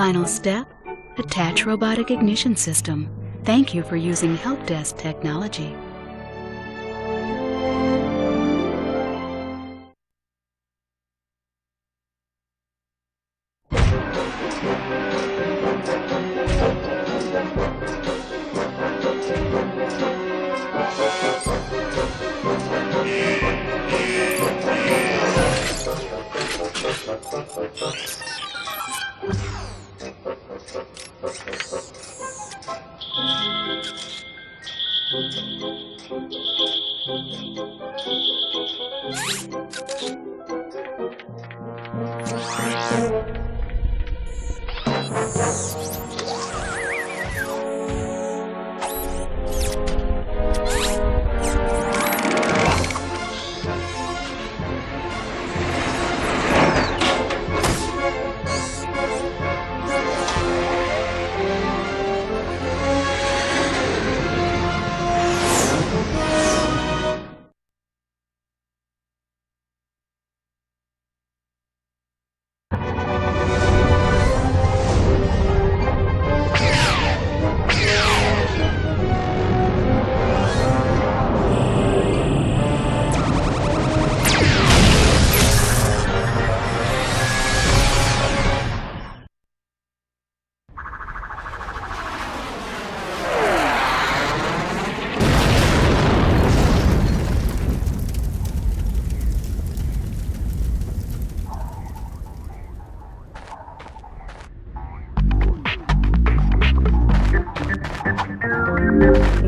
Final step, attach robotic ignition system. Thank you for using Help Desk technology.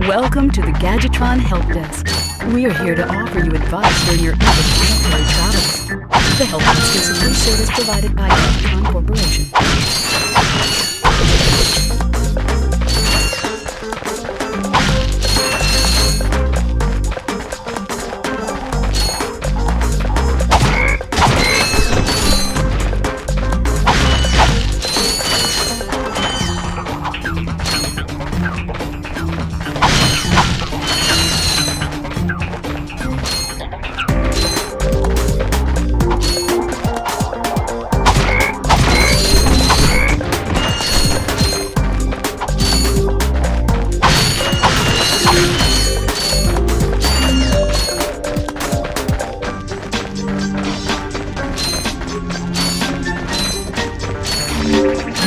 Welcome to the Gadgetron Help Desk. We are here to offer you advice during your interplanetary travels. The Help Desk is a free service provided by Gadgetron Corporation.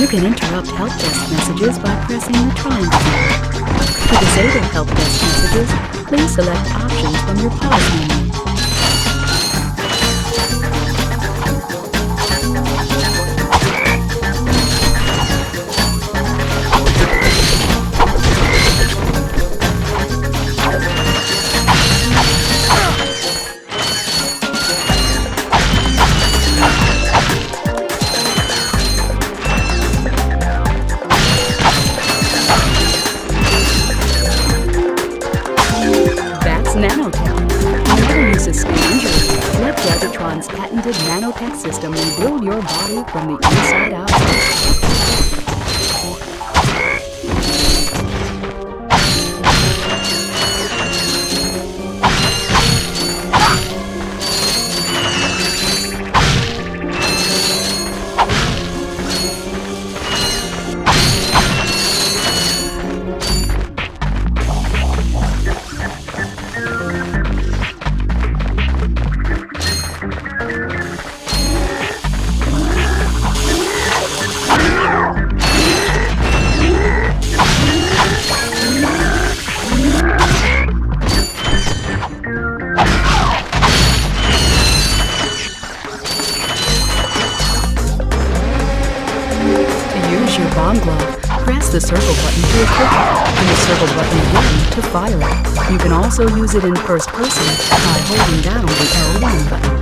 You can interrupt Help Desk messages by pressing the triangle key. To disable Help Desk messages, please select options from your pause menu. Let Gadgetron's patented nanotech system rebuild your body from the inside out. Bomb glove, press the circle button to equip it, and the circle button again to fire it. You can also use it in first person by holding down the L1 button.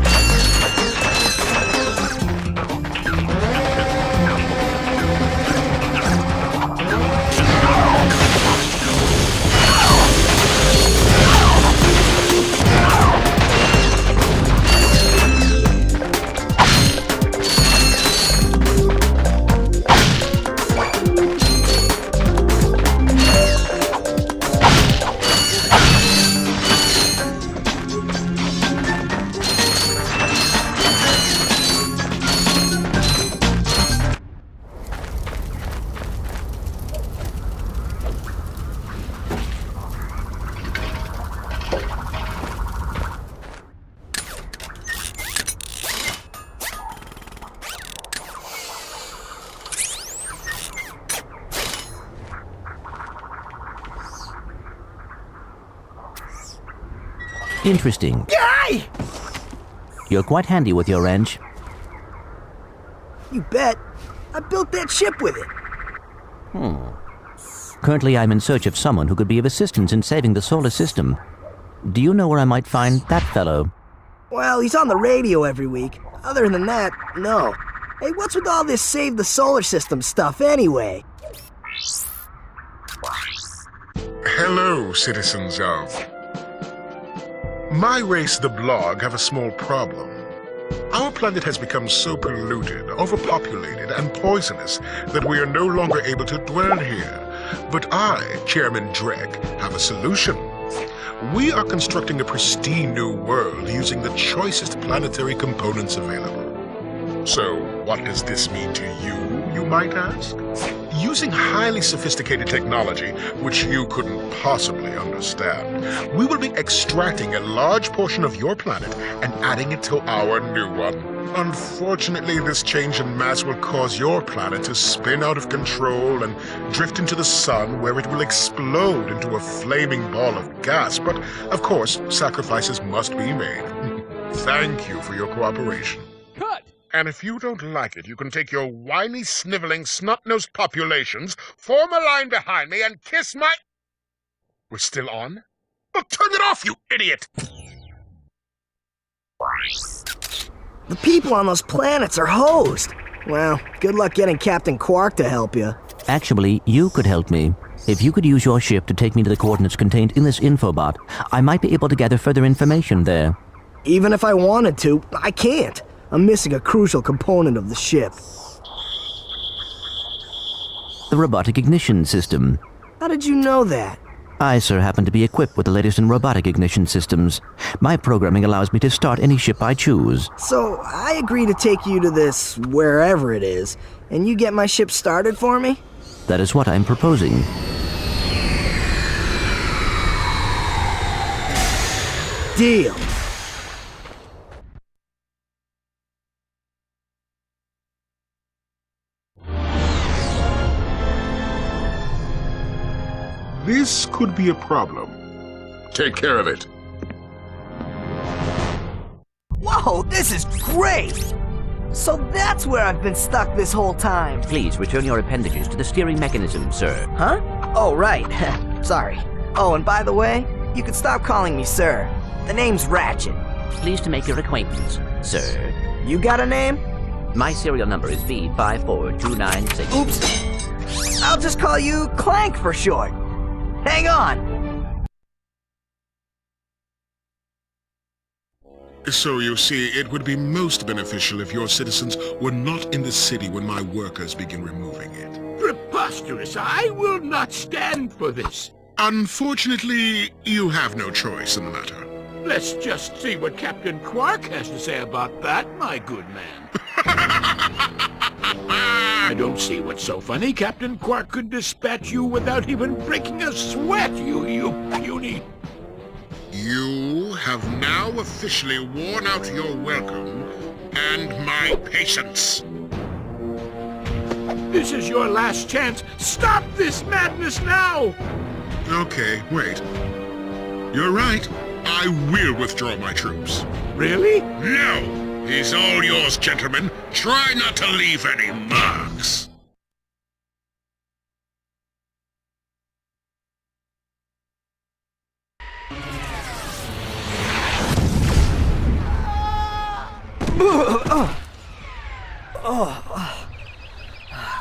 Interesting. Guy! You're quite handy with your wrench. You bet. I built that ship with it. Currently, I'm in search of someone who could be of assistance in saving the solar system. Do you know where I might find that fellow? Well, he's on the radio every week. Other than that, no. Hey, what's with all this save the solar system stuff anyway? Hello, citizens of... My race, the Blog, have a small problem. Our planet has become so polluted, overpopulated, and poisonous that we are no longer able to dwell here. But I, Chairman Drek, have a solution. We are constructing a pristine new world using the choicest planetary components available. So, what does this mean to you might ask? Using highly sophisticated technology, which you couldn't possibly understand, we will be extracting a large portion of your planet and adding it to our new one. Unfortunately, this change in mass will cause your planet to spin out of control and drift into the sun, where it will explode into a flaming ball of gas. But, of course, sacrifices must be made. Thank you for your cooperation. Cut! And if you don't like it, you can take your whiny, sniveling, snot-nosed populations, form a line behind me, and kiss my... We're still on? Well, turn it off, you idiot! The people on those planets are hosed. Well, good luck getting Captain Quark to help you. Actually, you could help me. If you could use your ship to take me to the coordinates contained in this infobot, I might be able to gather further information there. Even if I wanted to, I can't. I'm missing a crucial component of the ship. The robotic ignition system. How did you know that? I, sir, happen to be equipped with the latest in robotic ignition systems. My programming allows me to start any ship I choose. So, I agree to take you to this, wherever it is, and you get my ship started for me? That is what I'm proposing. Deal. This could be a problem. Take care of it. Whoa, this is great! So that's where I've been stuck this whole time. Please return your appendages to the steering mechanism, sir. Huh? Oh, right. Sorry. Oh, and by the way, you can stop calling me sir. The name's Ratchet. Pleased to make your acquaintance, sir. You got a name? My serial number is V54296. Oops. I'll just call you Clank for short. Hang on! So you see, it would be most beneficial if your citizens were not in the city when my workers begin removing it. Preposterous! I will not stand for this. Unfortunately, you have no choice in the matter. Let's just see what Captain Quark has to say about that, my good man. I don't see what's so funny. Captain Quark could dispatch you without even breaking a sweat, you puny... You have now officially worn out your welcome and my patience. This is your last chance. Stop this madness now! Okay, wait. You're right. I will withdraw my troops. Really? No! He's all yours, gentlemen. Try not to leave any marks.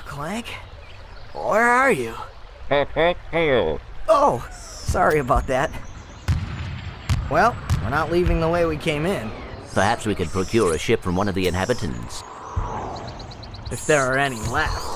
Clank? Where are you? Oh, sorry about that. Well, we're not leaving the way we came in. Perhaps we could procure a ship from one of the inhabitants. If there are any left.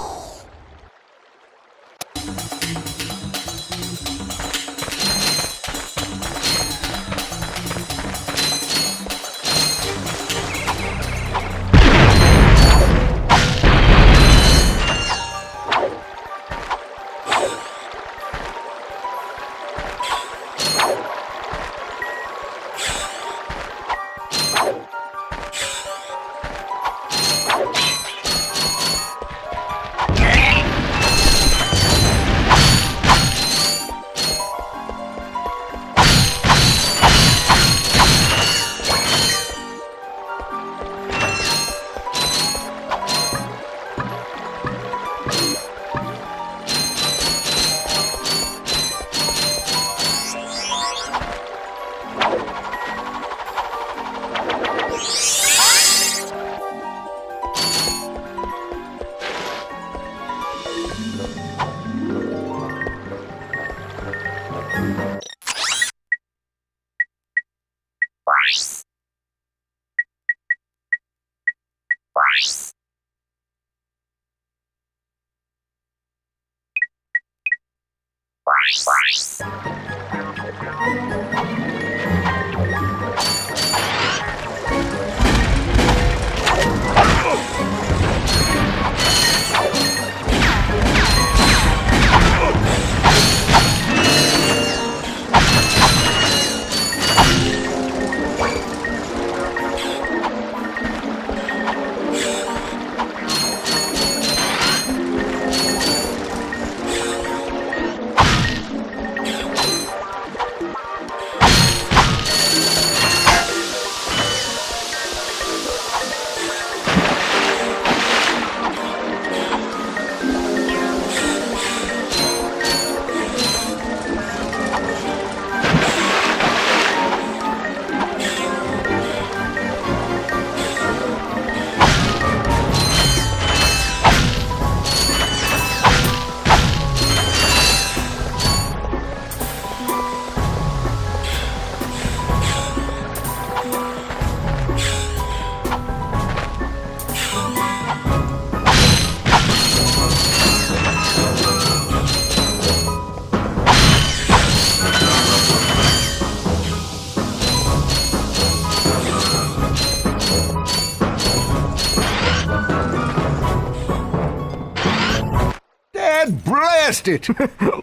Blast it!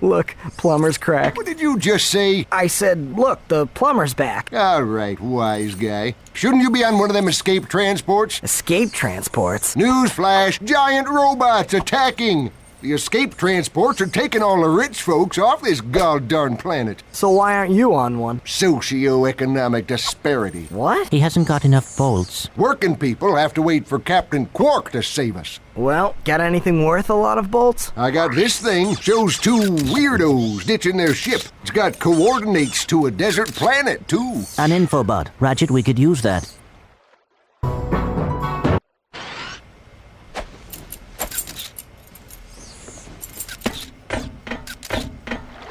Look, plumber's crack. What did you just say? I said, look, the plumber's back. All right, wise guy. Shouldn't you be on one of them escape transports? Escape transports? Newsflash, giant robots attacking! The escape transports are taking all the rich folks off this god-darn planet. So why aren't you on one? Socioeconomic disparity. What? He hasn't got enough bolts. Working people have to wait for Captain Quark to save us. Well, got anything worth a lot of bolts? I got this thing. Shows two weirdos ditching their ship. It's got coordinates to a desert planet, too. An infobot. Ratchet, we could use that.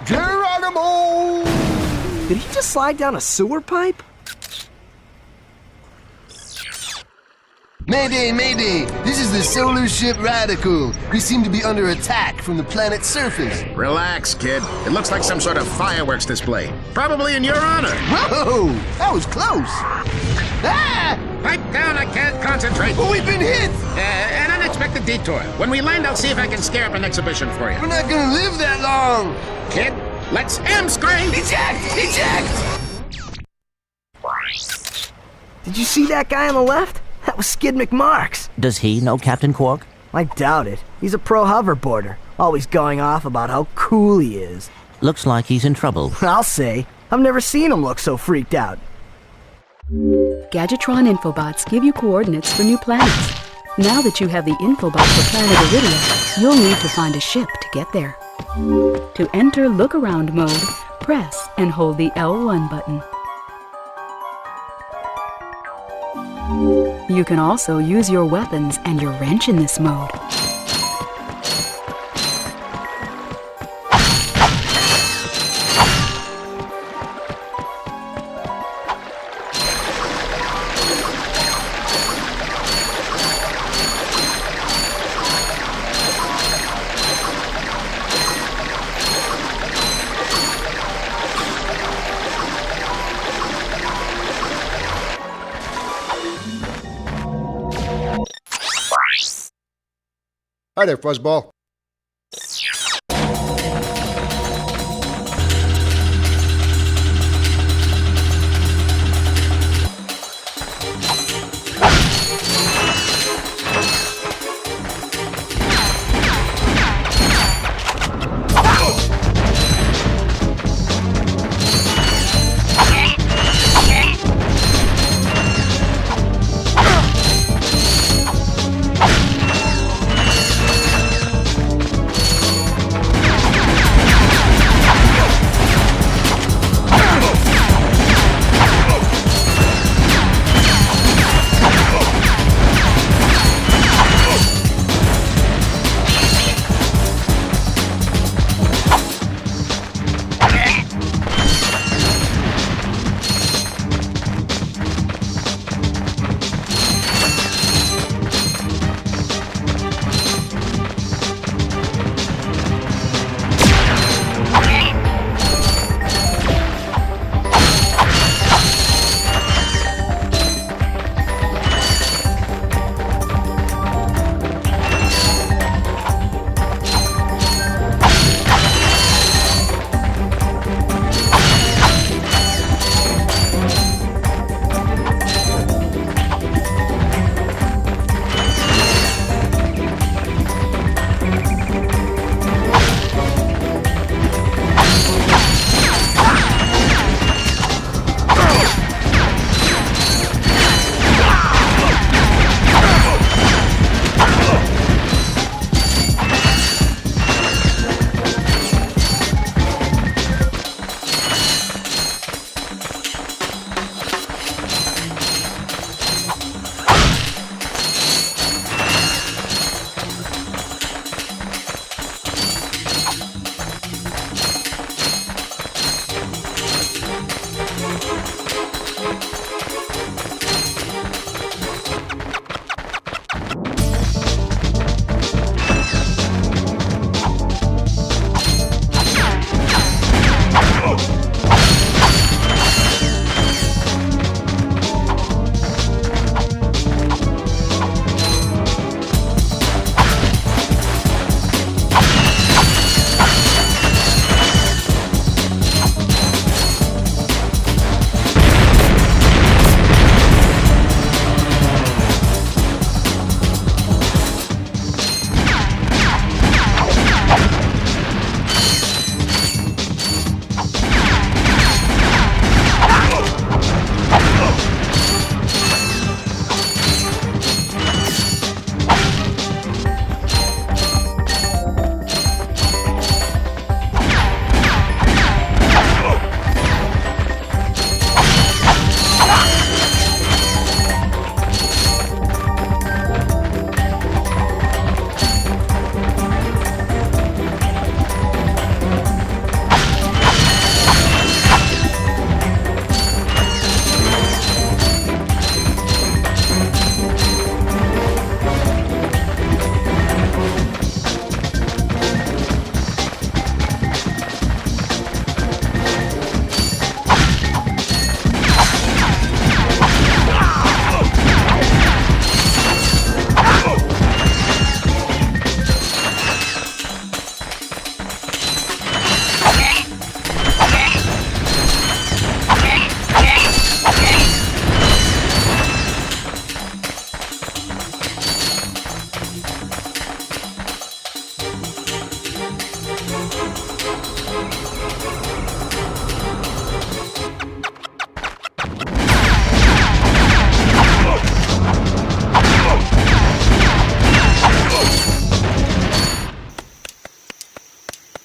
Geronimo! Did he just slide down a sewer pipe? Mayday, mayday! This is the solar ship Radical. We seem to be under attack from the planet's surface. Relax, kid. It looks like some sort of fireworks display. Probably in your honor. Whoa! That was close! Ah! Pipe down, I can't concentrate. Oh, we've been hit! An unexpected detour. When we land, I'll see if I can scare up an exhibition for you. We're not gonna live that long! Kid, let's M-screen! Eject! Eject! Did you see that guy on the left? That was Skid McMarks. Does he know Captain Quark? I doubt it. He's a pro hoverboarder, always going off about how cool he is. Looks like he's in trouble. I'll say. I've never seen him look so freaked out. Gadgetron infobots give you coordinates for new planets. Now that you have the infobot for Planet Iridia, you'll need to find a ship to get there. To enter look-around mode, press and hold the L1 button. You can also use your weapons and your wrench in this mode. Hi there, Fuzzball.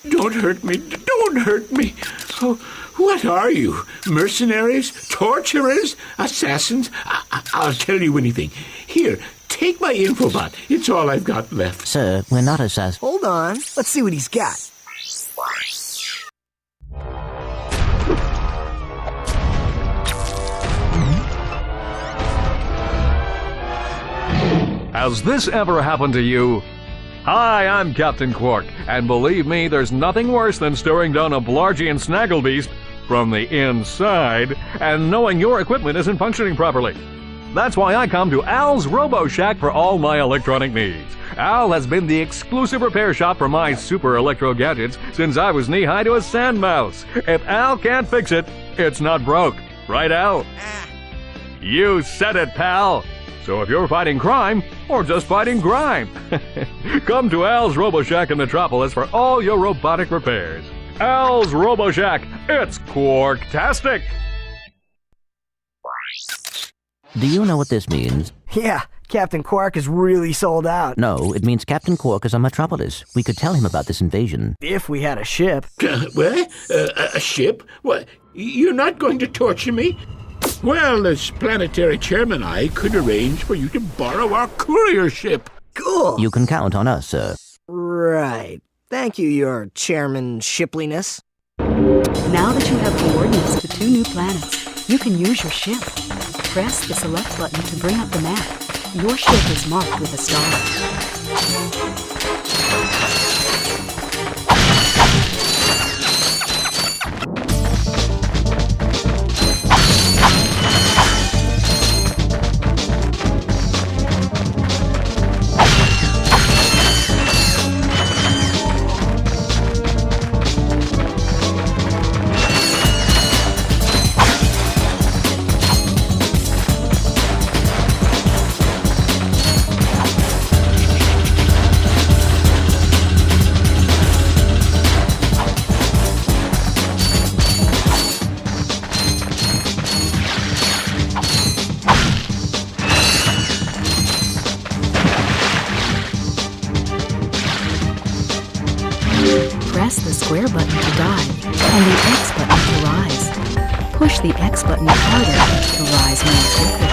Don't hurt me. Don't hurt me. Oh, what are you? Mercenaries? Torturers? Assassins? I'll tell you anything. Here, take my infobot. It's all I've got left. Sir, we're not assassins. Hold on. Let's see what he's got. Has this ever happened to you? Hi, I'm Captain Quark, and believe me, there's nothing worse than staring down a Blargian snagglebeast from the inside and knowing your equipment isn't functioning properly. That's why I come to Al's Robo Shack for all my electronic needs. Al has been the exclusive repair shop for my super electro gadgets since I was knee-high to a sand mouse. If Al can't fix it, it's not broke. Right, Al? You said it, pal! So if you're fighting crime, or just fighting grime, come to Al's Robo Shack in Metropolis for all your robotic repairs. Al's Robo Shack, it's Quarktastic! Do you know what this means? Yeah, Captain Quark is really sold out. No, it means Captain Quark is on Metropolis. We could tell him about this invasion. If we had a ship. What? A ship? What? You're not going to torture me? Well, as planetary chairman, I could arrange for you to borrow our courier ship. Cool. You can count on us, sir. Right. Thank you, your chairman shipliness. Now that you have coordinates to 2 new planets, you can use your ship. Press the select button to bring up the map. Your ship is marked with a star. Press the square button to dive and the X button to rise. Push the X button harder to rise more quickly.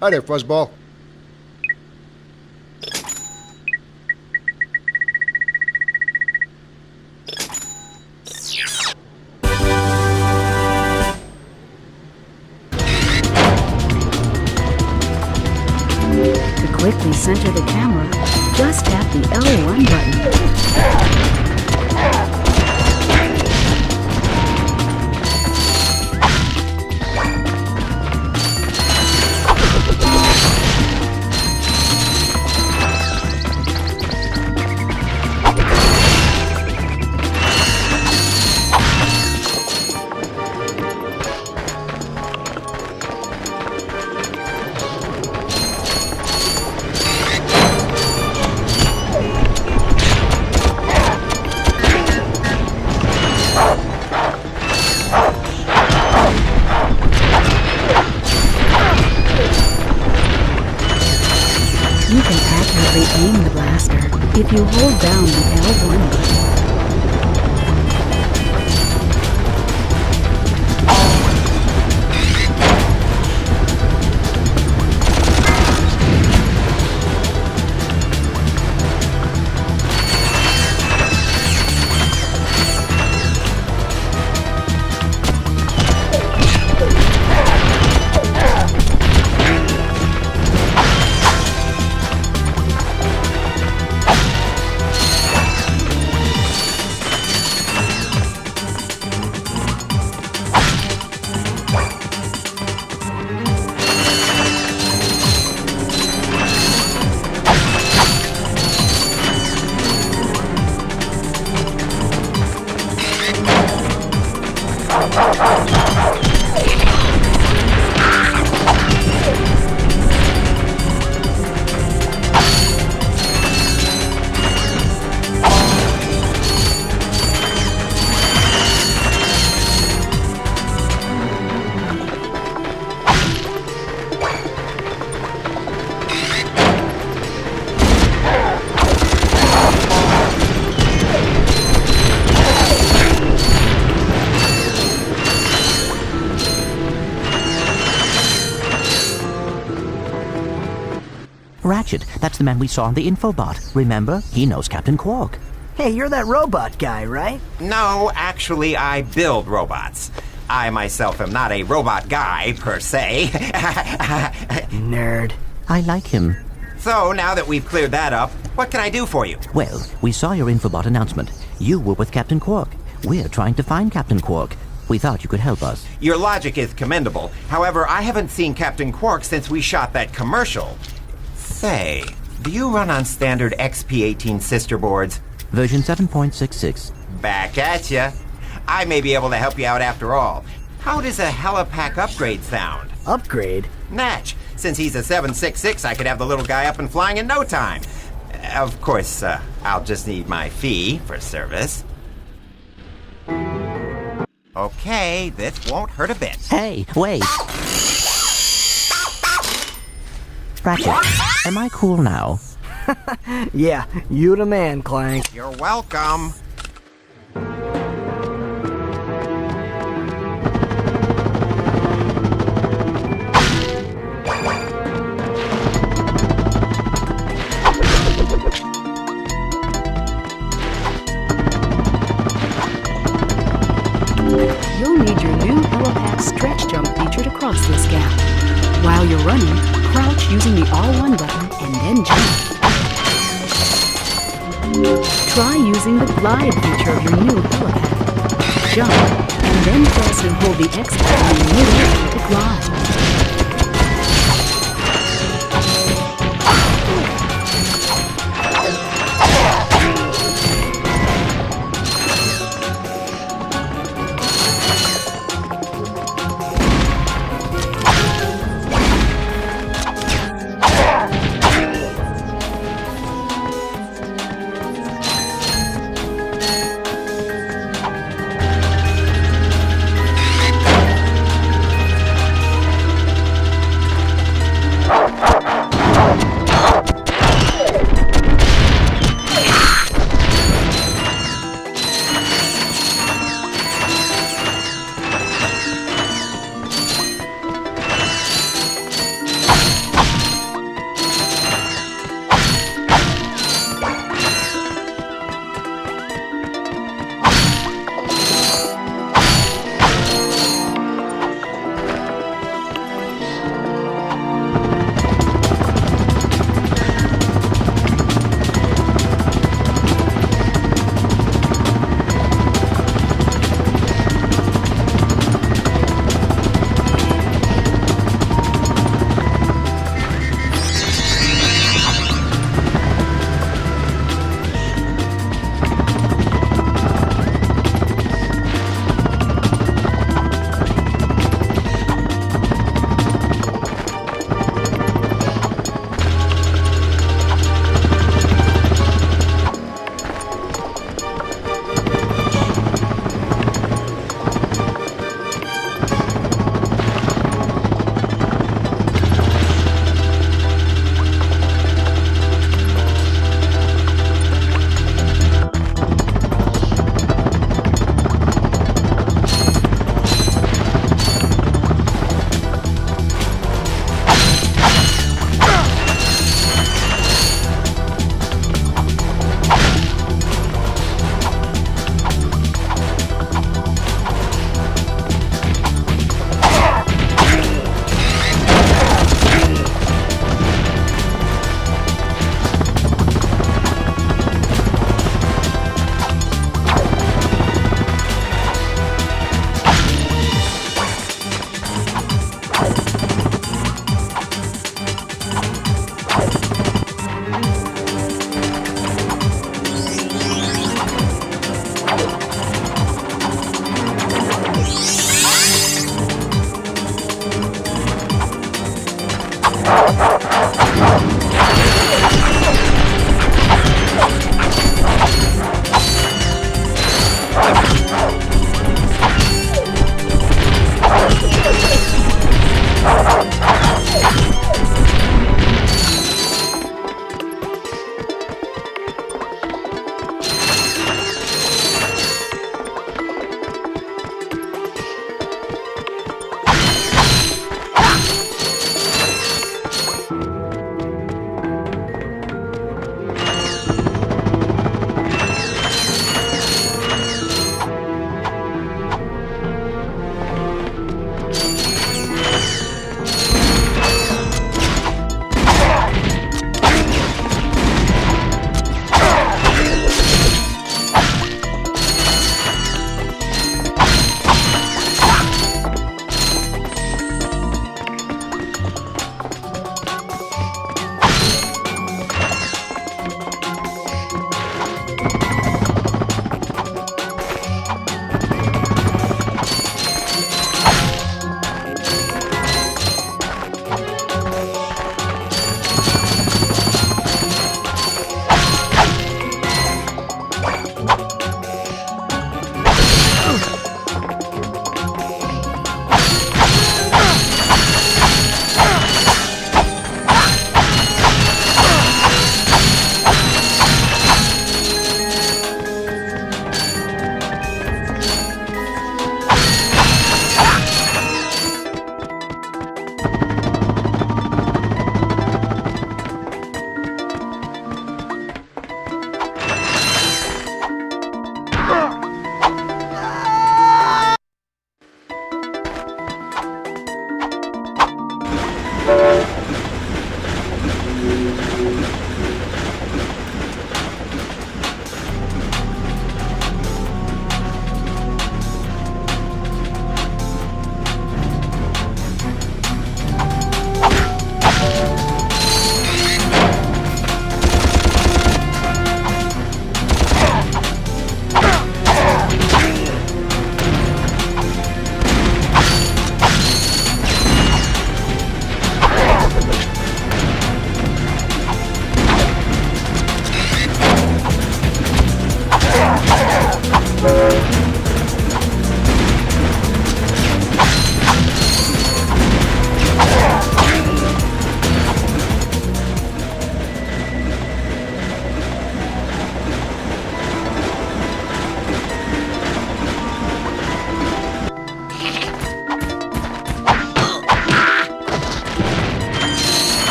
Hi there, Fuzzball. To quickly center the camera, just tap the L1 button. You can accurately aim the blaster if you hold down the L1 button. Ratchet, that's the man we saw on the infobot. Remember? He knows Captain Quark. Hey, you're that robot guy, right? No, actually, I build robots. I myself am not a robot guy, per se. Nerd. I like him. So, now that we've cleared that up, what can I do for you? Well, we saw your infobot announcement. You were with Captain Quark. We're trying to find Captain Quark. We thought you could help us. Your logic is commendable. However, I haven't seen Captain Quark since we shot that commercial. Say, do you run on standard XP18 sister boards? Version 7.66. Back at ya. I may be able to help you out after all. How does a helipack upgrade sound? Upgrade? Natch. Since he's a 766, I could have the little guy up and flying in no time. Of course, I'll just need my fee for service. Okay, this won't hurt a bit. Hey, wait! Ratchet, am I cool now? Yeah, you the man, Clank. You're welcome. You'll need your new helipack stretch jump feature to cross this gap. While you're running, crouch using the R1 button and then jump. Try using the glide feature of your new helipack. Jump, and then press and hold the X button in midair to glide.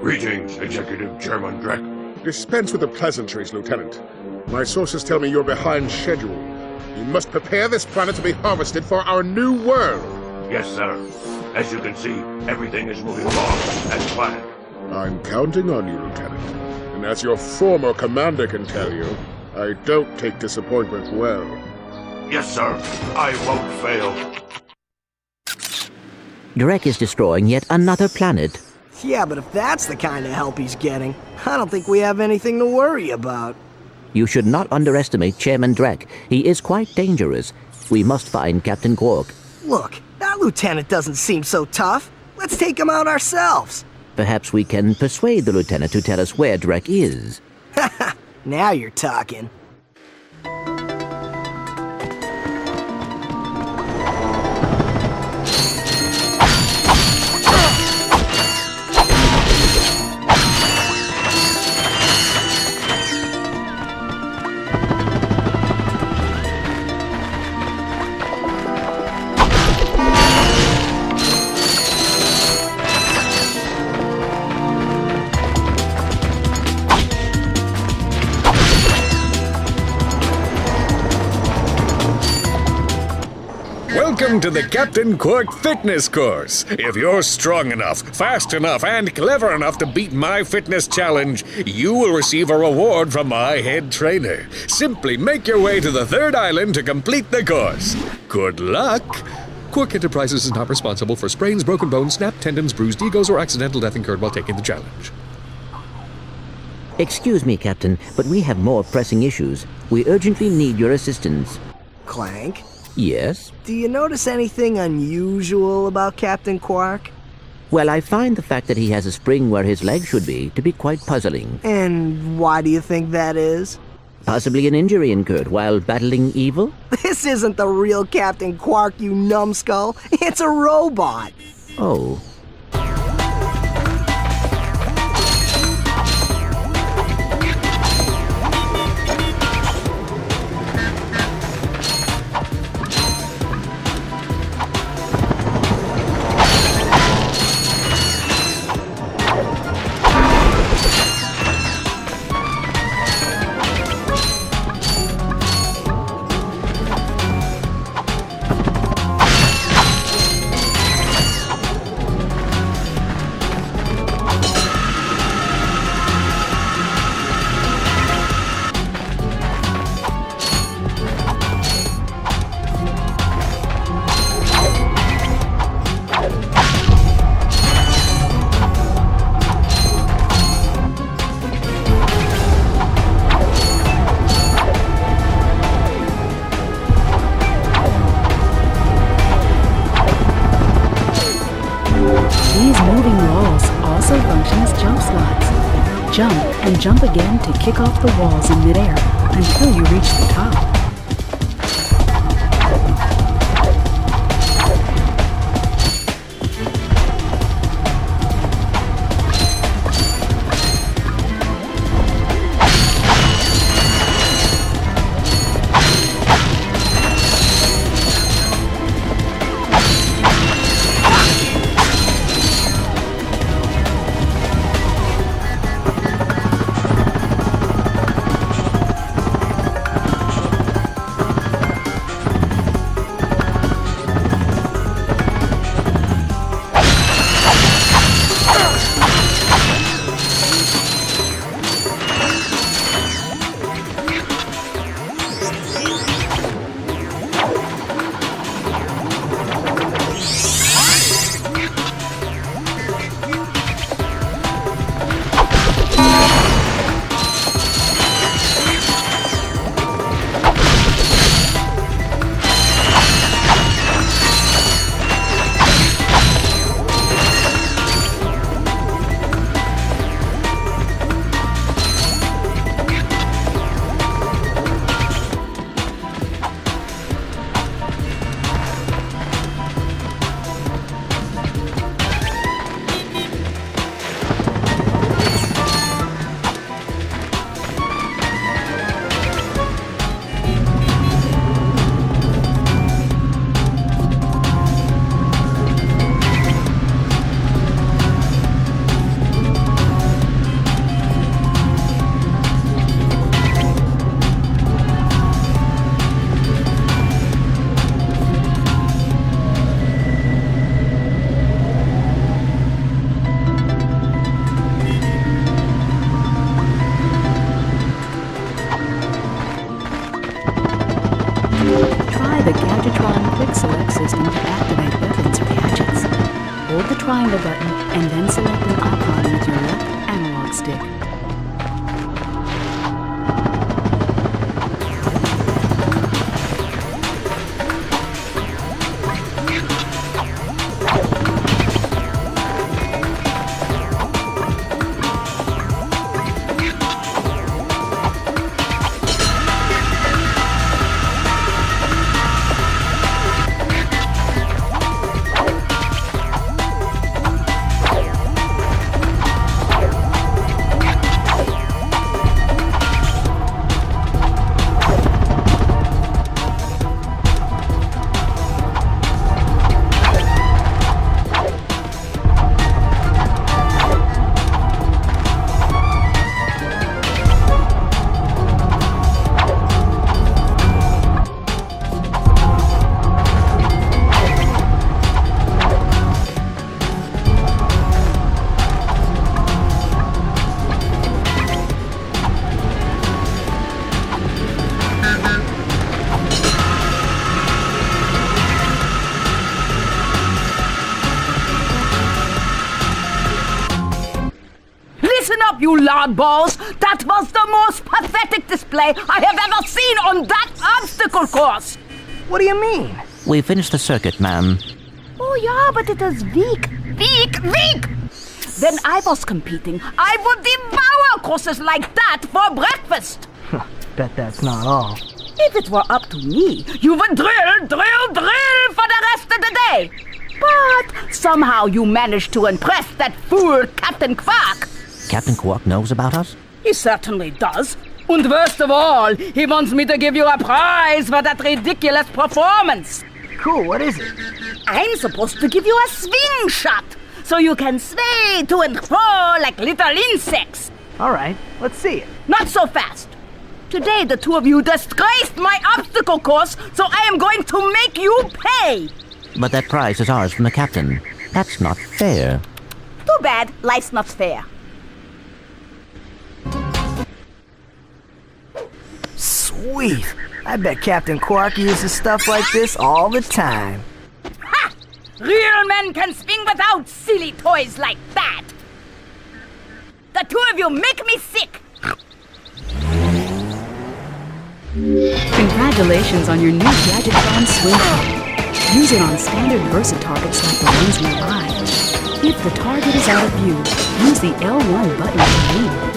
Greetings, Executive Chairman Drek. Dispense with the pleasantries, Lieutenant. My sources tell me you're behind schedule. You must prepare this planet to be harvested for our new world. Yes, sir. As you can see, everything is moving along as planned. I'm counting on you, Lieutenant. And as your former commander can tell you, I don't take disappointment well. Yes, sir. I won't fail. Drek is destroying yet another planet. Yeah, but if that's the kind of help he's getting, I don't think we have anything to worry about. You should not underestimate Chairman Drek. He is quite dangerous. We must find Captain Quark. Look, that lieutenant doesn't seem so tough. Let's take him out ourselves. Perhaps we can persuade the lieutenant to tell us where Drek is. Now you're talking. Welcome to the Captain Quark Fitness Course. If you're strong enough, fast enough, and clever enough to beat my fitness challenge, you will receive a reward from my head trainer. Simply make your way to the third island to complete the course. Good luck! Quark Enterprises is not responsible for sprains, broken bones, snapped tendons, bruised egos, or accidental death incurred while taking the challenge. Excuse me, Captain, but we have more pressing issues. We urgently need your assistance. Clank? Yes? Do you notice anything unusual about Captain Quark? Well, I find the fact that he has a spring where his leg should be to be quite puzzling. And why do you think that is? Possibly an injury incurred while battling evil? This isn't the real Captain Quark, you numbskull. It's a robot. Oh. These moving walls also function as jump slots. Jump and jump again to kick off the walls in midair until you reach the top. on Quick Select System to activate weapons or gadgets. Hold the triangle button and then select an icon with your left analog stick. Listen up, you loudballs! That was the most pathetic display I have ever seen on that obstacle course! What do you mean? We finished the circuit, ma'am. Oh yeah, but it is weak. Weak! When I was competing, I would devour courses like that for breakfast! Bet that's not all. If it were up to me, you would drill for the rest of the day! But somehow you managed to impress that fool Captain Quark! Captain Quark knows about us? He certainly does. And worst of all, he wants me to give you a prize for that ridiculous performance. Cool, what is it? I'm supposed to give you a swing shot, so you can sway to and fro like little insects. All right, let's see it. Not so fast. Today the two of you disgraced my obstacle course, so I am going to make you pay. But that prize is ours from the captain. That's not fair. Too bad, life's not fair. Sweet. I bet Captain Quark uses stuff like this all the time. Ha! Real men can swing without silly toys like that. The two of you make me sick. Congratulations on your new Gadgetron swing shot. Use it on standard Versa targets like the ones nearby. If the target is out of view, use the L1 button to aim.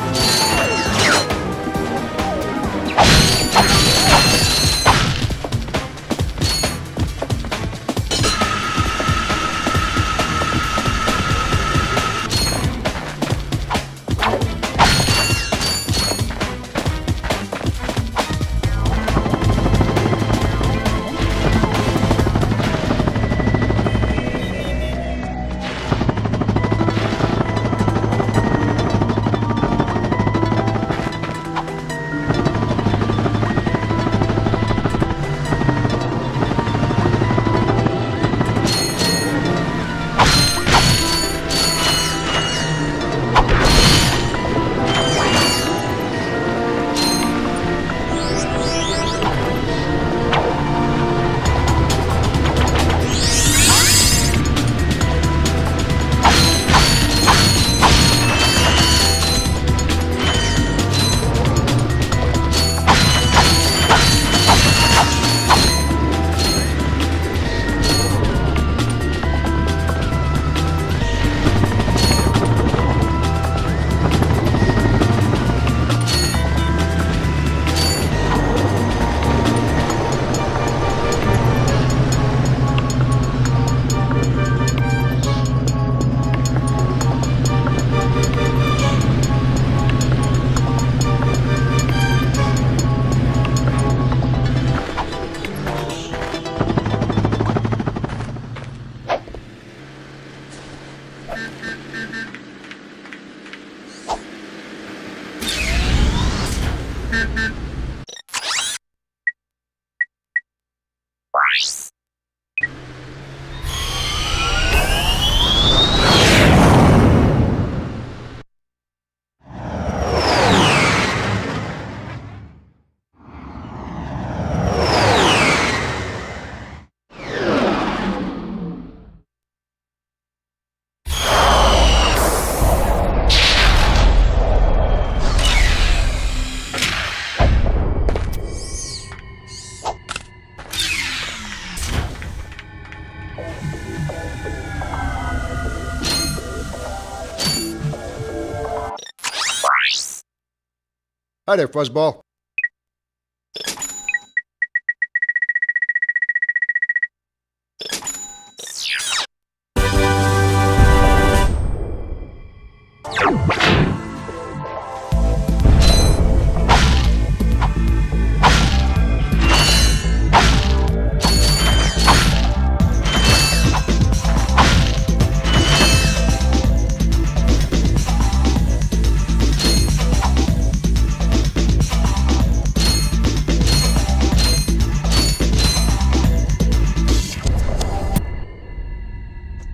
Hi there, Fuzzball.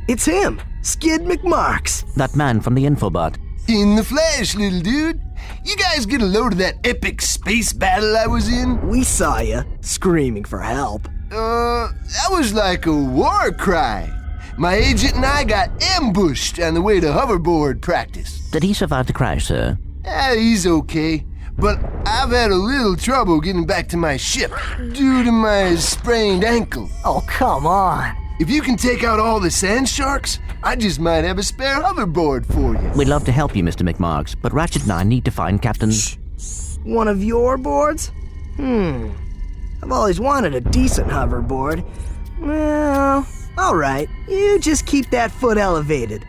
It's him, Skid McMarks. That man from the infobot. In the flesh, little dude. You guys get a load of that epic space battle I was in? We saw you, screaming for help. That was like a war cry. My agent and I got ambushed on the way to hoverboard practice. Did he survive the crash, sir? He's okay. But I've had a little trouble getting back to my ship due to my sprained ankle. Oh, come on. If you can take out all the sand sharks, I just might have a spare hoverboard for you. We'd love to help you, Mr. McMarks, but Ratchet and I need to find Captain... One of your boards? I've always wanted a decent hoverboard. Well, alright. You just keep that foot elevated.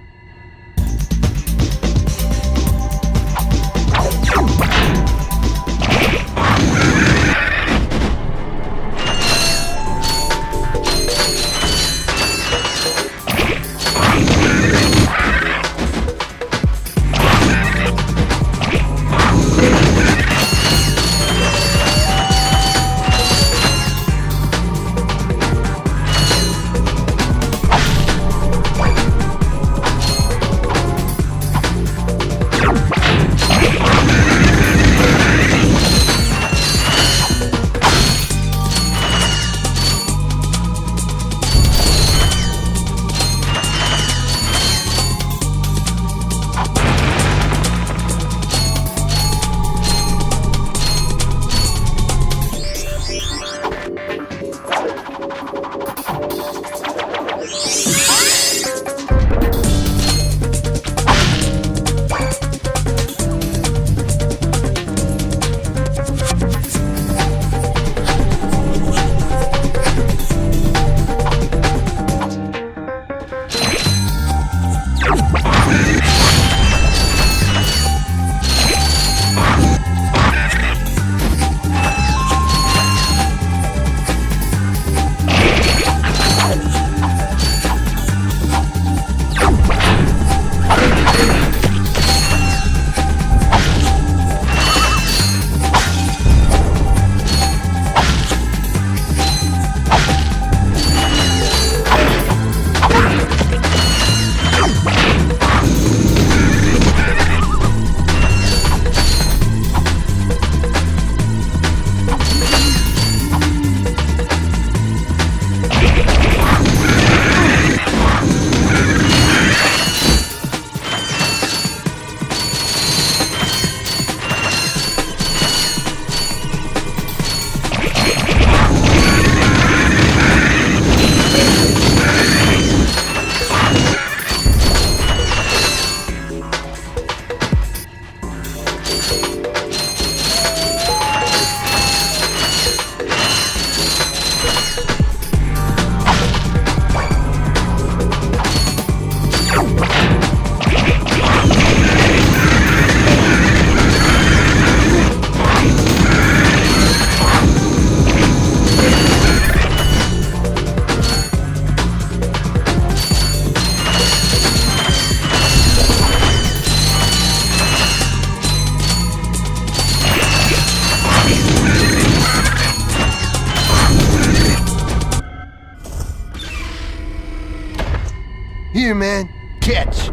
Here, man. Catch.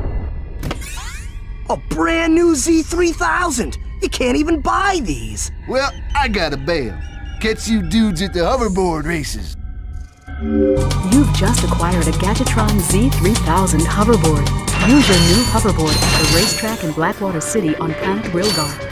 A brand new Z3000! You can't even buy these! Well, I got a bail. Catch you dudes at the hoverboard races. You've just acquired a Gadgetron Z3000 hoverboard. Use your new hoverboard at the racetrack in Blackwater City on planet Rilgar.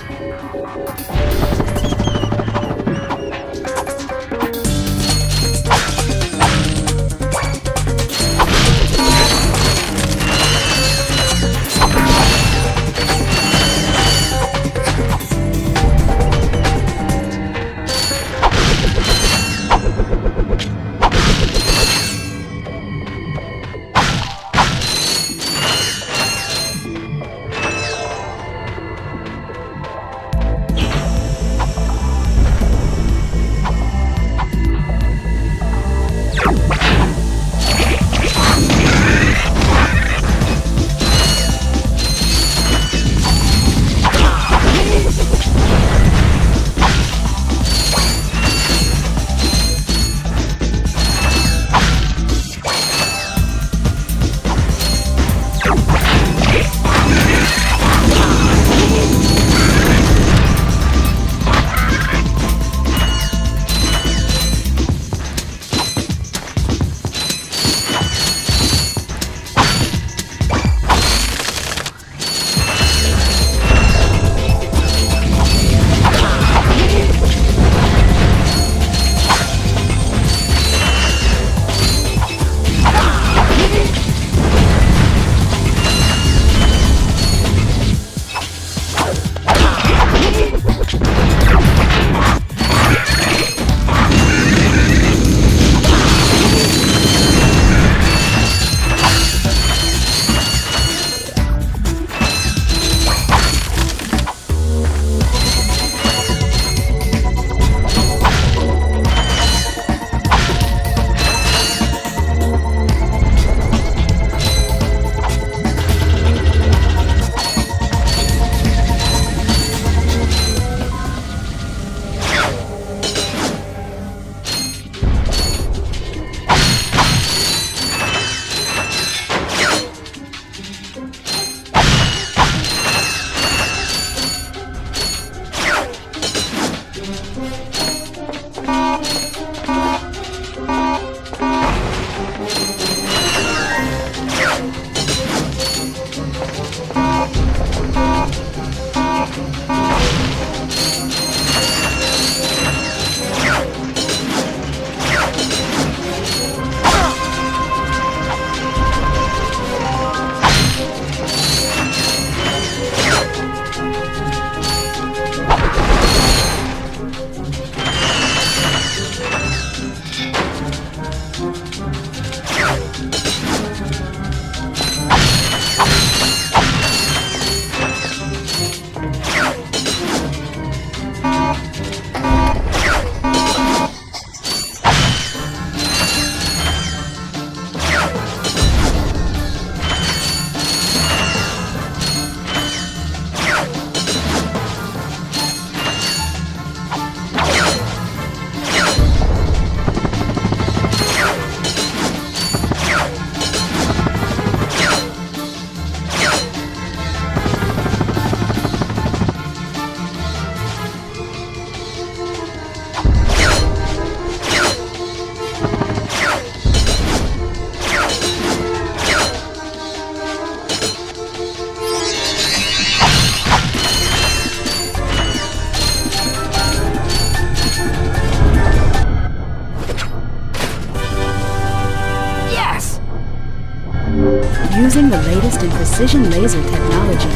Using the latest in precision laser technology,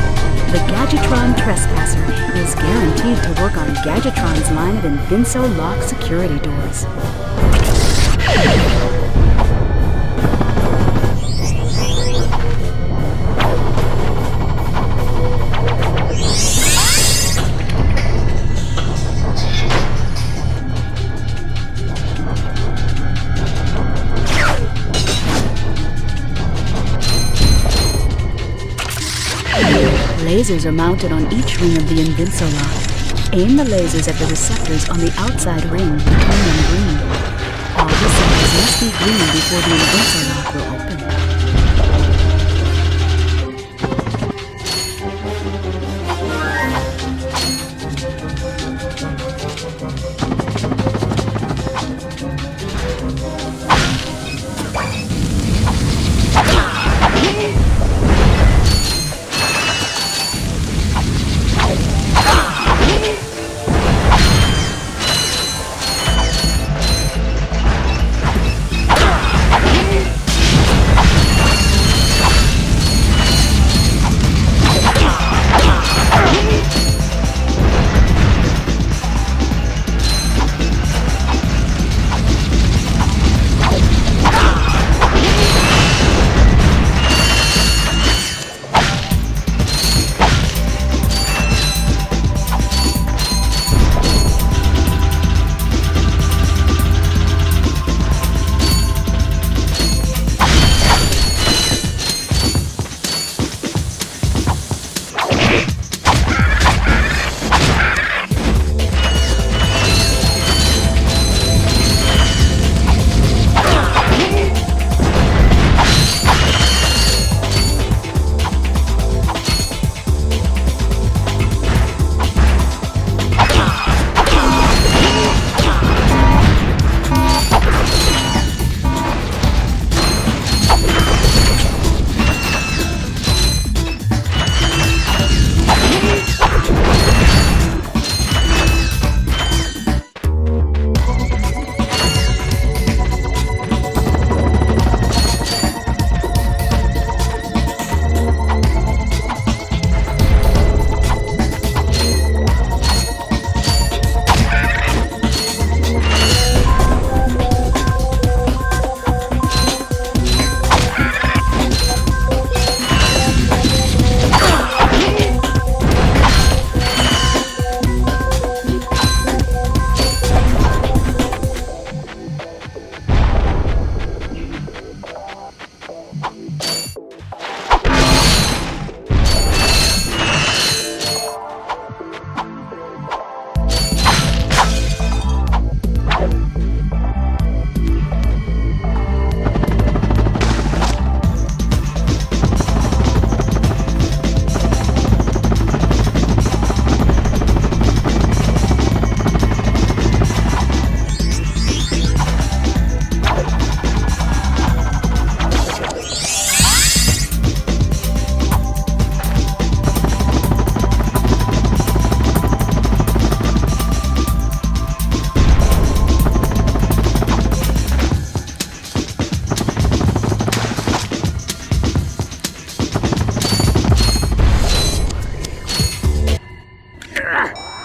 the Gadgetron Trespasser is guaranteed to work on Gadgetron's line of Invinso lock security doors. Lasers are mounted on each ring of the Invinso lock. Aim the lasers at the receptors on the outside ring to turn them green. All receptors must be green before the Invinso lock will open.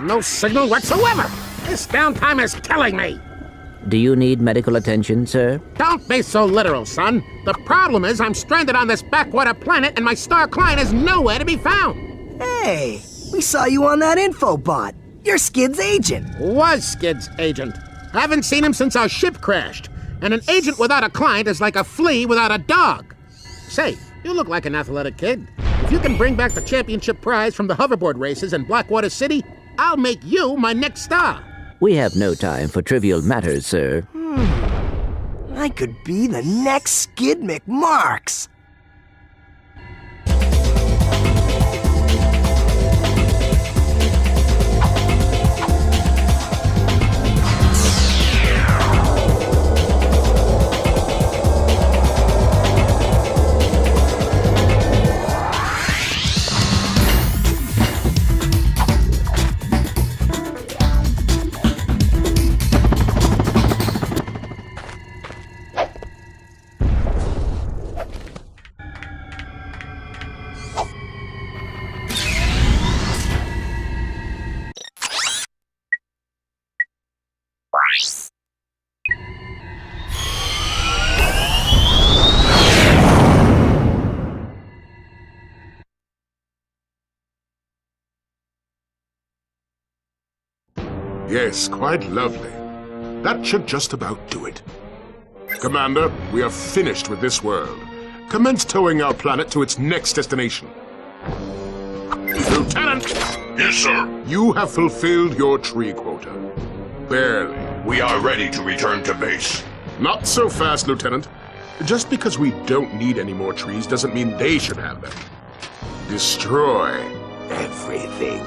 No signal whatsoever. This downtime is killing me. Do you need medical attention, sir? Don't be so literal, son. The problem is I'm stranded on this backwater planet and my star client is nowhere to be found. Hey, we saw you on that infobot. You're Skid's agent. Was Skid's agent. Haven't seen him since our ship crashed. And an agent without a client is like a flea without a dog. Say, you look like an athletic kid. If you can bring back the championship prize from the hoverboard races in Blackwater City, I'll make you my next star. We have no time for trivial matters, sir. I could be the next Skid McMarks. Yes, quite lovely. That should just about do it. Commander, we are finished with this world. Commence towing our planet to its next destination. Lieutenant! Yes, sir. You have fulfilled your tree quota. Barely. We are ready to return to base. Not so fast, Lieutenant. Just because we don't need any more trees doesn't mean they should have them. Destroy everything.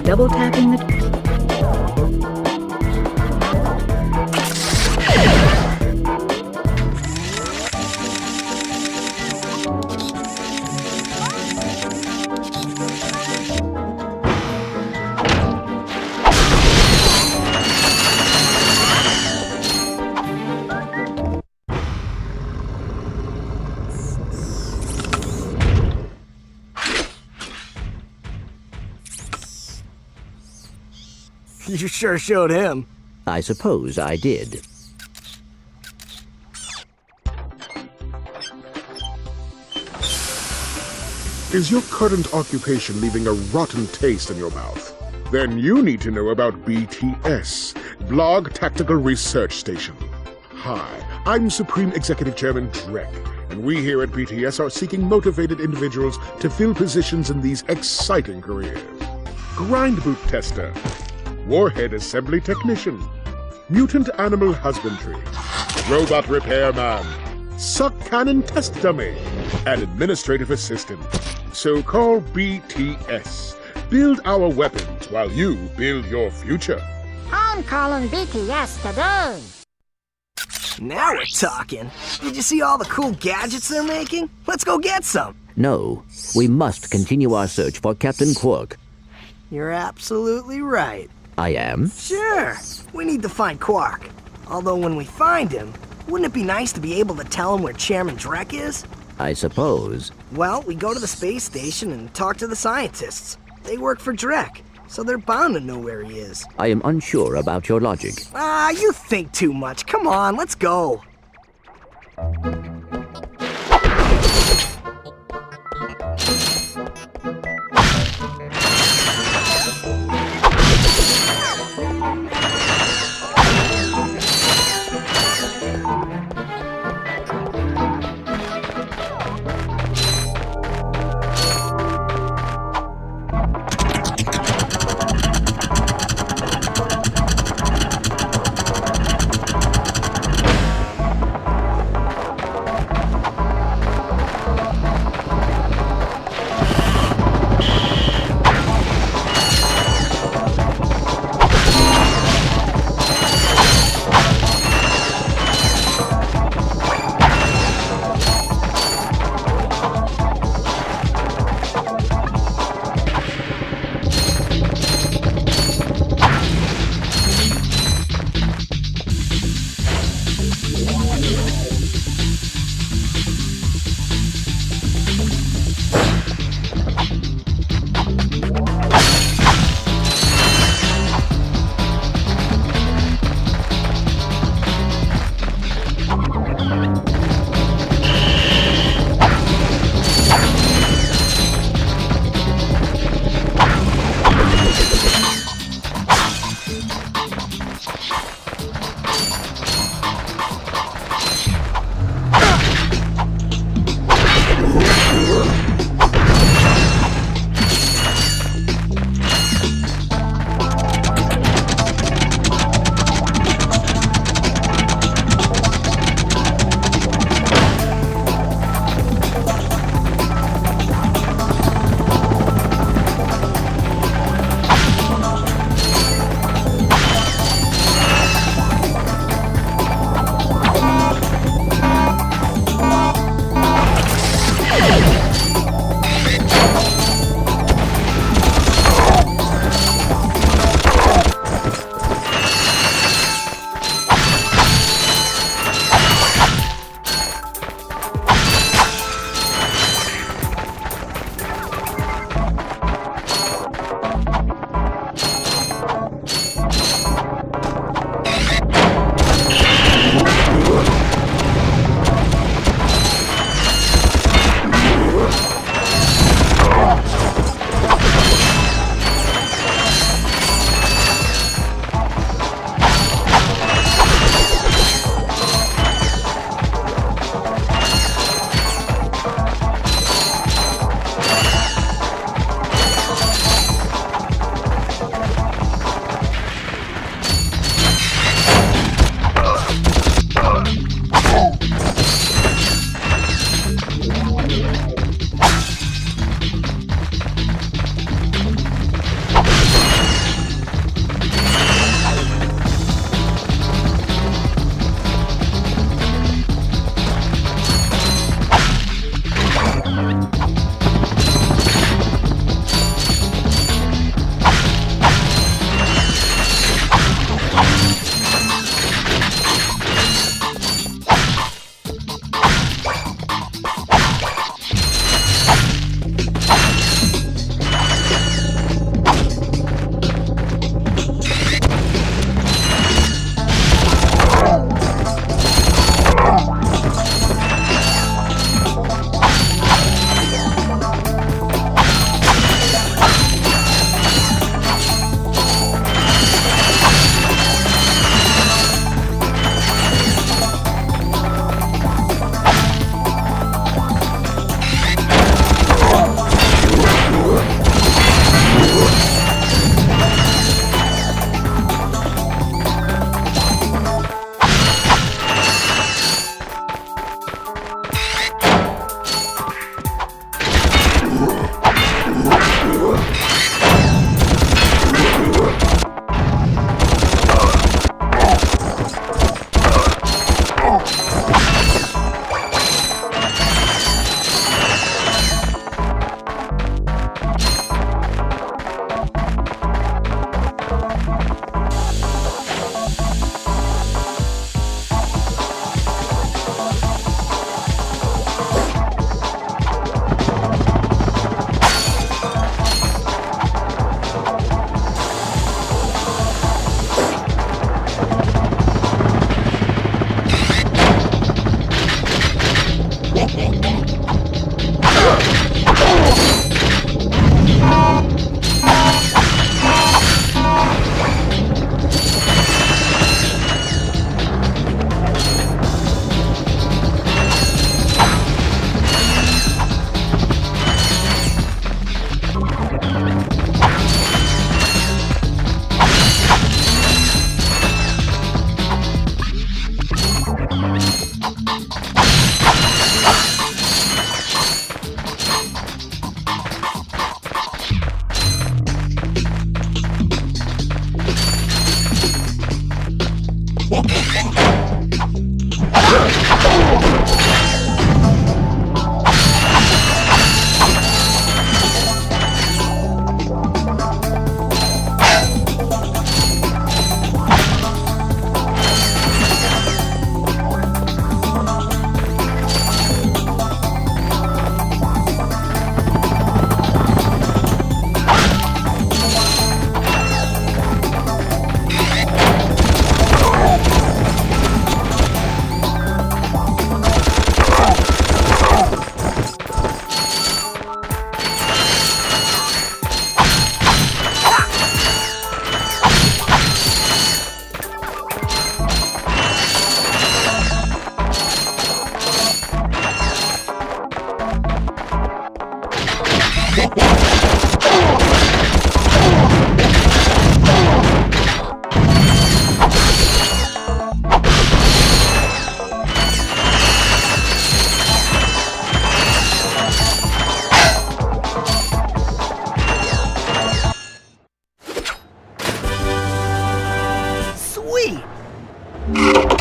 double tapping the... You sure showed him. I suppose I did. Is your current occupation leaving a rotten taste in your mouth? Then you need to know about BTS, Blog Tactical Research Station. Hi, I'm Supreme Executive Chairman Drek, and we here at BTS are seeking motivated individuals to fill positions in these exciting careers. Grind boot tester, warhead assembly technician, mutant animal husbandry, robot repairman, suck cannon test dummy, and administrative assistant. So call BTS. Build our weapons while you build your future. I'm calling BTS today. Now we're talking. Did you see all the cool gadgets they're making? Let's go get some. No, we must continue our search for Captain Quark. You're absolutely right. I am? Sure. We need to find Quark. Although when we find him, wouldn't it be nice to be able to tell him where Chairman Drek is? I suppose. Well, we go to the space station and talk to the scientists. They work for Drek, so they're bound to know where he is. I am unsure about your logic. You think too much. Come on, let's go. Sweet!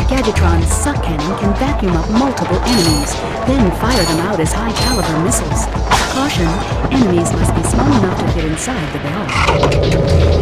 Gadgetron's suck cannon can vacuum up multiple enemies, then fire them out as high-caliber missiles. Caution, enemies must be small enough to fit inside the barrel.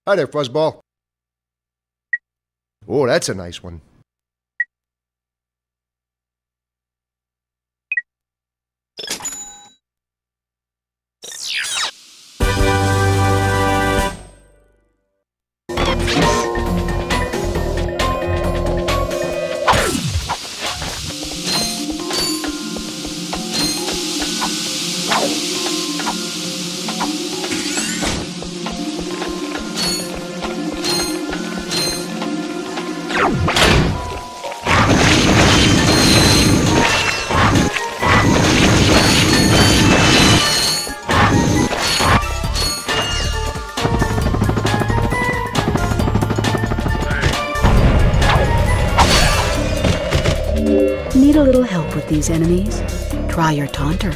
Hi there, Fuzzball. Oh, that's a nice one. Need a little help with these enemies? Try your taunter.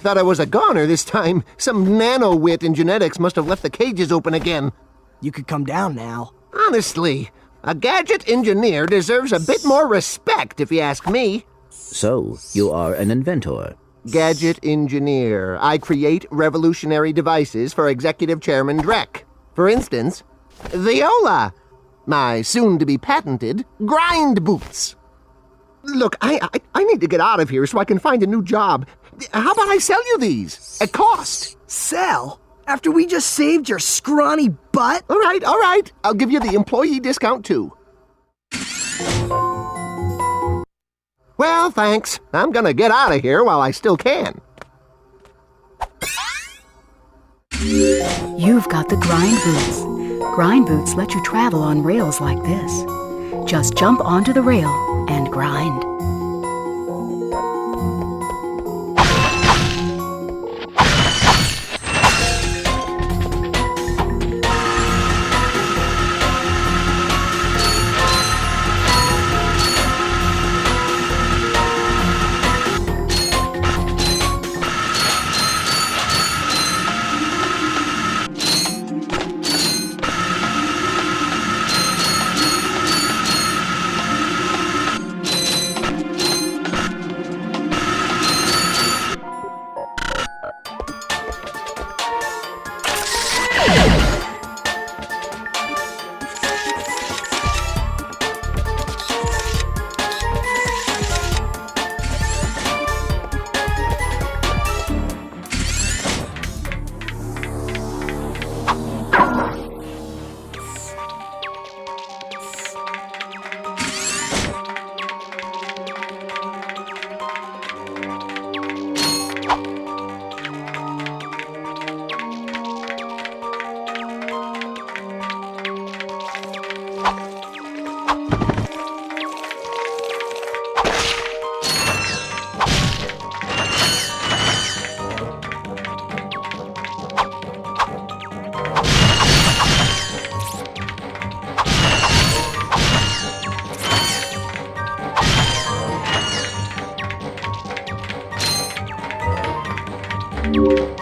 Thought I was a goner this time. Some nano-wit in genetics must have left the cages open again. You could come down now. Honestly, a gadget engineer deserves a bit more respect, if you ask me. So, you are an inventor. Gadget engineer. I create revolutionary devices for Executive Chairman Drek. For instance, Viola. My soon-to-be patented grind boots. Look, I need to get out of here so I can find a new job. How about I sell you these? At cost. Sell? After we just saved your scrawny butt? All right. I'll give you the employee discount, too. Well, thanks. I'm gonna get out of here while I still can. You've got the grind boots. Grind boots let you travel on rails like this. Just jump onto the rail and grind.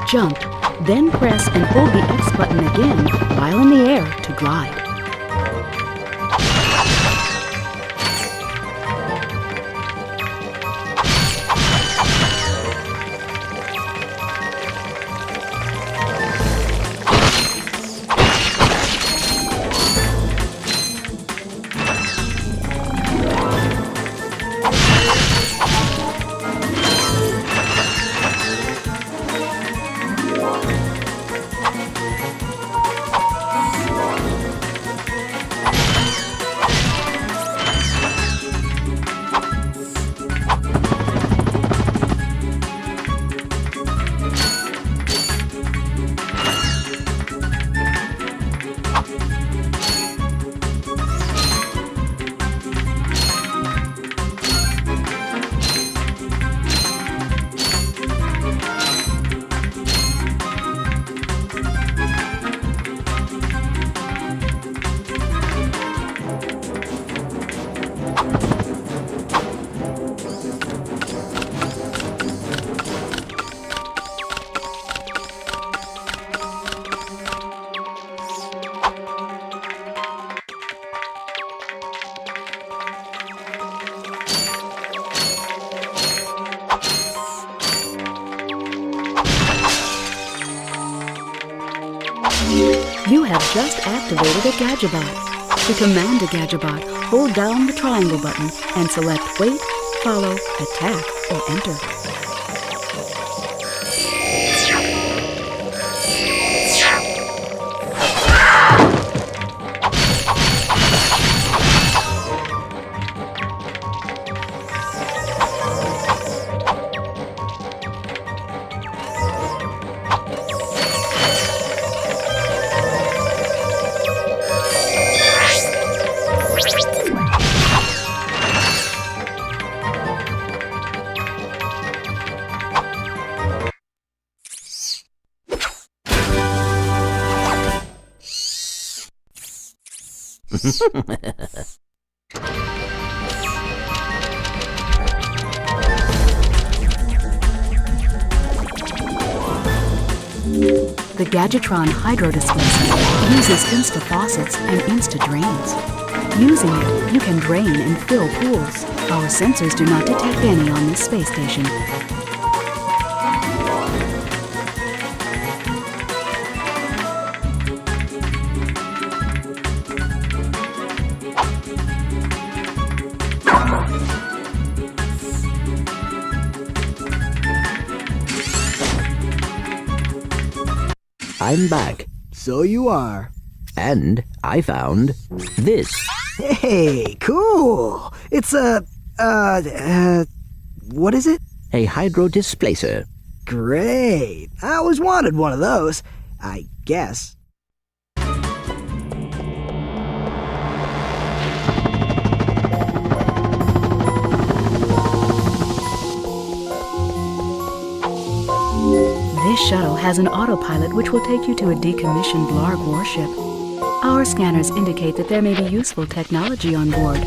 Jump, then press and hold the X button again while in the air to glide. You have just activated a Gadgetbot. To command a Gadgetbot, hold down the triangle button and select Wait, Follow, Attack, or Enter. The Gadgetron Hydro Displacer uses Insta-Faucets and Insta-Drains. Using it, you can drain and fill pools. Our sensors do not detect any on this space station. I'm back. So you are. And I found this. Hey, cool. It's what is it? A hydro displacer. Great. I always wanted one of those, I guess. This shuttle has an autopilot which will take you to a decommissioned Blarg warship. Our scanners indicate that there may be useful technology on board.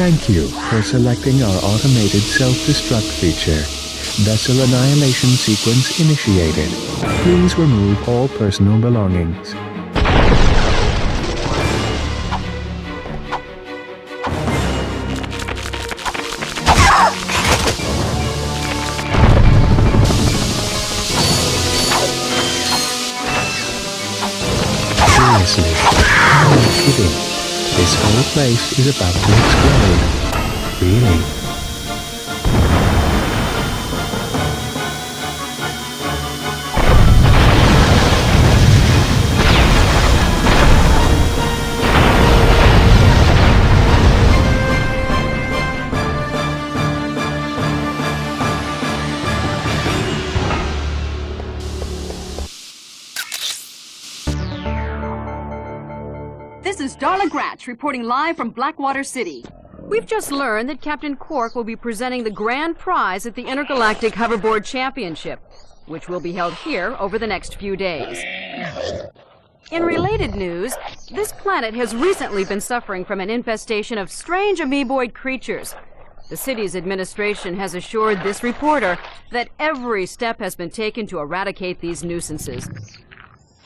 Thank you for selecting our automated self-destruct feature. Vessel annihilation sequence initiated. Please remove all personal belongings. Seriously, I'm not kidding. This whole place is about to explode. Really. This is Darla Gratch reporting live from Blackwater City. We've just learned that Captain Quark will be presenting the grand prize at the Intergalactic Hoverboard Championship, which will be held here over the next few days. In related news, this planet has recently been suffering from an infestation of strange amoeboid creatures. The city's administration has assured this reporter that every step has been taken to eradicate these nuisances.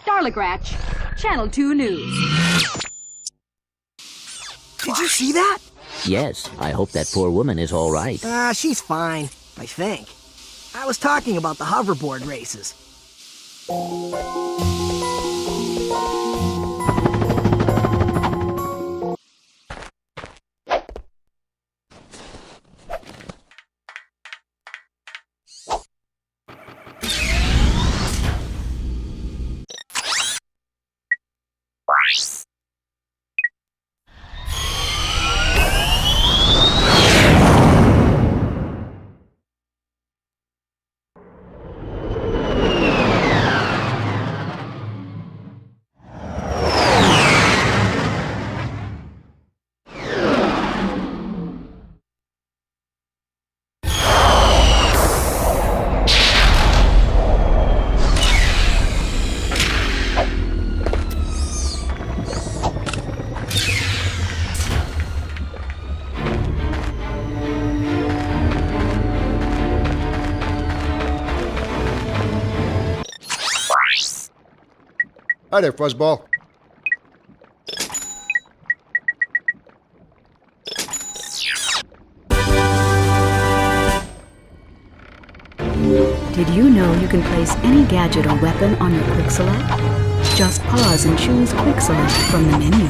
Darla Gratch, Channel 2 News. Did you see that? Yes, I hope that poor woman is all right. She's fine, I think. I was talking about the hoverboard races. Hi there, Fuzzball. Did you know you can place any gadget or weapon on your quick select? Just pause and choose quick select from the menu.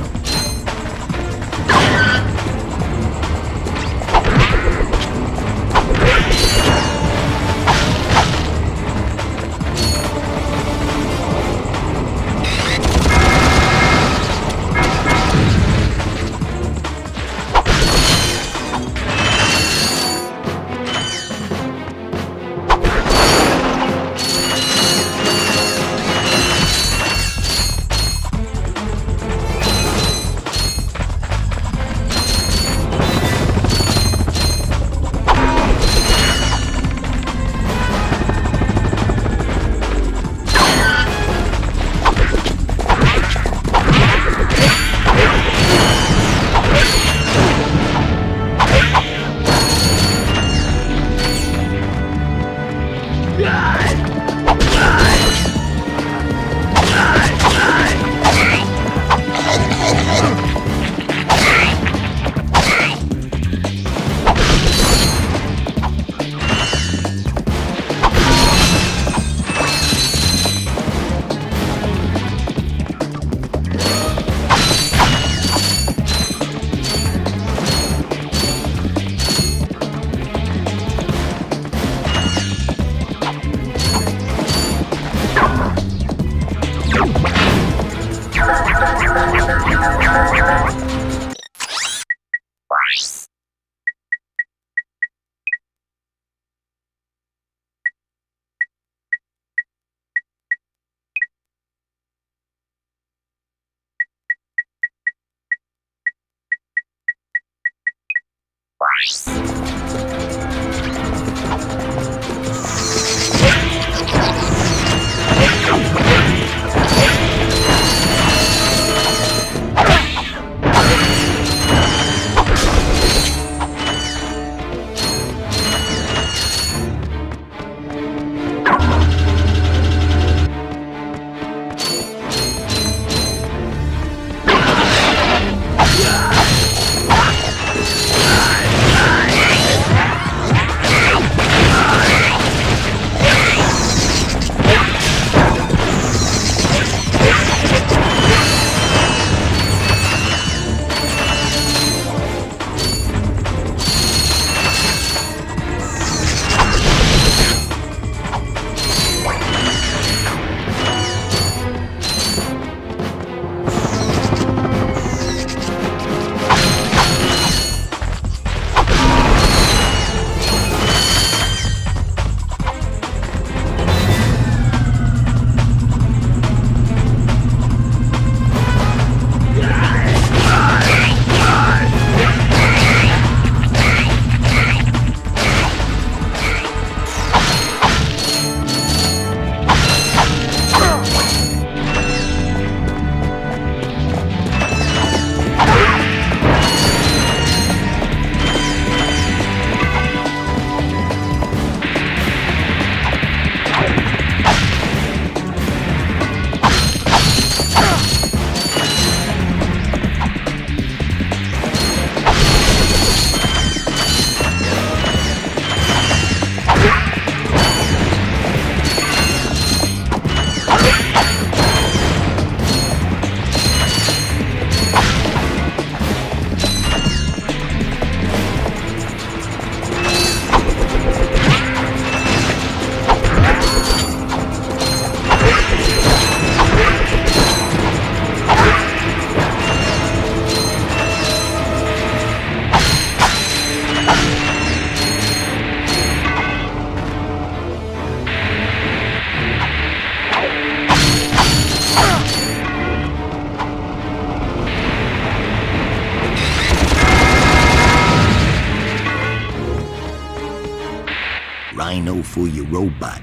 ammo for your robot.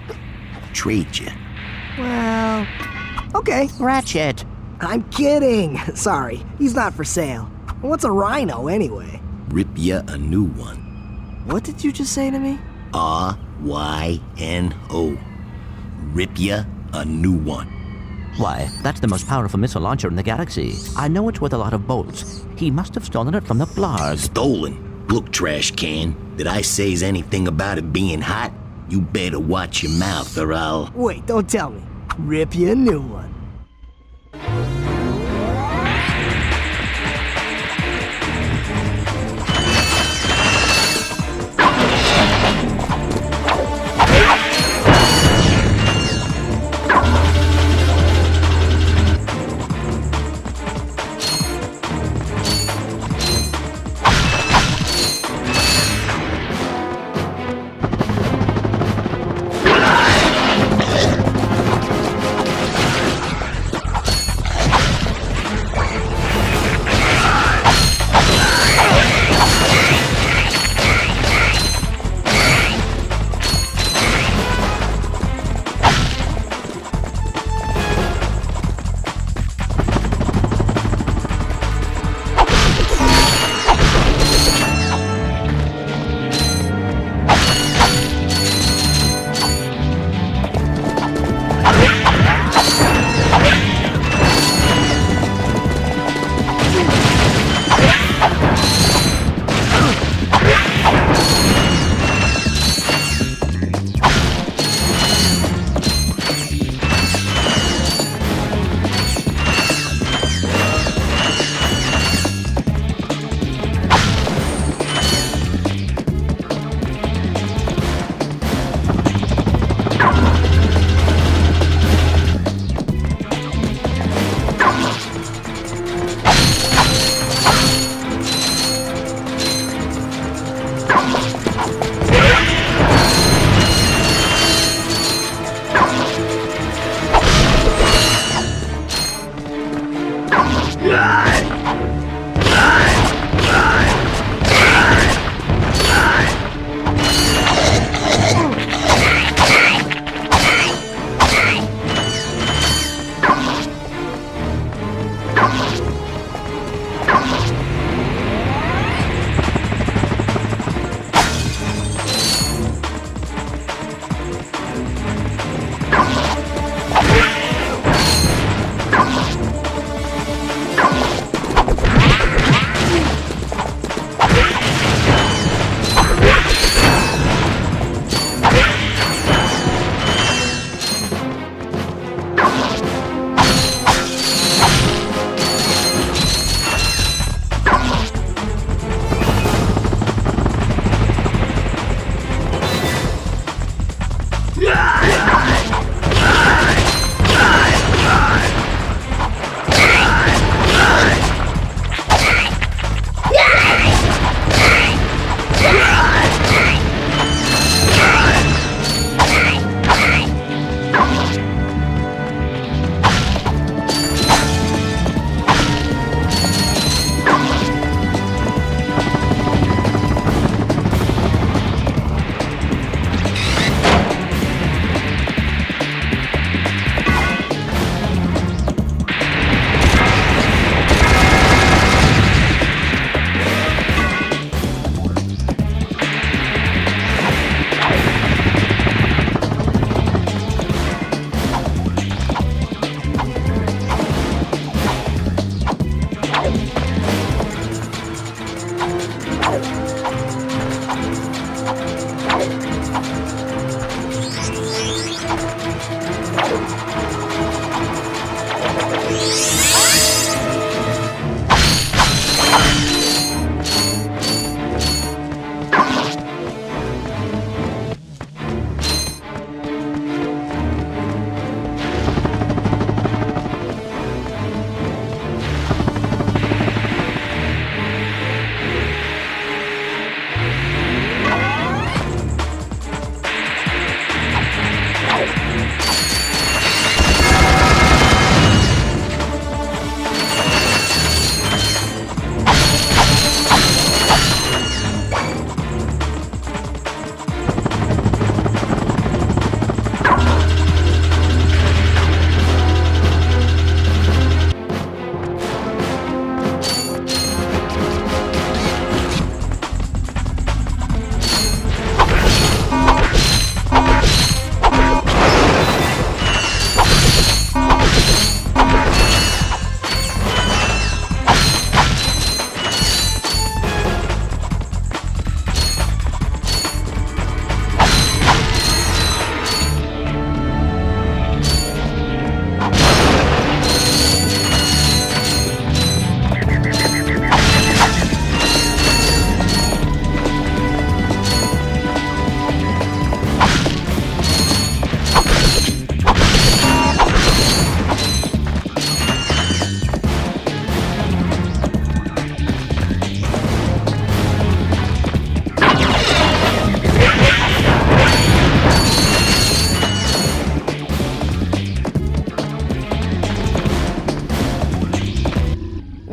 Trade you. Well, okay. Ratchet! I'm kidding. Sorry, he's not for sale. What's a rhino anyway? Rip ya a new one. What did you just say to me? R-Y-N-O. Rip ya a new one. Why, that's the most powerful missile launcher in the galaxy. I know it's worth a lot of bolts. He must have stolen it from the blarg. Stolen? Look, trash can. Did I say anything about it being hot? You better watch your mouth or I'll... Wait, don't tell me. Rip you a new one.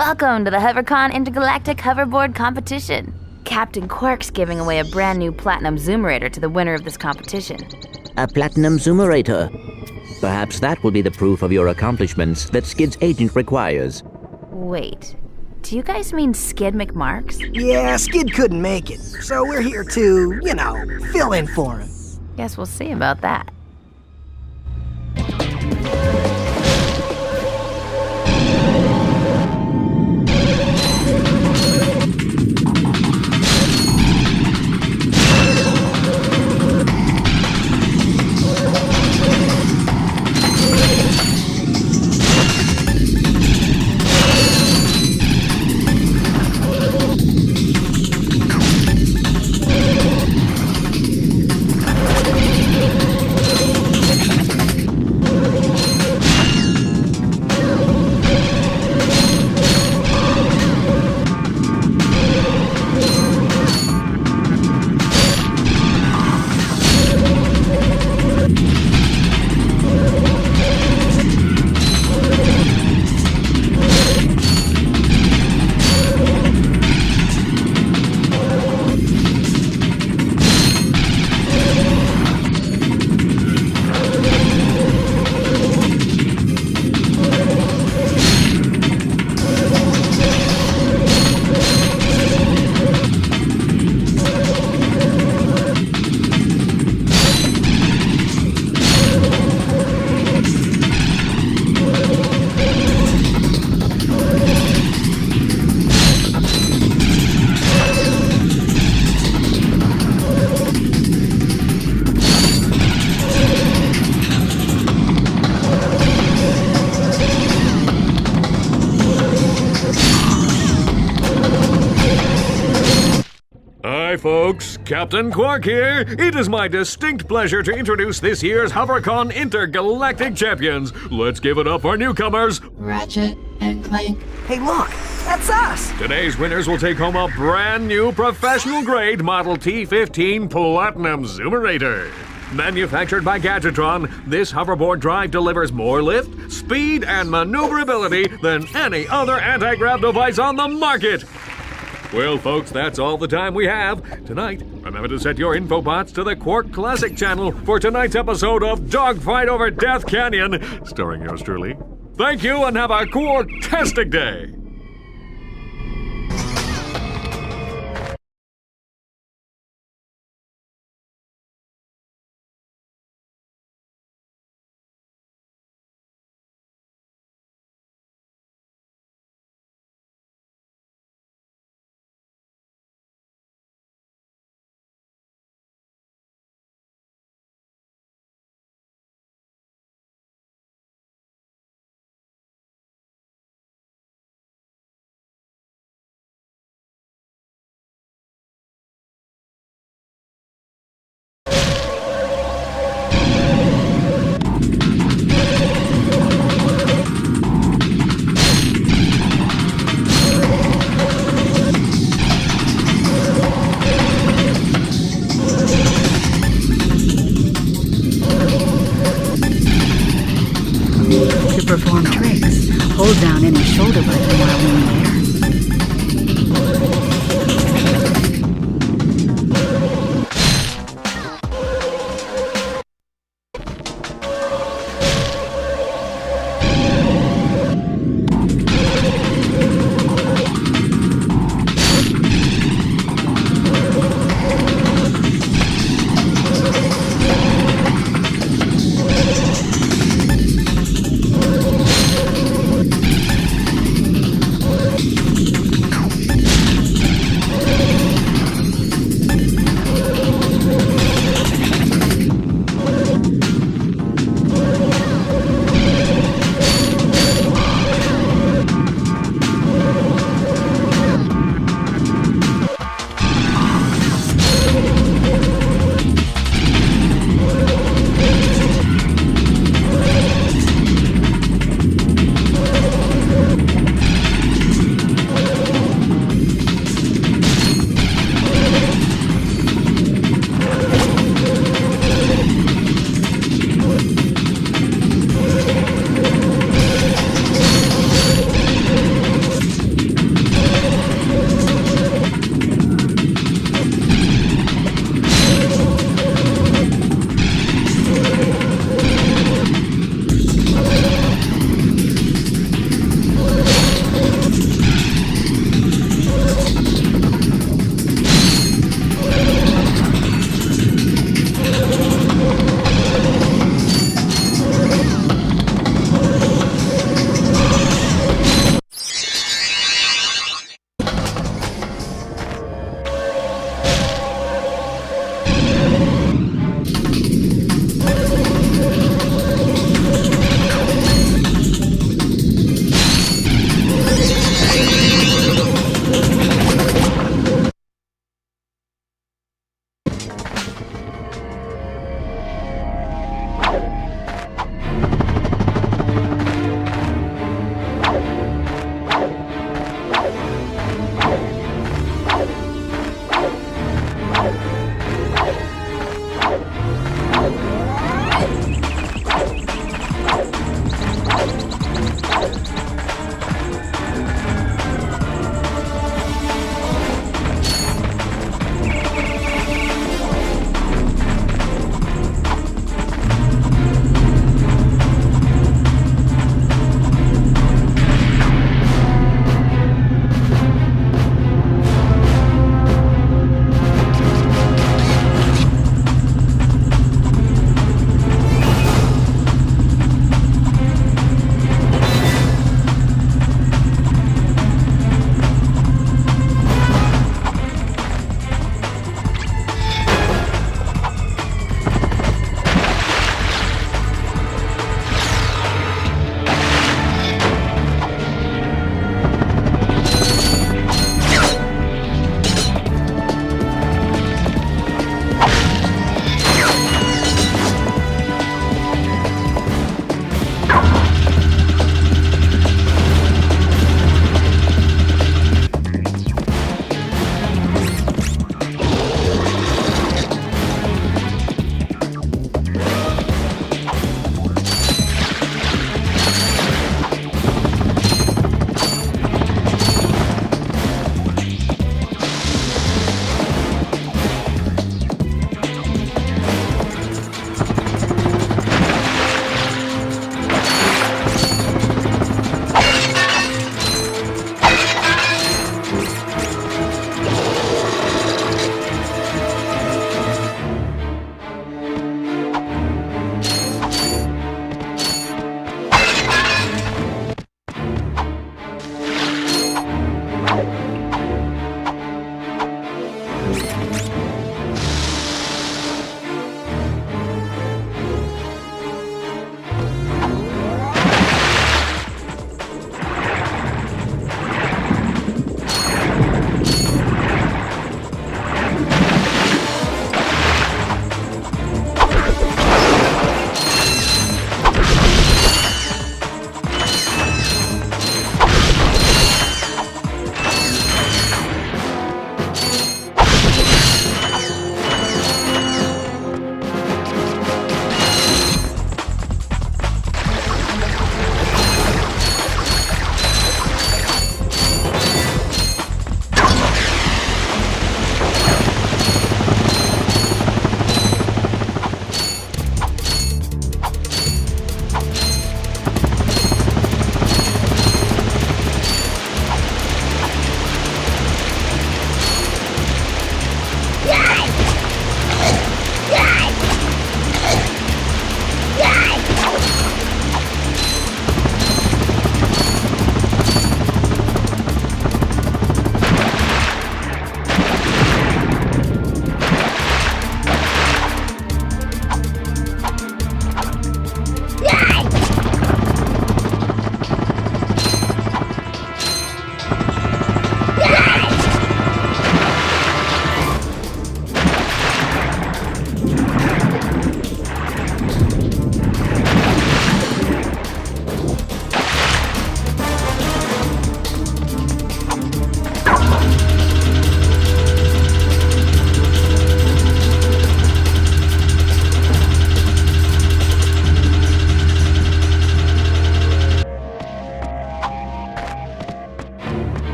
Welcome to the HoverCon Intergalactic Hoverboard Competition. Captain Quark's giving away a brand new Platinum Zoomerator to the winner of this competition. A Platinum Zoomerator. Perhaps that will be the proof of your accomplishments that Skid's agent requires. Wait, do you guys mean Skid McMarks? Yeah, Skid couldn't make it, so we're here to, fill in for him. Guess we'll see about that. Hi folks, Captain Quark here. It is my distinct pleasure to introduce this year's HoverCon Intergalactic Champions. Let's give it up for newcomers, Ratchet and Clank. Hey look, that's us! Today's winners will take home a brand new professional-grade Model T15 Platinum Zoomerator. Manufactured by Gadgetron, this hoverboard drive delivers more lift, speed, and maneuverability than any other anti-grav device on the market. Well, folks, that's all the time we have. Tonight, remember to set your infobots to the Quark Classic channel for tonight's episode of Dogfight Over Death Canyon, starring yours truly. Thank you and have a Quark-tastic day! To perform tricks, hold down any shoulder button while in the air.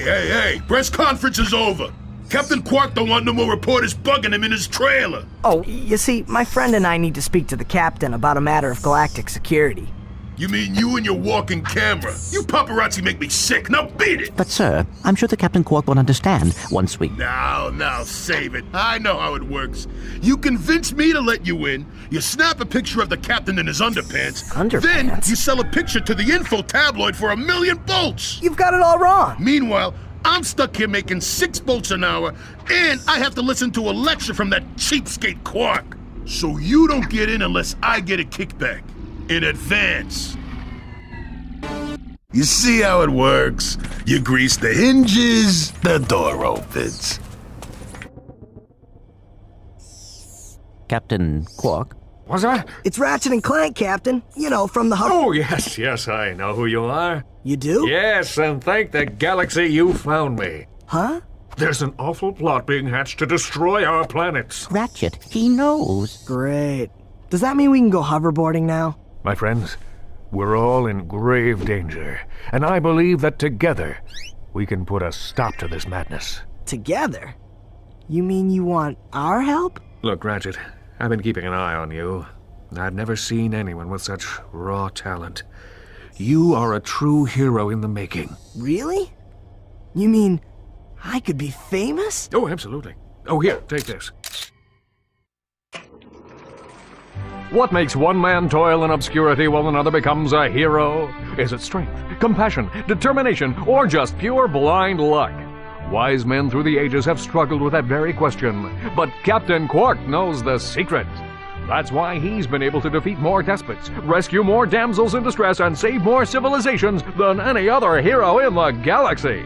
Hey, press conference is over. Captain Quark don't want no more reporters bugging him in his trailer. Oh, you see, my friend and I need to speak to the captain about a matter of galactic security. You mean you and your walking camera? You paparazzi make me sick. Now beat it! But, sir, I'm sure the Captain Quark will understand once we... Now, save it. I know how it works. You convince me to let you in, you snap a picture of the captain in his underpants, then you sell a picture to the info tabloid for $1 million volts. You've got it all wrong. Meanwhile, I'm stuck here making 6 volts an hour, and I have to listen to a lecture from that cheapskate Quark. So you don't get in unless I get a kickback. In advance. You see how it works? You grease the hinges, the door opens. Captain Quark? What's that? It's Ratchet and Clank, Captain. You know, from the... Oh, yes, I know who you are. You do? Yes, and thank the galaxy you found me. Huh? There's an awful plot being hatched to destroy our planets. Ratchet, he knows. Great. Does that mean we can go hoverboarding now? My friends, we're all in grave danger, and I believe that together we can put a stop to this madness. Together? You mean you want our help? Look, Ratchet, I've been keeping an eye on you. I've never seen anyone with such raw talent. You are a true hero in the making. Really? You mean I could be famous? Oh, absolutely. Oh, here, take this. What makes one man toil in obscurity while another becomes a hero? Is it strength, compassion, determination, or just pure blind luck? Wise men through the ages have struggled with that very question, but Captain Quark knows the secret. That's why he's been able to defeat more despots, rescue more damsels in distress, and save more civilizations than any other hero in the galaxy.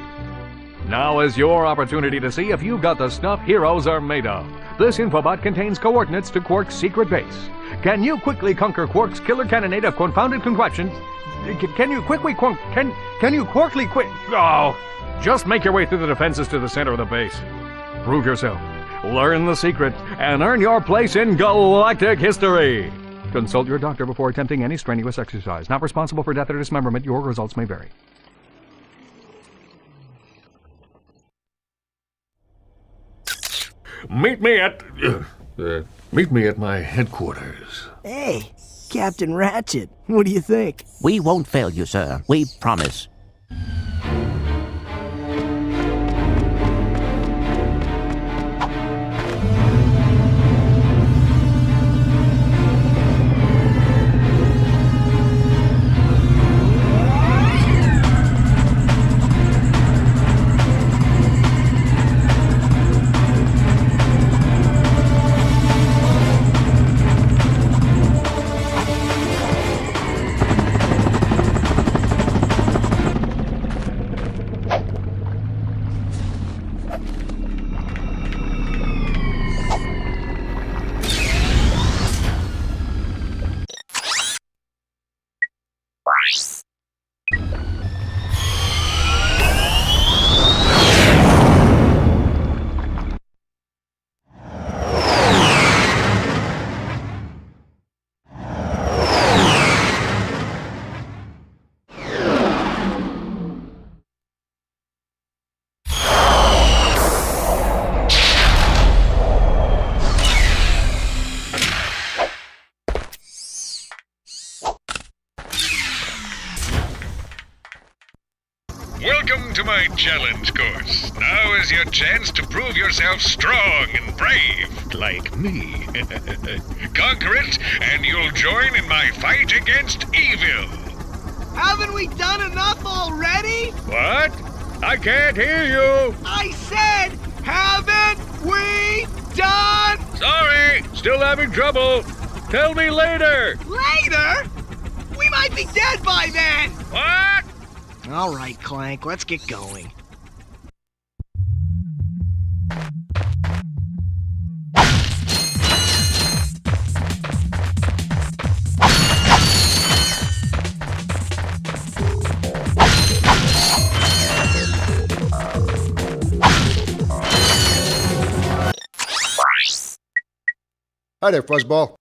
Now is your opportunity to see if you've got the stuff heroes are made of. This infobot contains coordinates to Quark's secret base. Can you quickly conquer Quark's killer cannonade of confounded contraptions? Can you quickly just make your way through the defenses to the center of the base. Prove yourself, learn the secret, and earn your place in galactic history. Consult your doctor before attempting any strenuous exercise. Not responsible for death or dismemberment. Your results may vary. Meet me at my headquarters. Hey, Captain Ratchet, what do you think? We won't fail you, sir. We promise. Welcome to my challenge course. Now is your chance to prove yourself strong and brave, like me. Conquer it, and you'll join in my fight against evil. Haven't we done enough already? What? I can't hear you. I said, haven't we done? Sorry, still having trouble. Tell me later. Later? We might be dead by then. What? All right, Clank, let's get going. Hi there, Fuzzball.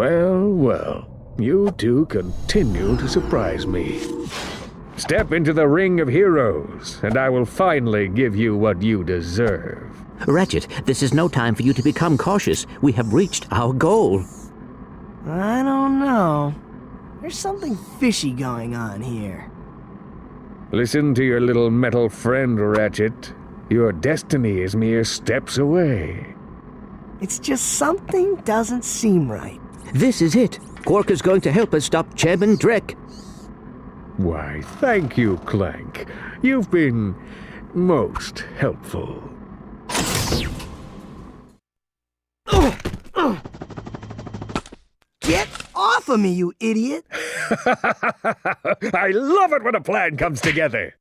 Well, well, you two continue to surprise me. Step into the ring of heroes, and I will finally give you what you deserve. Ratchet, this is no time for you to become cautious. We have reached our goal. I don't know. There's something fishy going on here. Listen to your little metal friend, Ratchet. Your destiny is mere steps away. It's just something doesn't seem right. This is it. Quark is going to help us stop Chairman Drek. Why, thank you, Clank. You've been most helpful. Get off of me, you idiot! I love it when a plan comes together.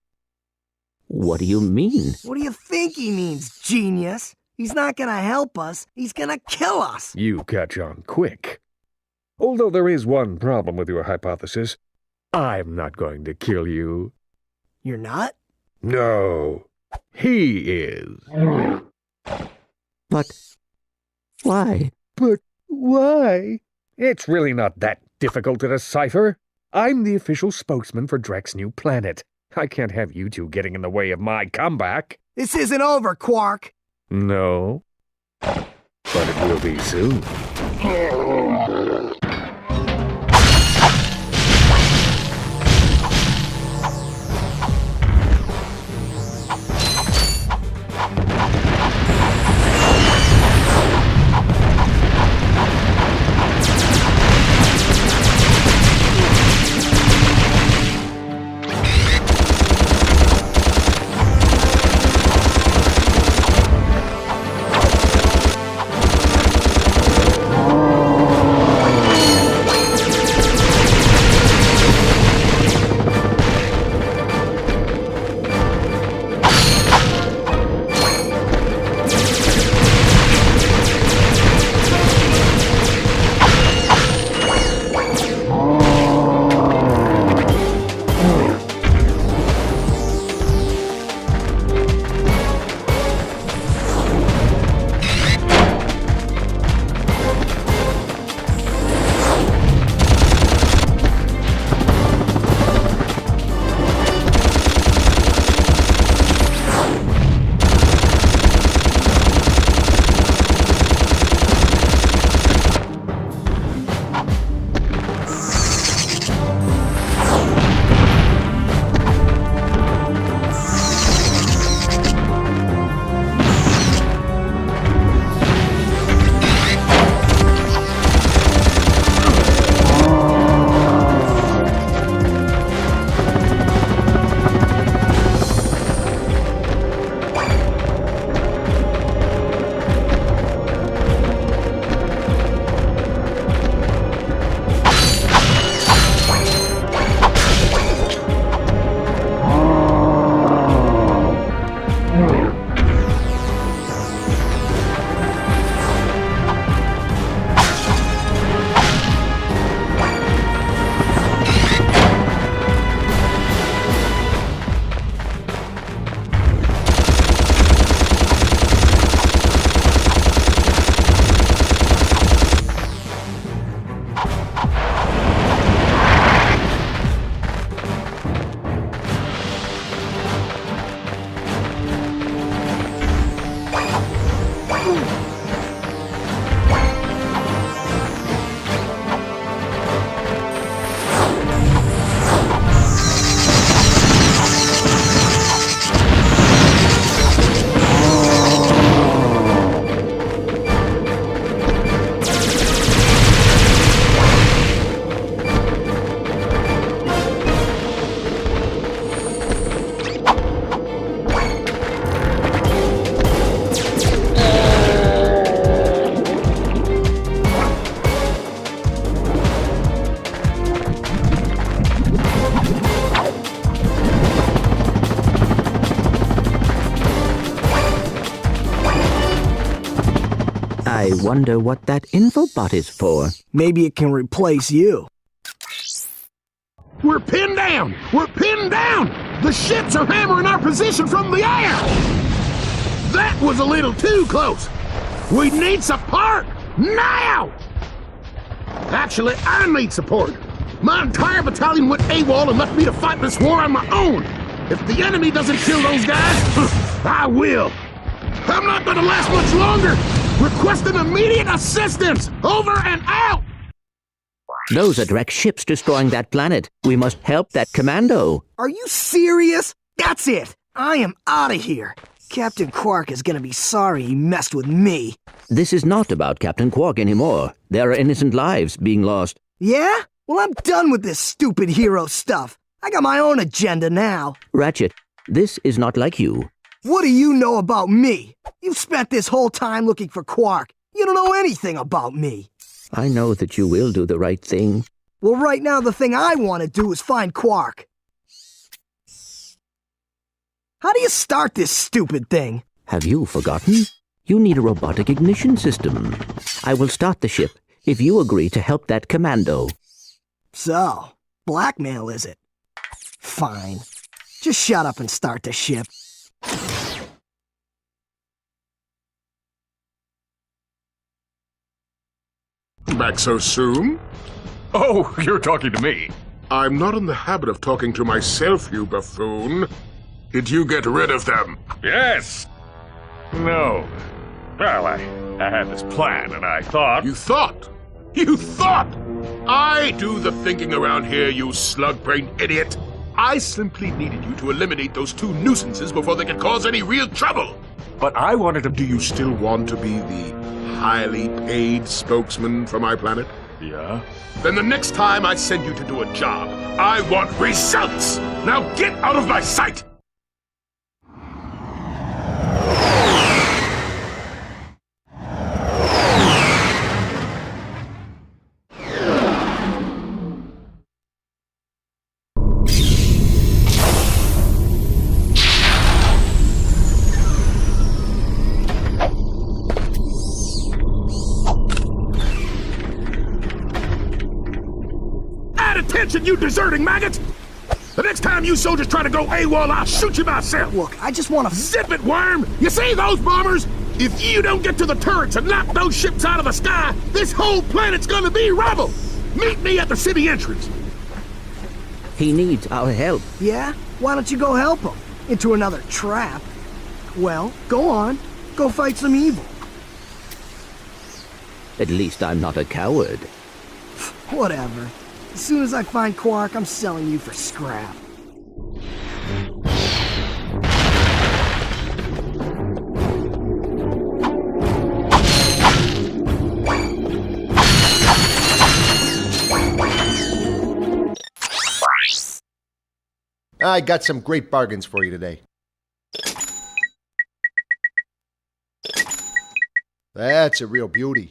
What do you mean? What do you think he means, genius? He's not gonna help us. He's gonna kill us. You catch on quick. Although there is one problem with your hypothesis. I'm not going to kill you. You're not? No. He is. But why? But why? It's really not that difficult to decipher. I'm the official spokesman for Drek's new planet. I can't have you two getting in the way of my comeback. This isn't over, Quark. No. But it will be soon. I wonder what that infobot is for. Maybe it can replace you. We're pinned down! We're pinned down! The ships are hammering our position from the air! That was a little too close! We need support! Now! Actually, I need support. My entire battalion went AWOL and left me to fight this war on my own. If the enemy doesn't kill those guys, I will. I'm not gonna last much longer! Requesting immediate assistance! Over and out! Those are direct ships destroying that planet. We must help that commando. Are you serious? That's it! I am out of here! Captain Quark is gonna be sorry he messed with me. This is not about Captain Quark anymore. There are innocent lives being lost. Yeah? Well, I'm done with this stupid hero stuff. I got my own agenda now. Ratchet, this is not like you. What do you know about me? You've spent this whole time looking for Quark. You don't know anything about me. I know that you will do the right thing. Well, right now the thing I want to do is find Quark. How do you start this stupid thing? Have you forgotten? You need a robotic ignition system. I will start the ship if you agree to help that commando. So, blackmail is it? Fine. Just shut up and start the ship. Back so soon? Oh, you're talking to me. I'm not in the habit of talking to myself, you buffoon. Did you get rid of them? Yes. No. Well, I had this plan, and I thought... You thought? You thought? I do the thinking around here, you slug-brained idiot. I simply needed you to eliminate those two nuisances before they could cause any real trouble. But I wanted to... Do you still want to be the highly paid spokesman for my planet? Yeah? Then the next time I send you to do a job, I want results! Now get out of my sight! Attention, you deserting maggots! The next time you soldiers try to go AWOL, I'll shoot you myself! Look, I just want to... Zip it, worm! You see those bombers? If you don't get to the turrets and knock those ships out of the sky, this whole planet's gonna be rubble! Meet me at the city entrance! He needs our help. Yeah? Why don't you go help him? Into another trap. Well, go on. Go fight some evil. At least I'm not a coward. Whatever. As soon as I find Quark, I'm selling you for scrap. I got some great bargains for you today. That's a real beauty.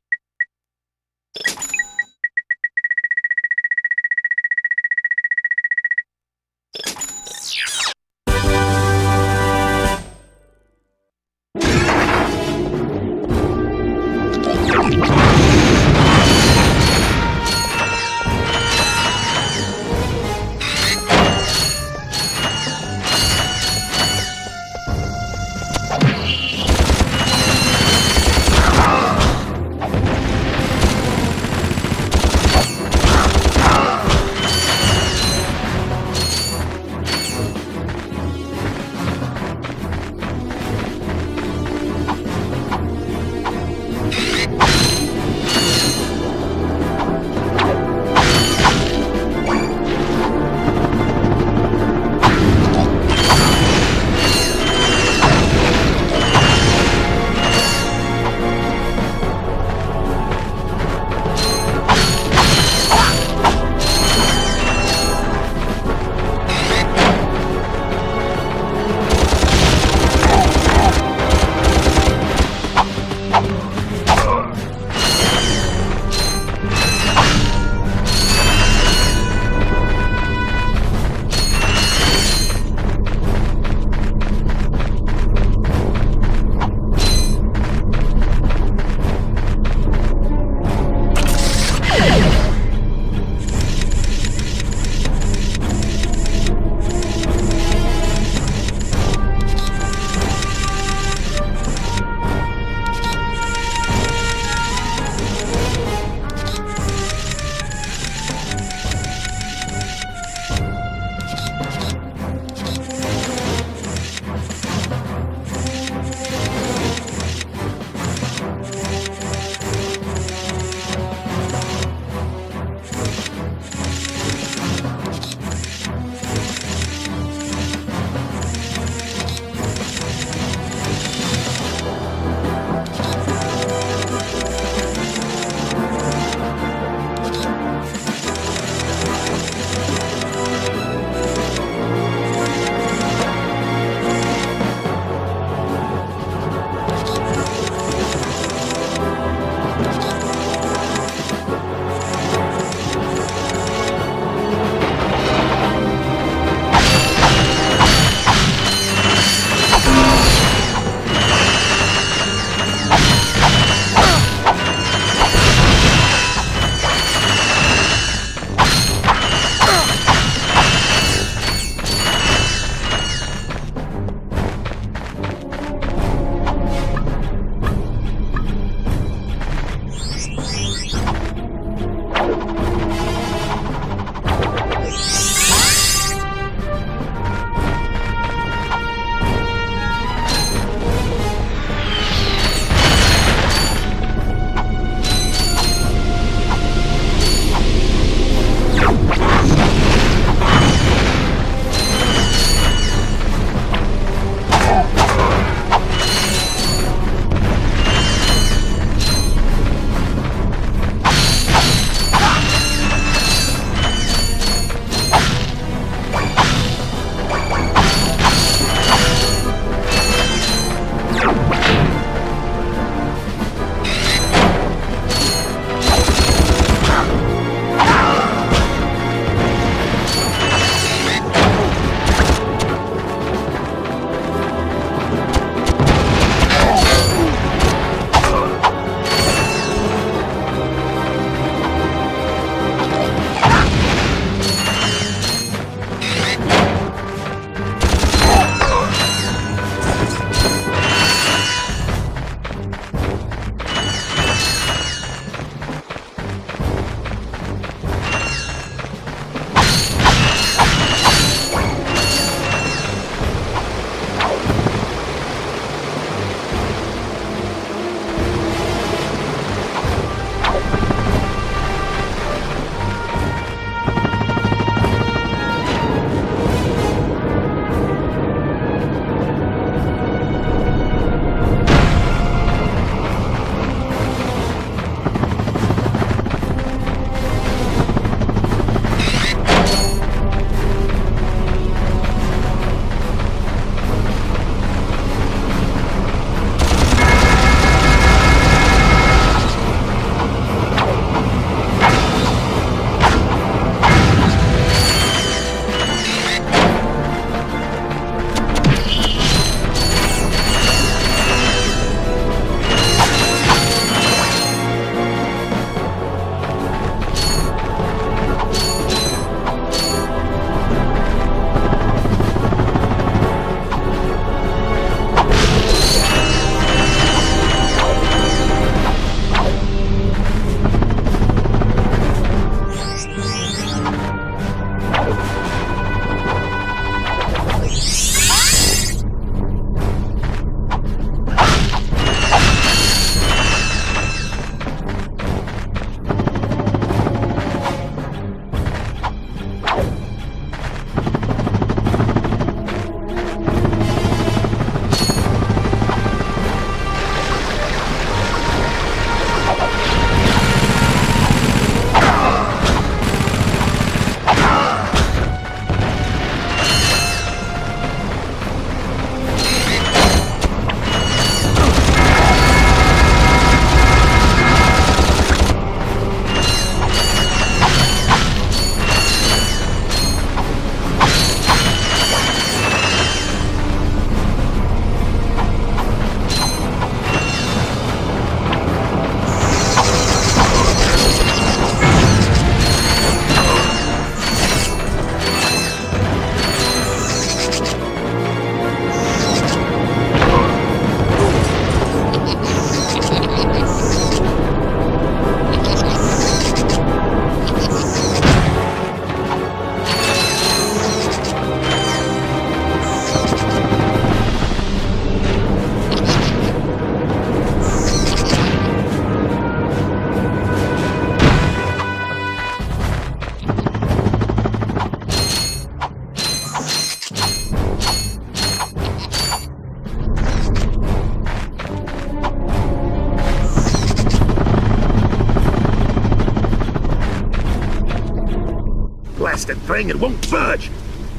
Blasted thing, it won't budge.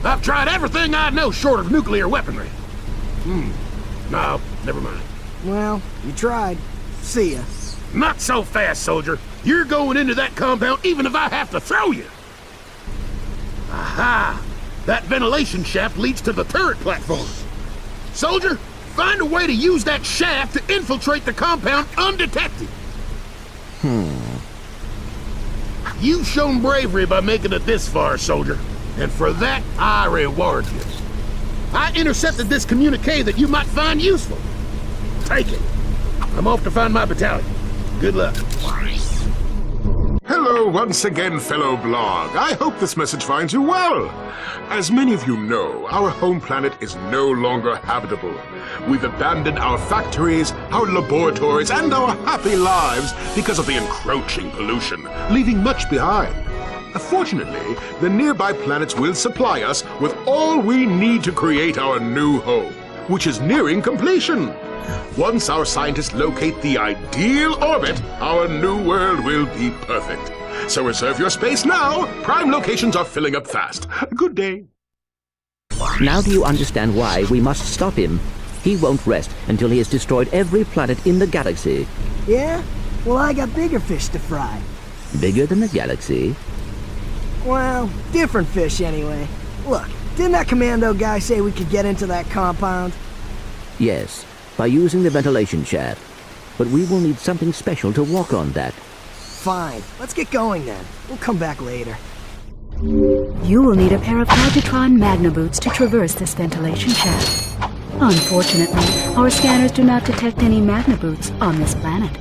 I've tried everything I know short of nuclear weaponry. No, never mind. Well, you tried. See ya. Not so fast, soldier. You're going into that compound even if I have to throw you. Aha! That ventilation shaft leads to the turret platform. Soldier, find a way to use that shaft to infiltrate the compound undetected. You've shown bravery by making it this far, soldier. And for that, I reward you. I intercepted this communique that you might find useful. Take it. I'm off to find my battalion. Good luck. Hello once again, fellow blog. I hope this message finds you well. As many of you know, our home planet is no longer habitable. We've abandoned our factories, our laboratories, and our happy lives because of the encroaching pollution, leaving much behind. Fortunately, the nearby planets will supply us with all we need to create our new home, which is nearing completion. Once our scientists locate the ideal orbit, our new world will be perfect. So reserve your space now. Prime locations are filling up fast. Good day. Now do you understand why we must stop him? He won't rest until he has destroyed every planet in the galaxy. Yeah? Well, I got bigger fish to fry. Bigger than the galaxy? Well, different fish anyway. Look, didn't that commando guy say we could get into that compound? Yes, by using the ventilation shaft. But we will need something special to walk on that. Fine, let's get going then. We'll come back later. You will need a pair of Hydrotron Magna boots to traverse this ventilation shaft. Unfortunately, our scanners do not detect any Magna boots on this planet.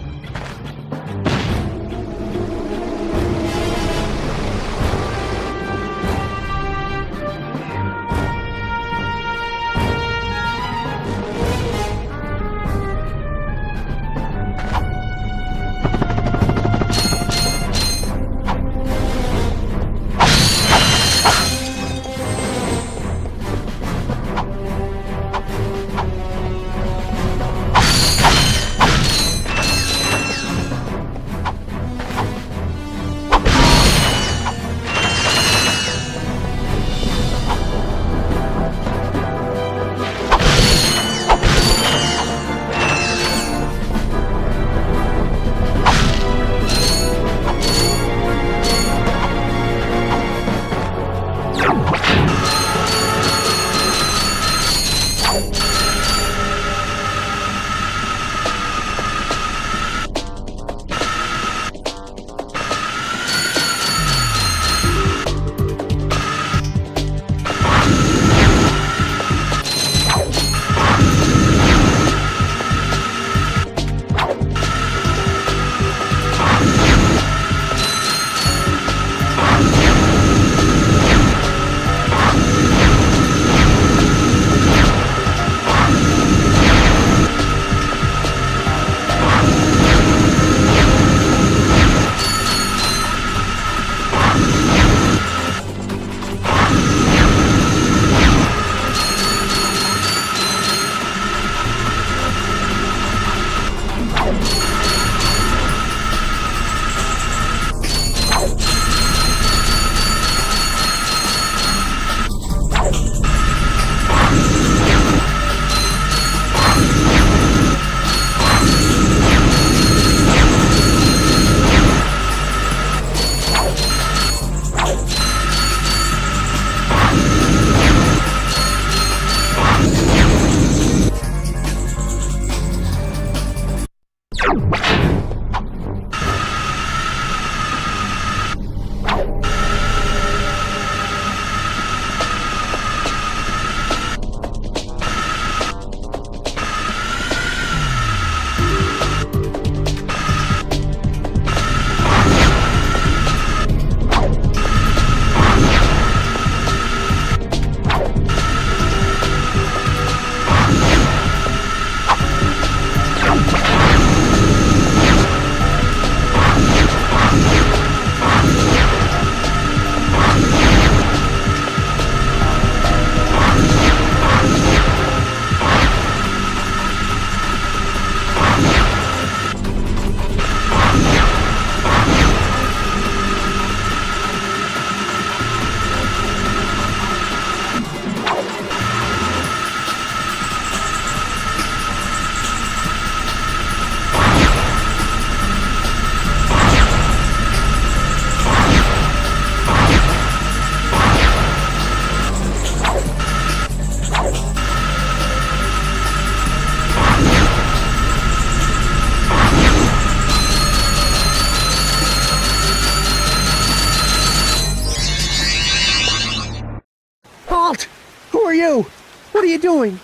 Halt! Who are you? What are you doing?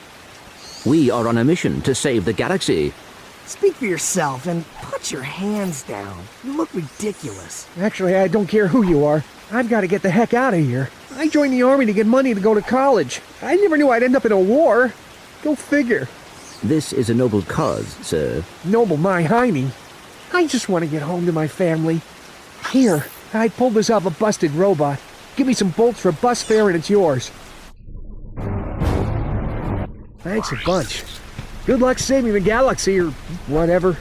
We are on a mission to save the galaxy. Speak for yourself and put your hands down. You look ridiculous. Actually, I don't care who you are. I've got to get the heck out of here. I joined the army to get money to go to college. I never knew I'd end up in a war. Go figure. This is a noble cause, sir. Noble my hiney. I just want to get home to my family. Here, I pulled this off a busted robot. Give me some bolts for bus fare and it's yours. Thanks a bunch. Good luck saving the galaxy or whatever.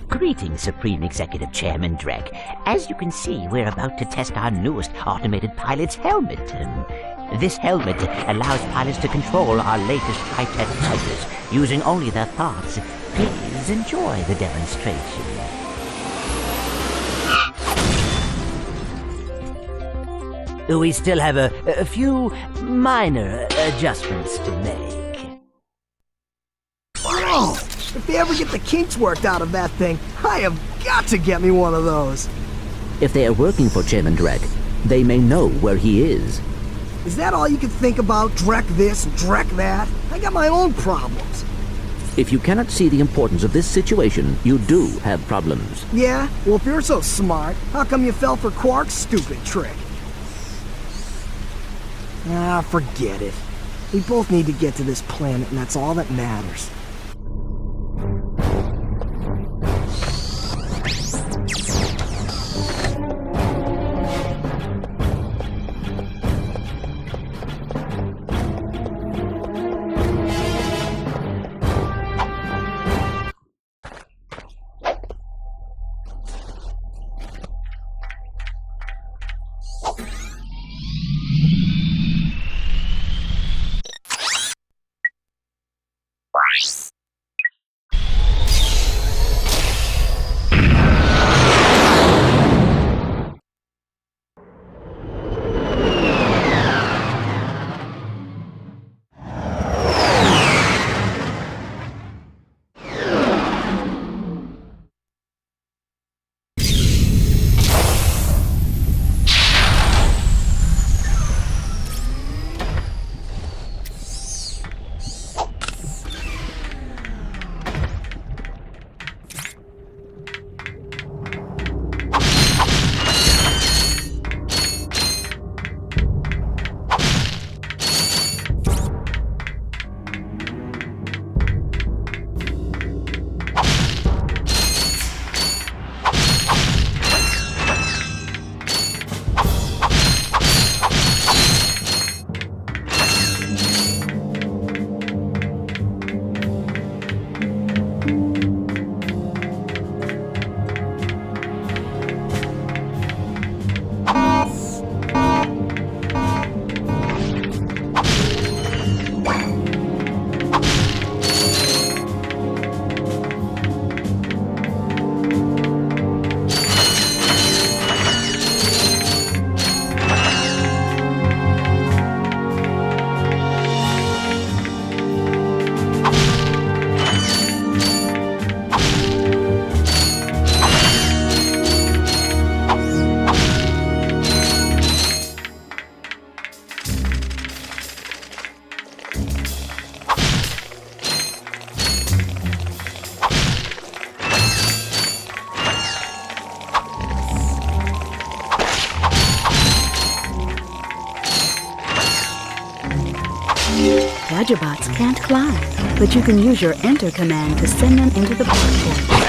Greetings, Supreme Executive Chairman Drek. As you can see, we're about to test our newest automated pilot's helmet. This helmet allows pilots to control our latest high-tech fighters using only their thoughts. Please enjoy the demonstration. We still have a few minor adjustments to make. Whoa! If they ever get the kinks worked out of that thing, I have got to get me one of those. If they are working for Chairman Drek, they may know where he is. Is that all you can think about? Drek this, Drek that? I got my own problems. If you cannot see the importance of this situation, you do have problems. Yeah? Well, if you're so smart, how come you fell for Quark's stupid trick? Ah, forget it. We both need to get to this planet, and that's all that matters. Gadgetbots can't fly, but you can use your Enter command to send them into the platform.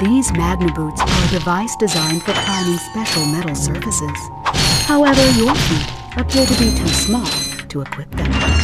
These Magna Boots are a device designed for climbing special metal surfaces. However, your feet appear to be too small to equip them.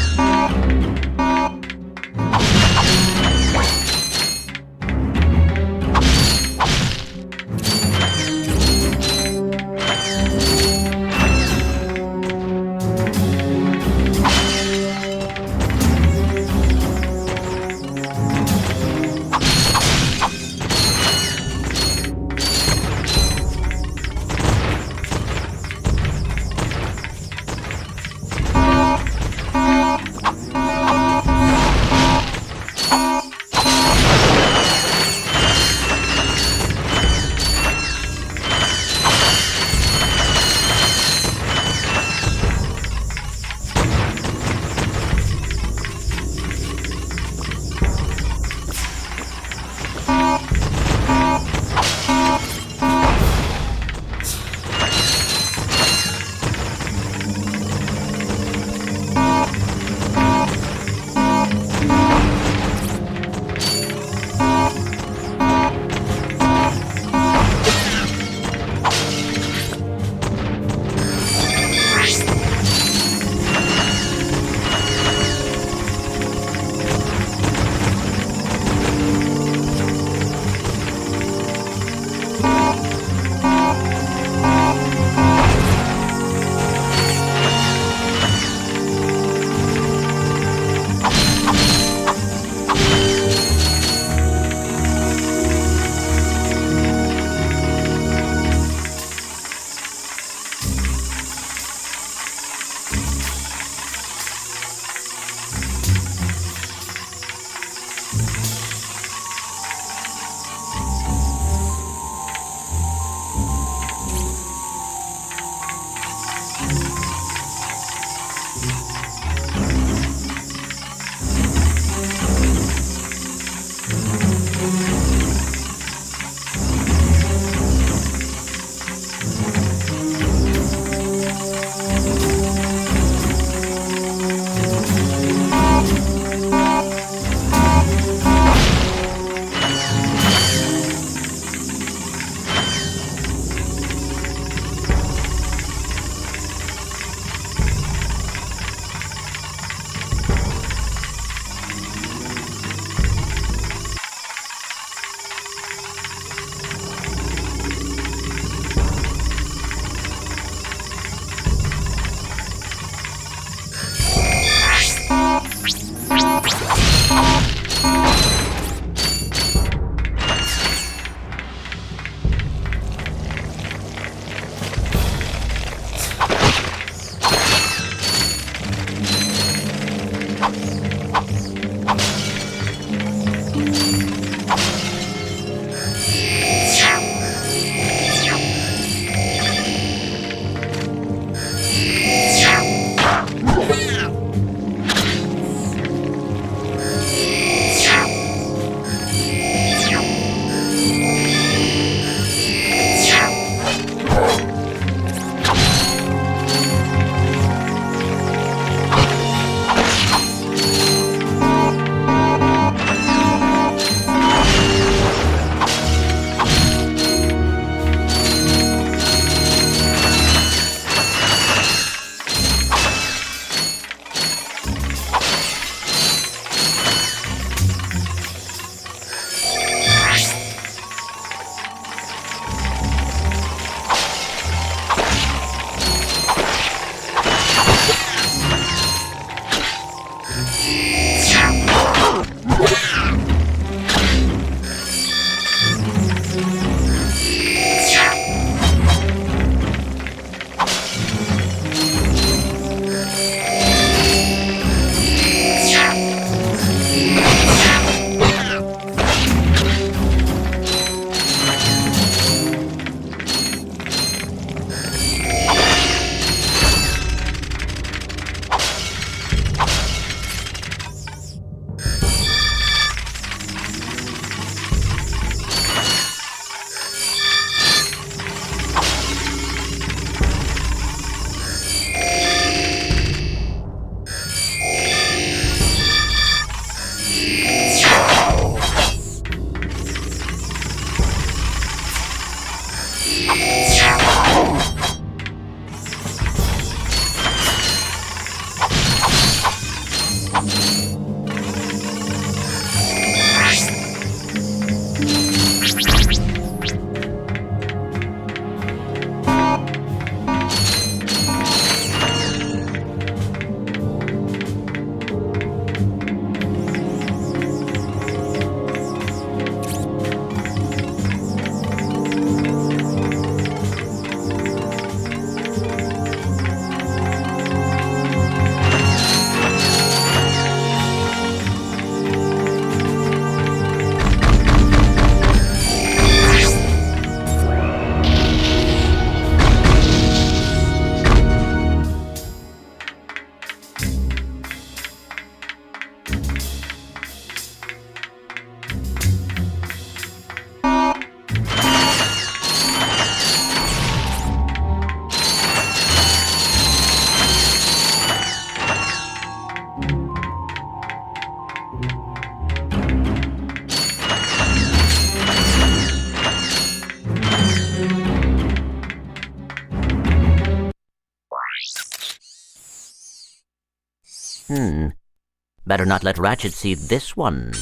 Better not let Ratchet see this one.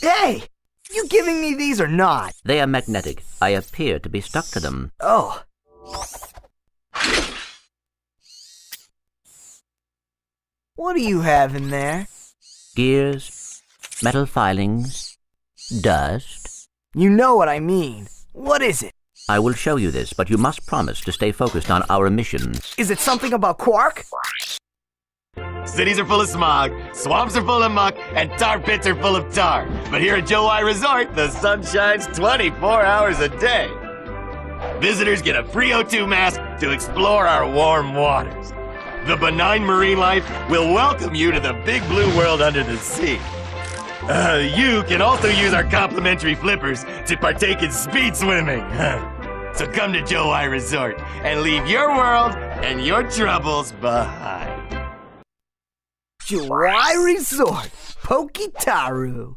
Hey! You giving me these or not? They are magnetic. I appear to be stuck to them. Oh. What do you have in there? Gears, metal filings, dust. You know what I mean. What is it? I will show you this, but you must promise to stay focused on our mission. Is it something about Quark? Cities are full of smog, swamps are full of muck, and tar pits are full of tar. But here at Joe Y Resort, the sun shines 24 hours a day. Visitors get a free O2 mask to explore our warm waters. The benign marine life will welcome you to the big blue world under the sea. You can also use our complimentary flippers to partake in speed swimming. So come to Joe Y Resort and leave your world and your troubles behind. Joe Y Resort, Pokitaru.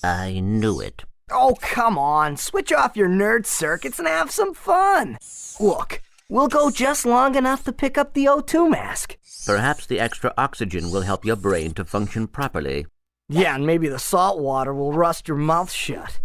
I knew it. Oh, come on. Switch off your nerd circuits and have some fun. Look, we'll go just long enough to pick up the O2 mask. Perhaps the extra oxygen will help your brain to function properly. Yeah, and maybe the salt water will rust your mouth shut.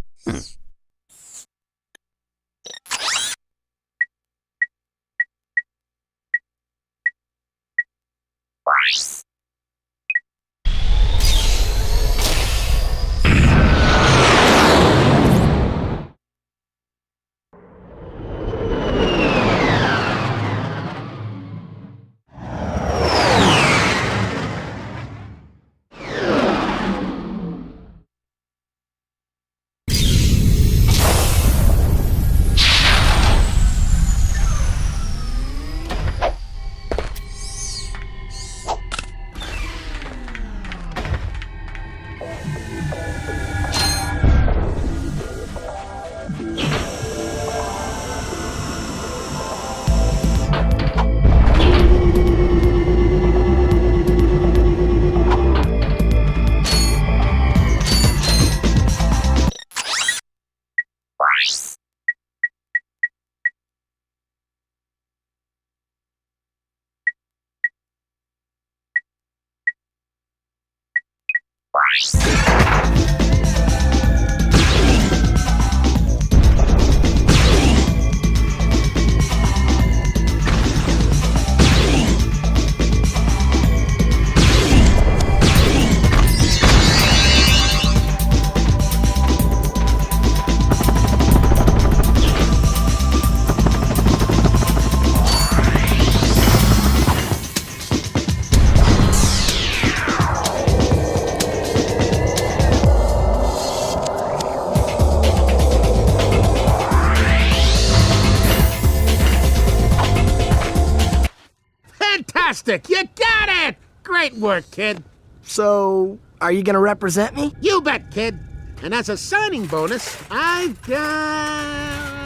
Fantastic! You got it! Great work, kid. So, are you gonna represent me? You bet, kid. And as a signing bonus, I've got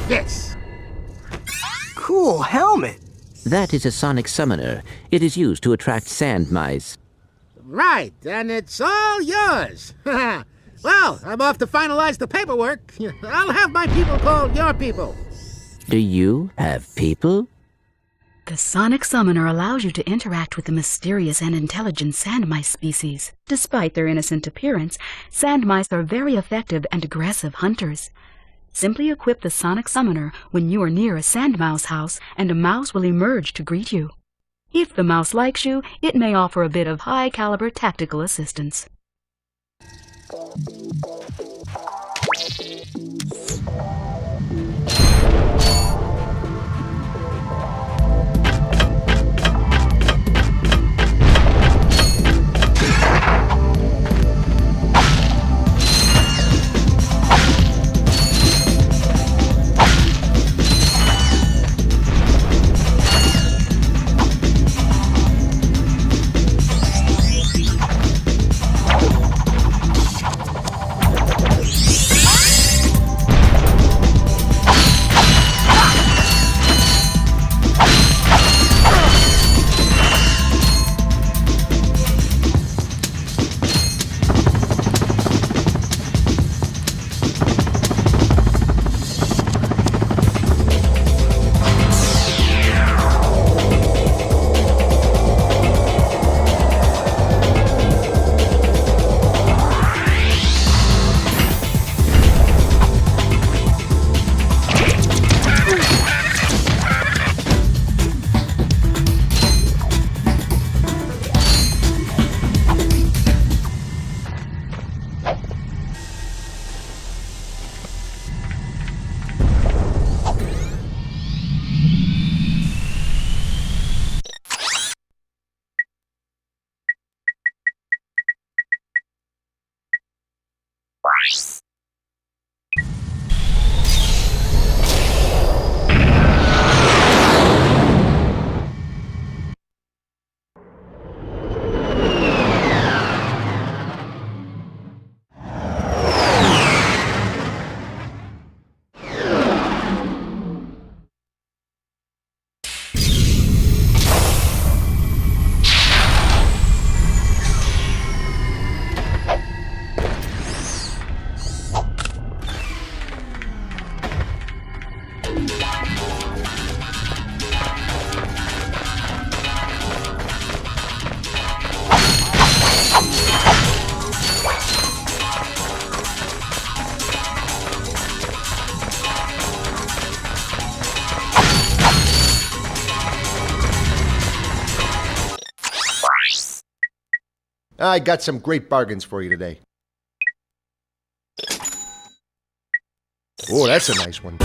this. Cool helmet. That is a sonic summoner. It is used to attract sand mice. Right, and it's all yours. Well, I'm off to finalize the paperwork. I'll have my people call your people. Do you have people? The sonic summoner allows you to interact with the mysterious and intelligent sand mice species. Despite their innocent appearance, sand mice are very effective and aggressive hunters. Simply equip the sonic summoner when you are near a sand mouse house, and a mouse will emerge to greet you. If the mouse likes you, it may offer a bit of high-caliber tactical assistance. I got some great bargains for you today. Oh, that's a nice one.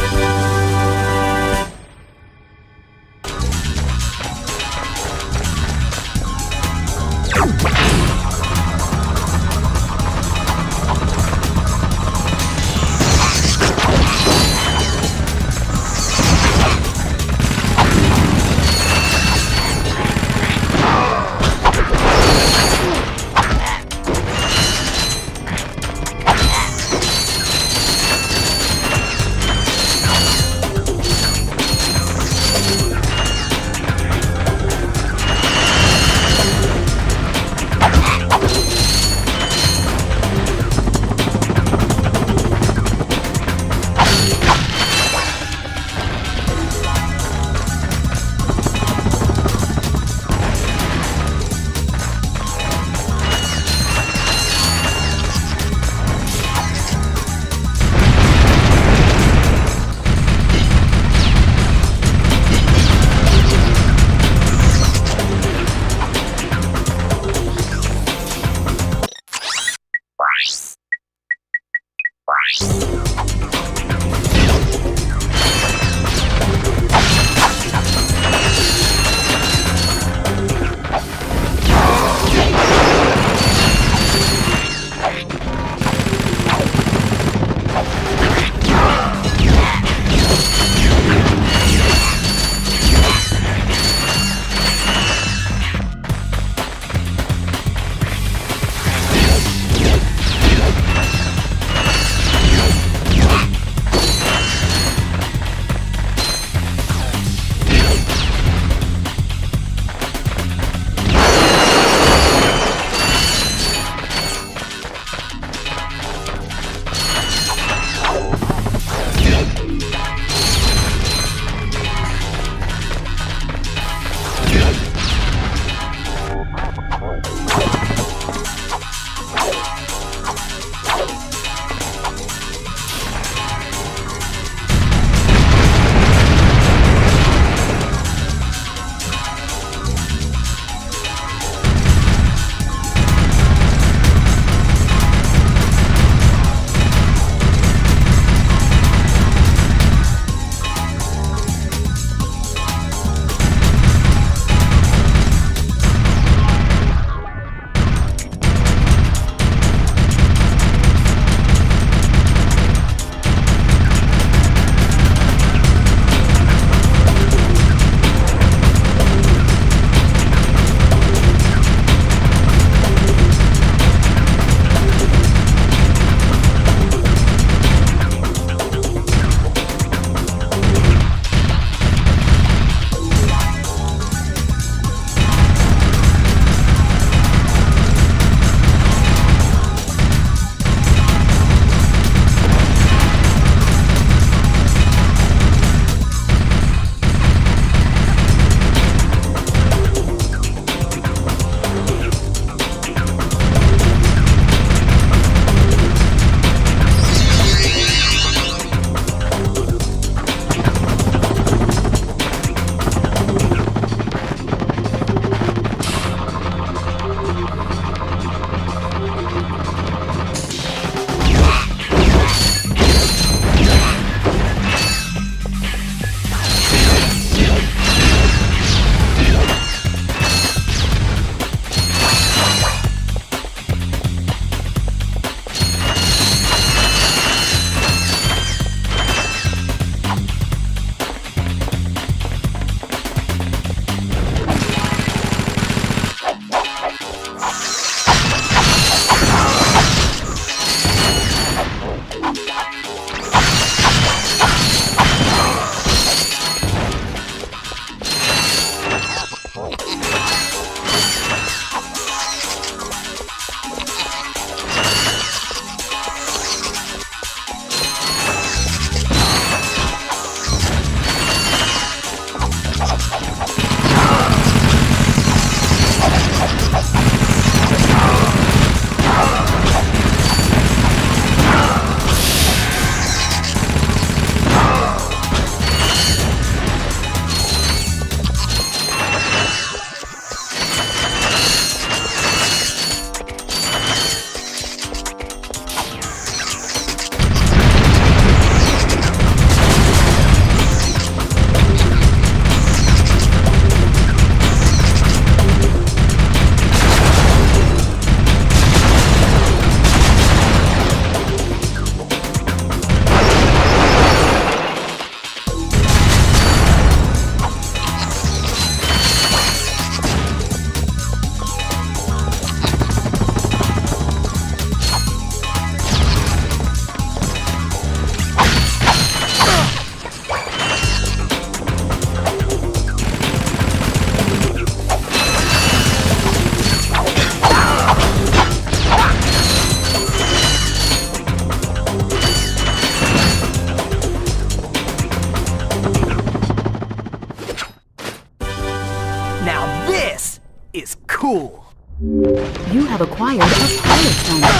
is cool. You have acquired a pilot's helmet,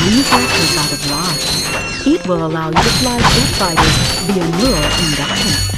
manufactured by the Lodge. It will allow you to fly jet fighters via neural induction.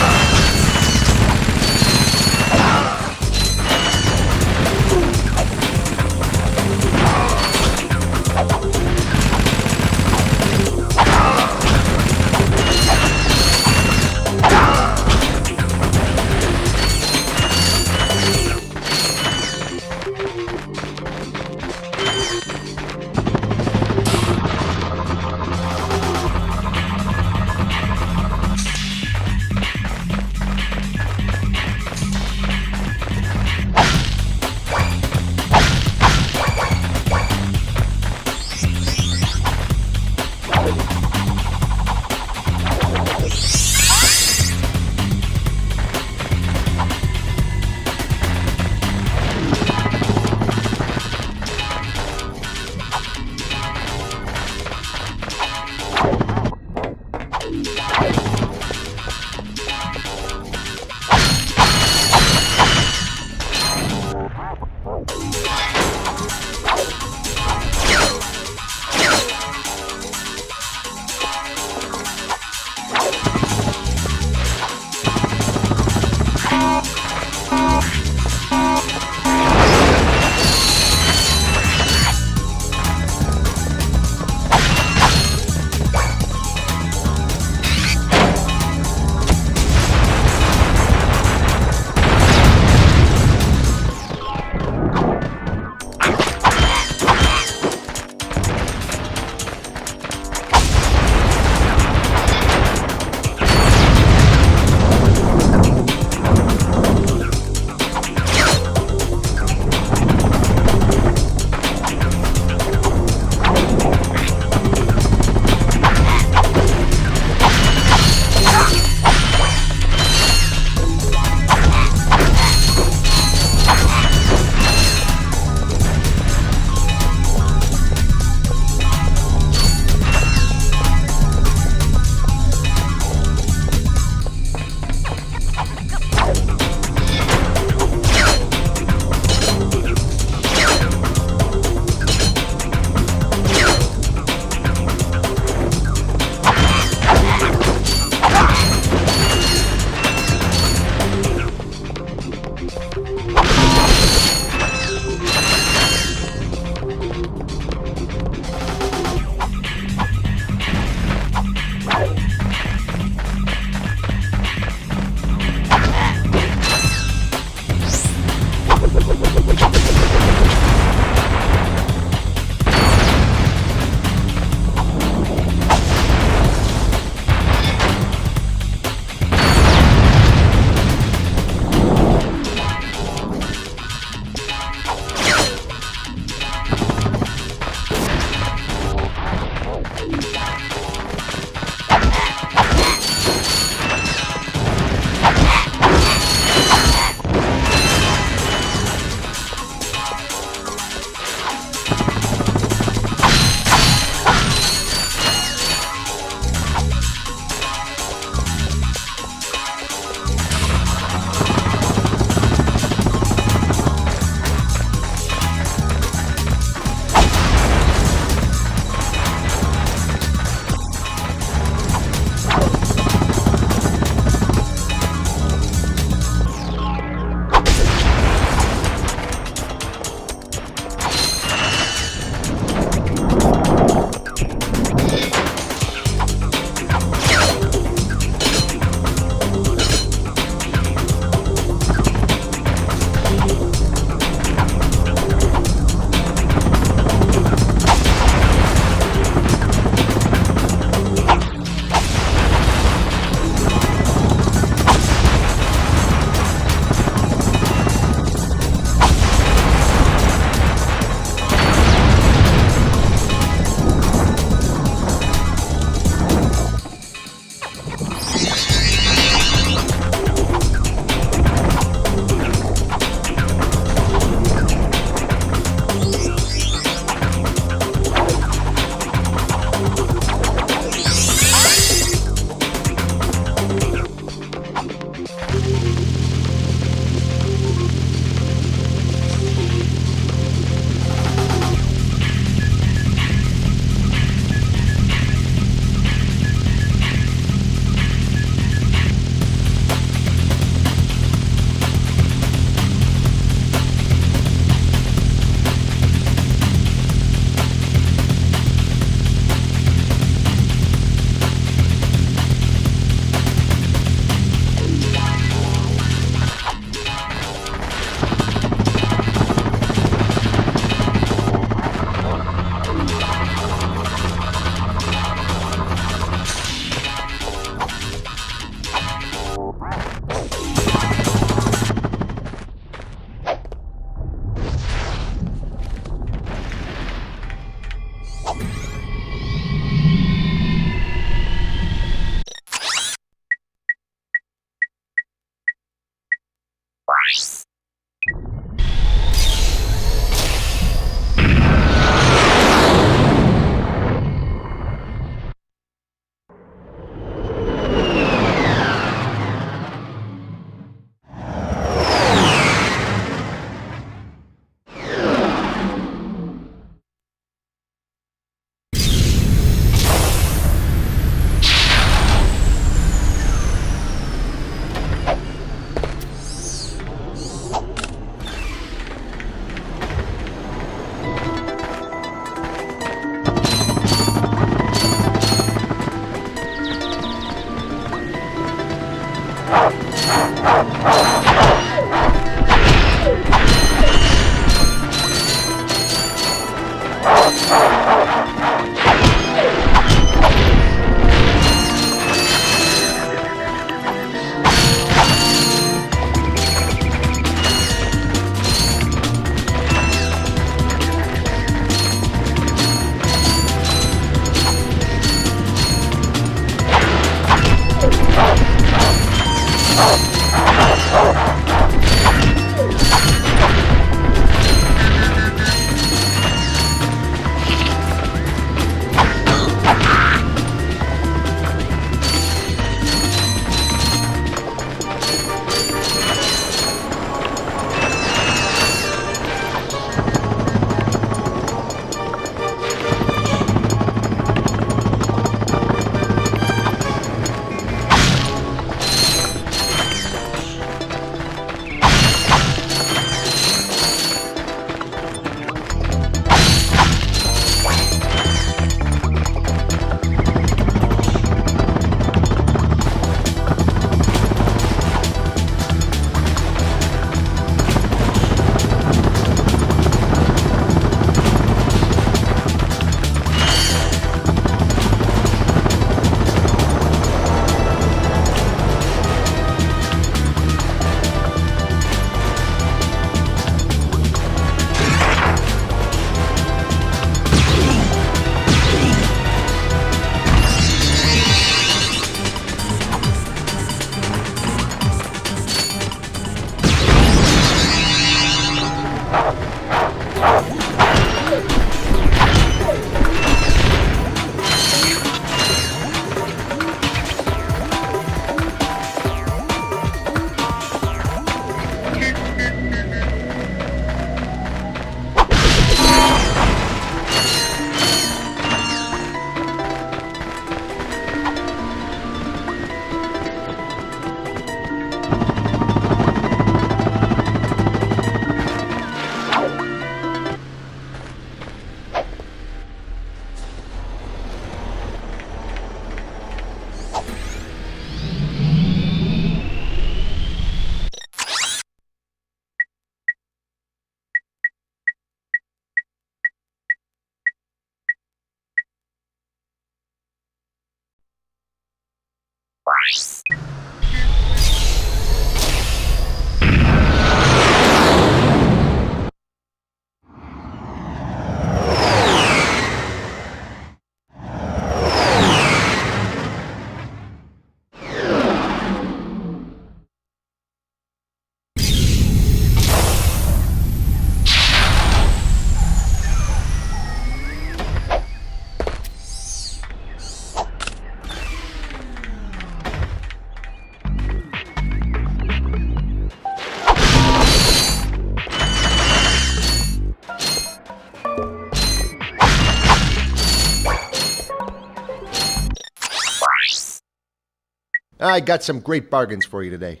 I got some great bargains for you today.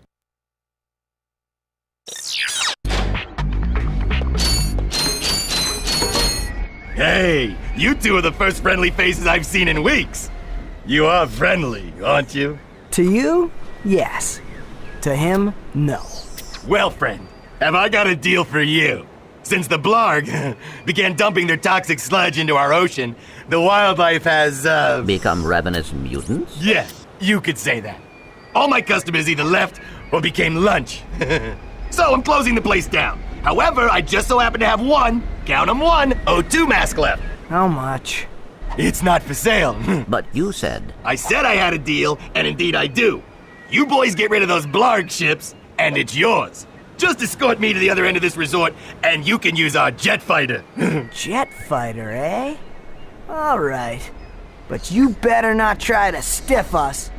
Hey, you two are the first friendly faces I've seen in weeks. You are friendly, aren't you? To you, yes. To him, no. Well, friend, have I got a deal for you? Since the Blarg began dumping their toxic sludge into our ocean, the wildlife has, become ravenous mutants? Yeah, you could say that. All my customers either left or became lunch. So I'm closing the place down. However, I just so happen to have one, count 'em one, O2 mask left. How much? It's not for sale. But you said... I said I had a deal, and indeed I do. You boys get rid of those Blarg ships, and it's yours. Just escort me to the other end of this resort, and you can use our jet fighter. Jet fighter, eh? All right. But you better not try to stiff us.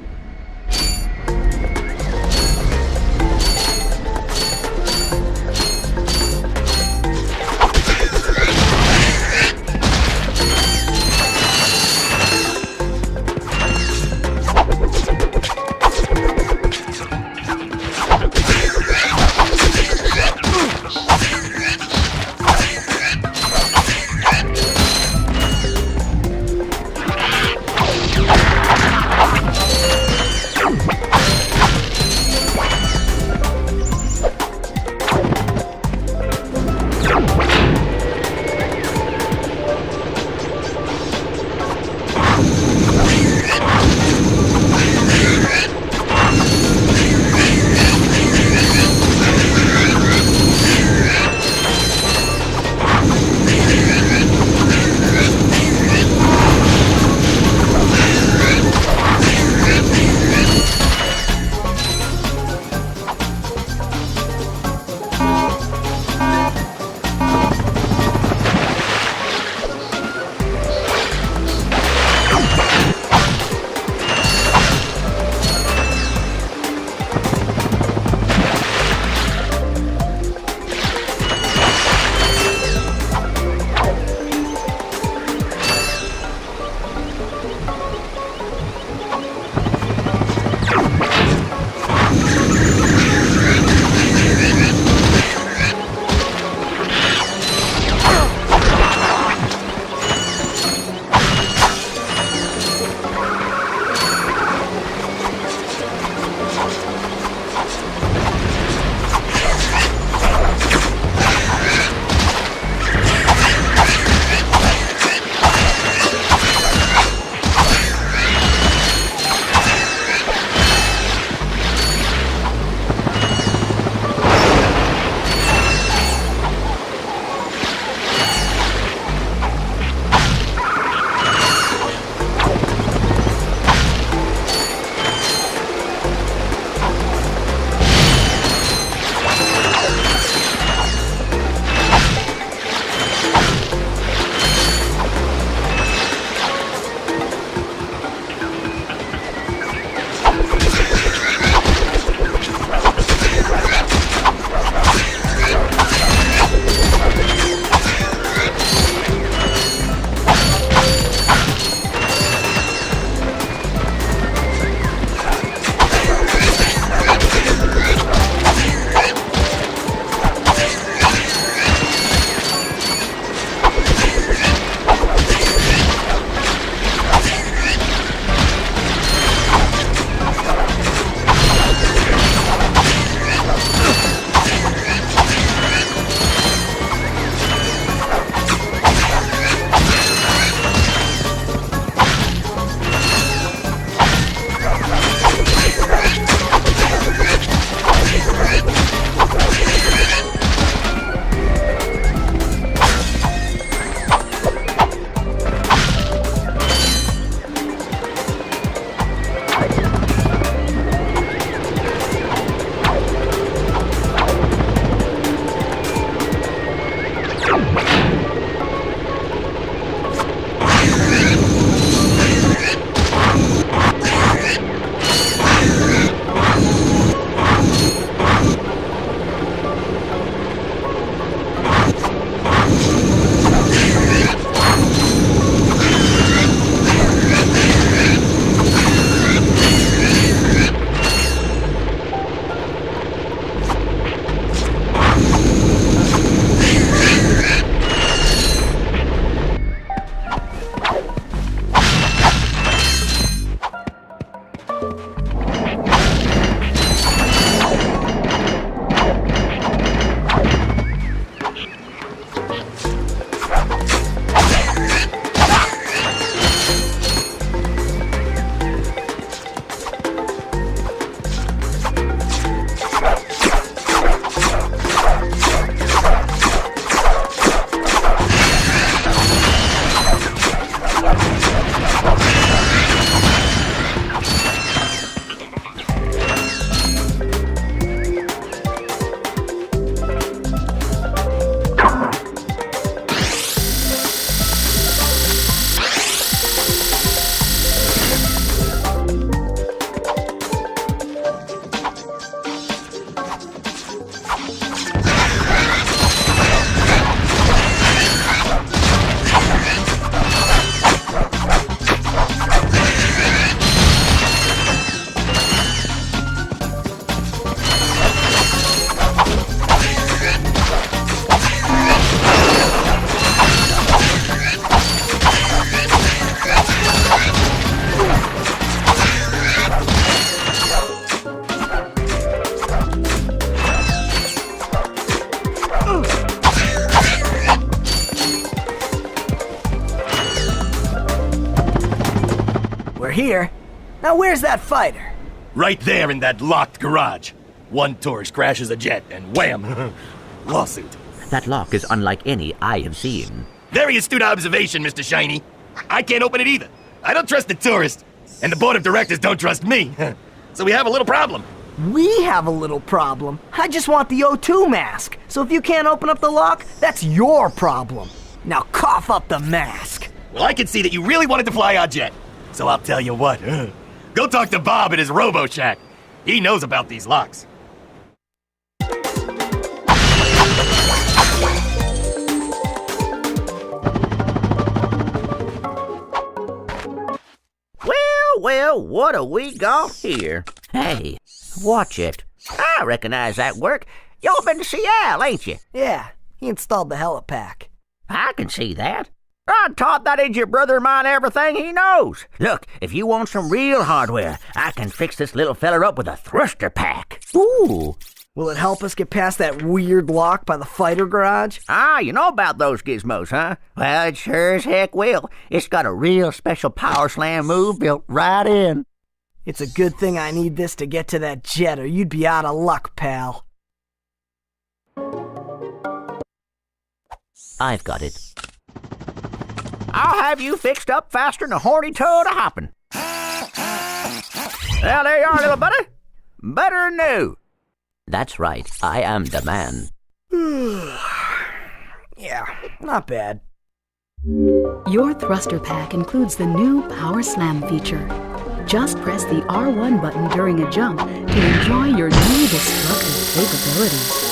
here. Now where's that fighter? Right there in that locked garage. One tourist crashes a jet and wham! Lawsuit. That lock is unlike any I have seen. Very astute observation, Mr. Shiny. I can't open it either. I don't trust the tourist, and the board of directors don't trust me. So we have a little problem. We have a little problem. I just want the O2 mask. So if you can't open up the lock, that's your problem. Now cough up the mask. Well, I can see that you really wanted to fly our jet. So I'll tell you what. Go talk to Bob at his Robo Shack. He knows about these locks. Well, what do we got here? Hey, watch it. I recognize that work. Y'all been to Seattle, ain't you? Yeah, he installed the helipack. I can see that. I taught that idiot brother of mine everything he knows. Look, if you want some real hardware, I can fix this little feller up with a thruster pack. Ooh. Will it help us get past that weird lock by the fighter garage? Ah, you know about those gizmos, huh? Well, it sure as heck will. It's got a real special power slam move built right in. It's a good thing I need this to get to that jet, or you'd be out of luck, pal. I've got it. I'll have you fixed up faster than a horny toad a hopping. Well, there you are, little buddy. Better than new. That's right, I am the man. Yeah, not bad. Your thruster pack includes the new Power Slam feature. Just press the R1 button during a jump to enjoy your new destructive capabilities.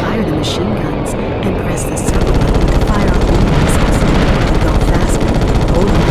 Fire the machine guns and press the circle button to fire off new missiles. To go faster, hold on.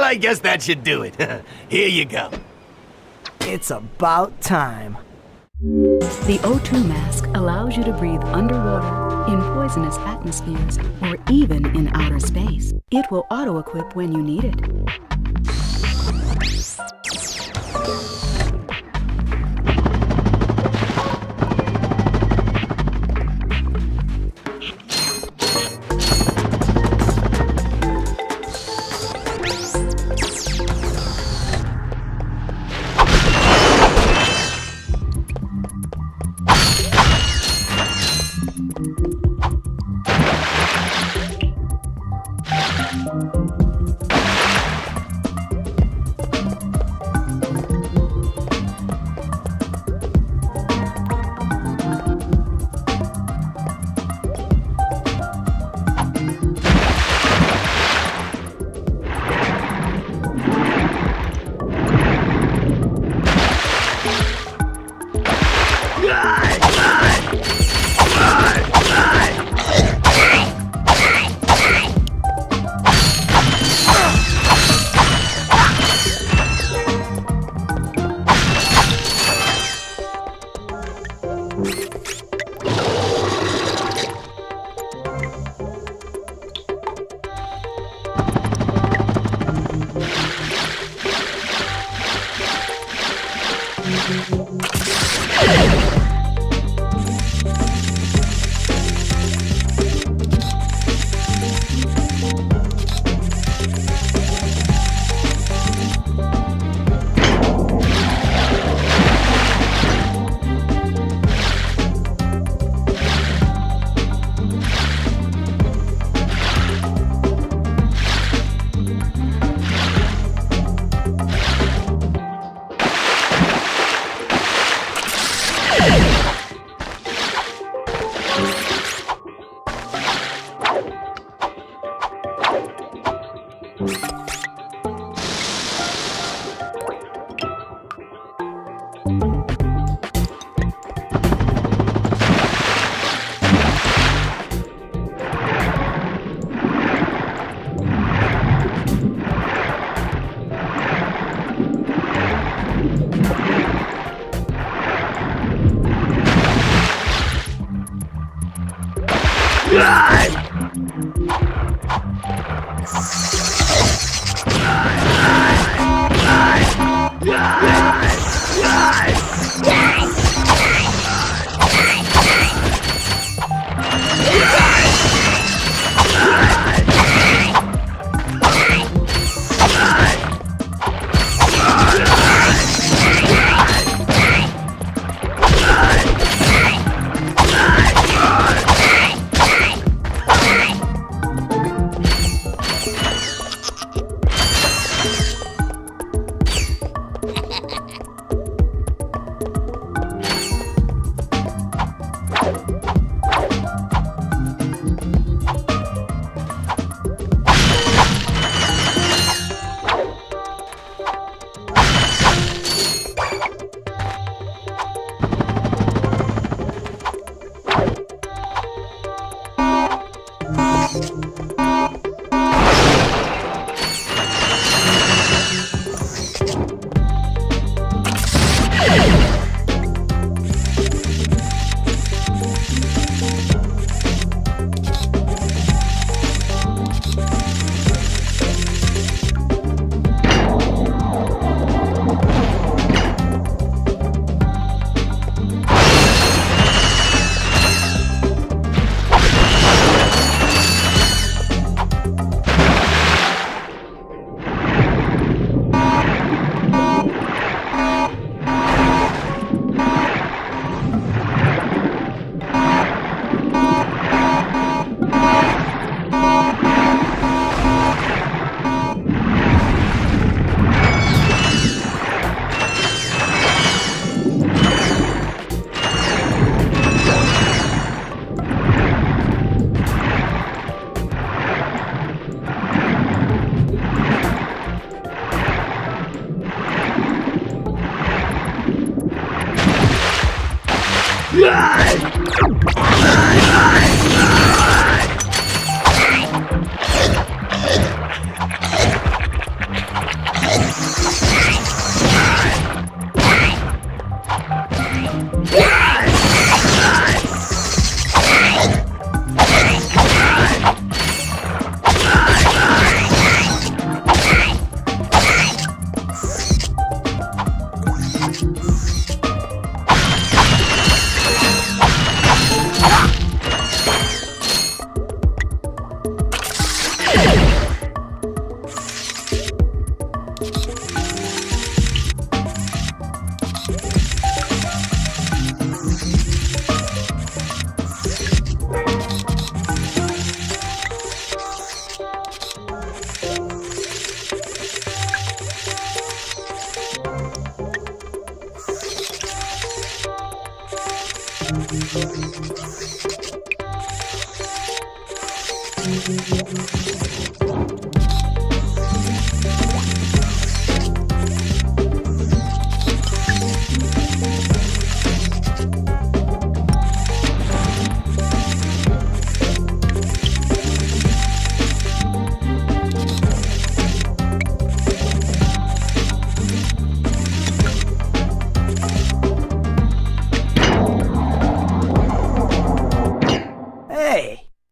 I guess that should do it. Here you go. It's about time. The O2 mask allows you to breathe underwater, in poisonous atmospheres, or even in outer space. It will auto-equip when you need it.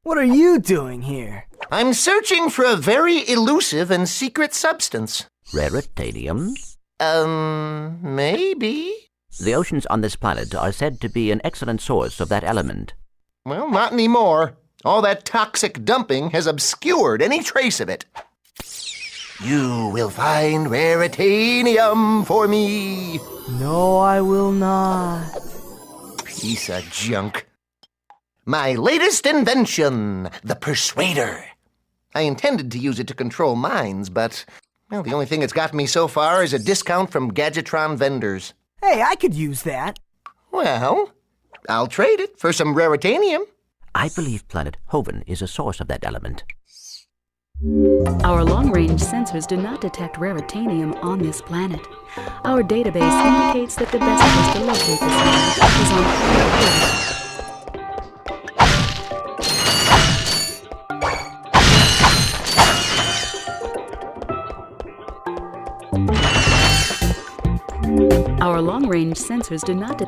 What are you doing here? I'm searching for a very elusive and secret substance. Raritanium? Maybe. The oceans on this planet are said to be an excellent source of that element. Well, not anymore. All that toxic dumping has obscured any trace of it. You will find raritanium for me. No, I will not. Piece of junk. My latest invention, the Persuader. I intended to use it to control minds, but, well, the only thing it's got me so far is a discount from Gadgetron vendors. Hey, I could use that. Well, I'll trade it for some raritanium. I believe planet Hoven is a source of that element. Our long-range sensors do not detect raritanium on this planet. Our database indicates that the best place to locate this element is on planet Hoven. Our long-range sensors do not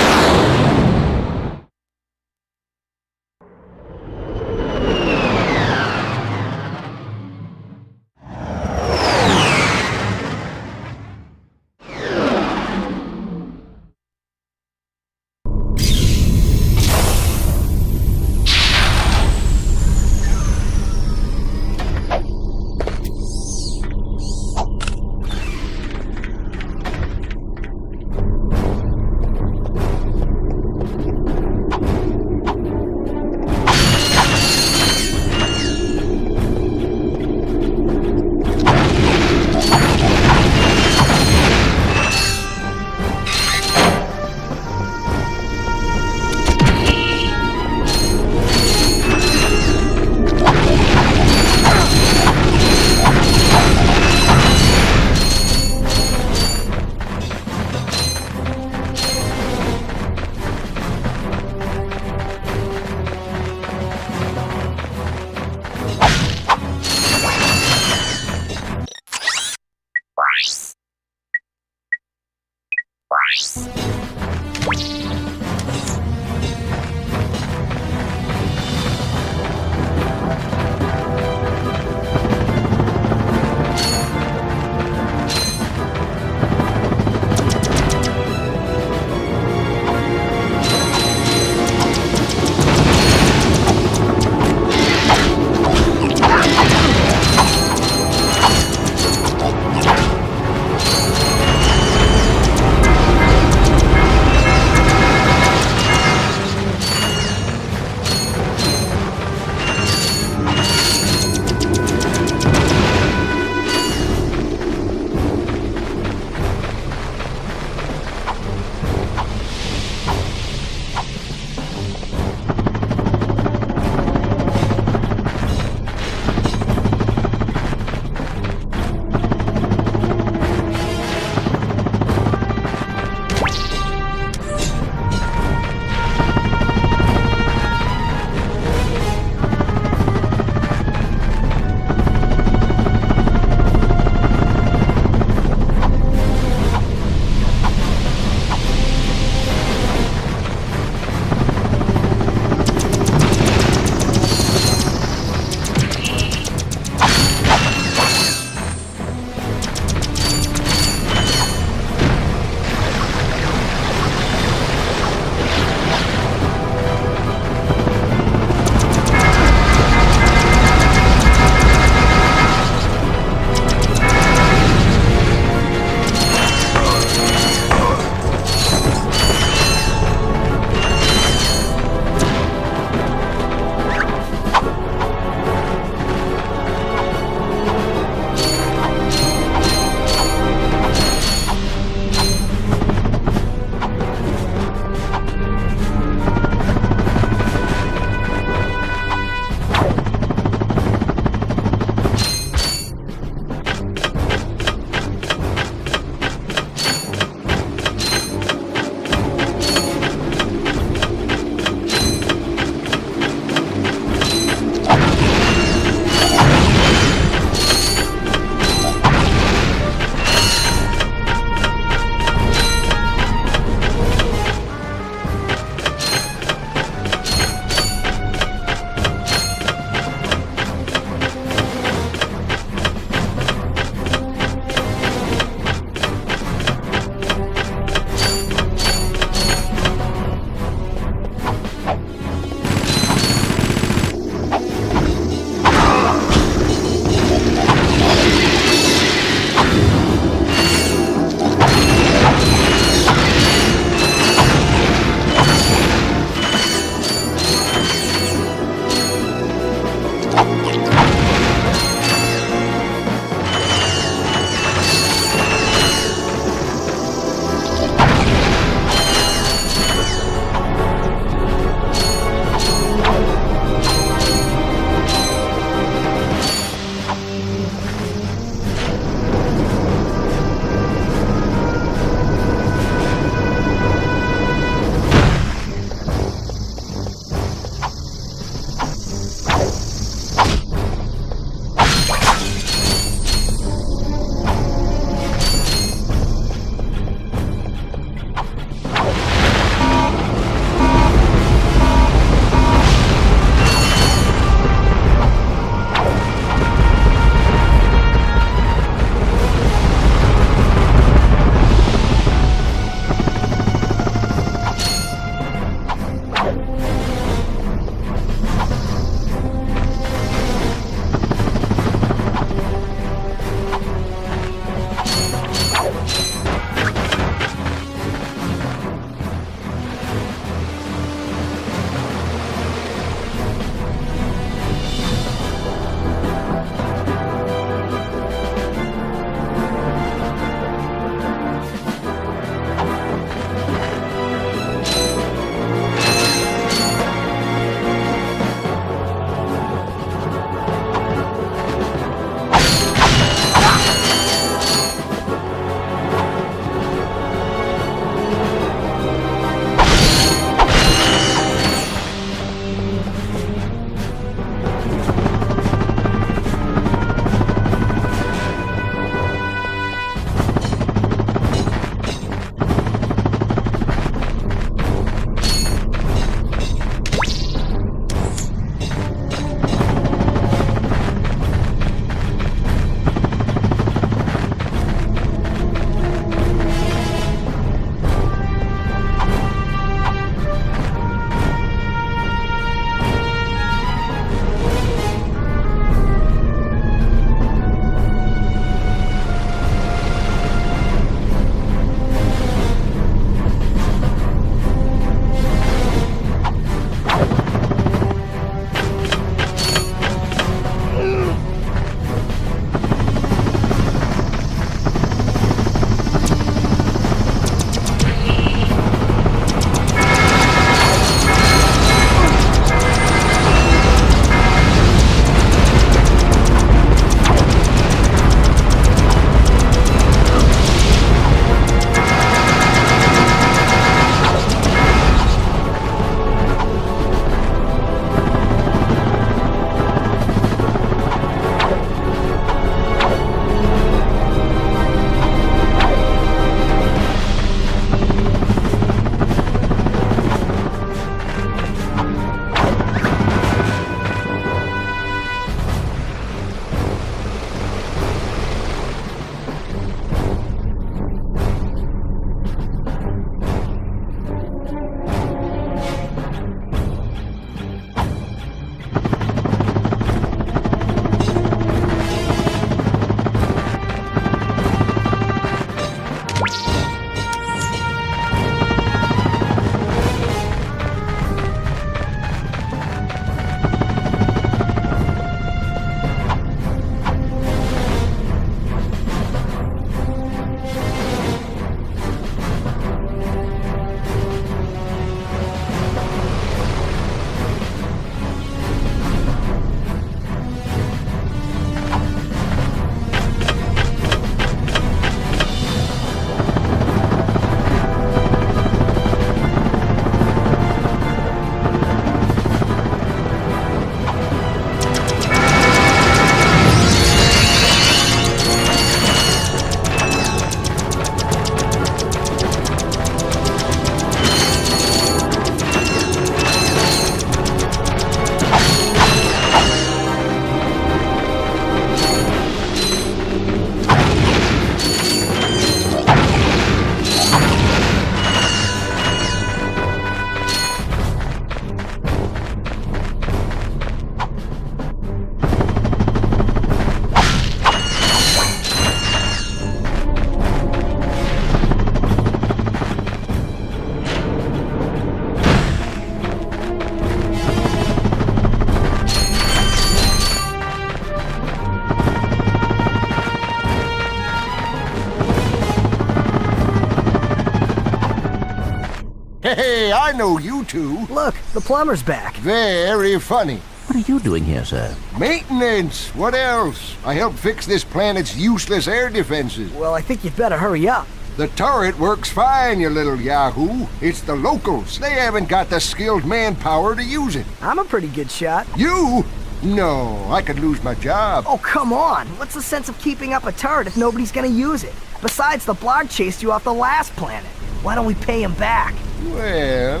I know you two. Look, the plumber's back. Very funny. What are you doing here, sir? Maintenance. What else? I helped fix this planet's useless air defenses. Well, I think you'd better hurry up. The turret works fine, you little yahoo. It's the locals. They haven't got the skilled manpower to use it. I'm a pretty good shot. You? No, I could lose my job. Oh, come on. What's the sense of keeping up a turret if nobody's gonna use it? Besides, the blog chased you off the last planet. Why don't we pay him back? Well,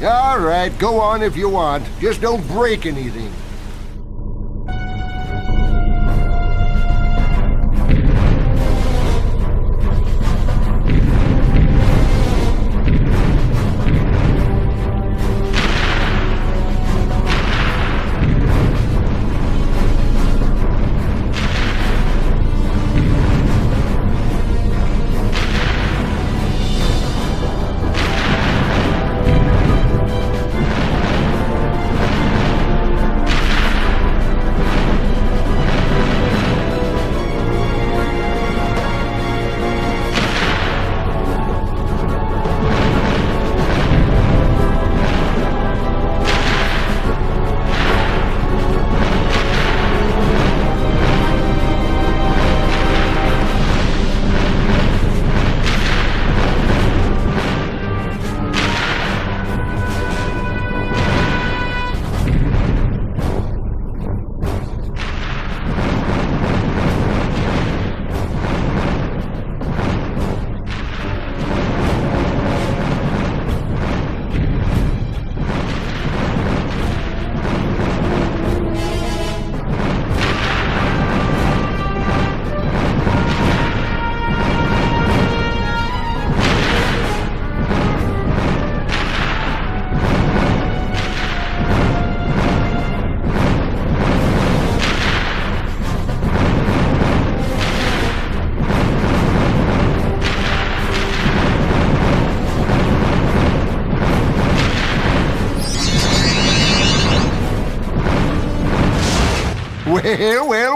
all right, go on if you want. Just don't break anything.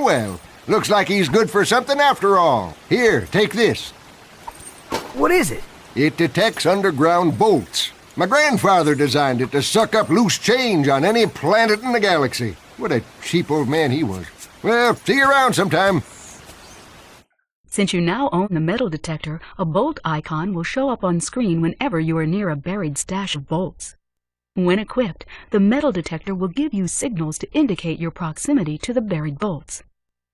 Well. Looks like he's good for something after all. Here, take this. What is it? It detects underground bolts. My grandfather designed it to suck up loose change on any planet in the galaxy. What a cheap old man he was. Well, see you around sometime. Since you now own the metal detector, a bolt icon will show up on screen whenever you are near a buried stash of bolts. When equipped, the metal detector will give you signals to indicate your proximity to the buried bolts.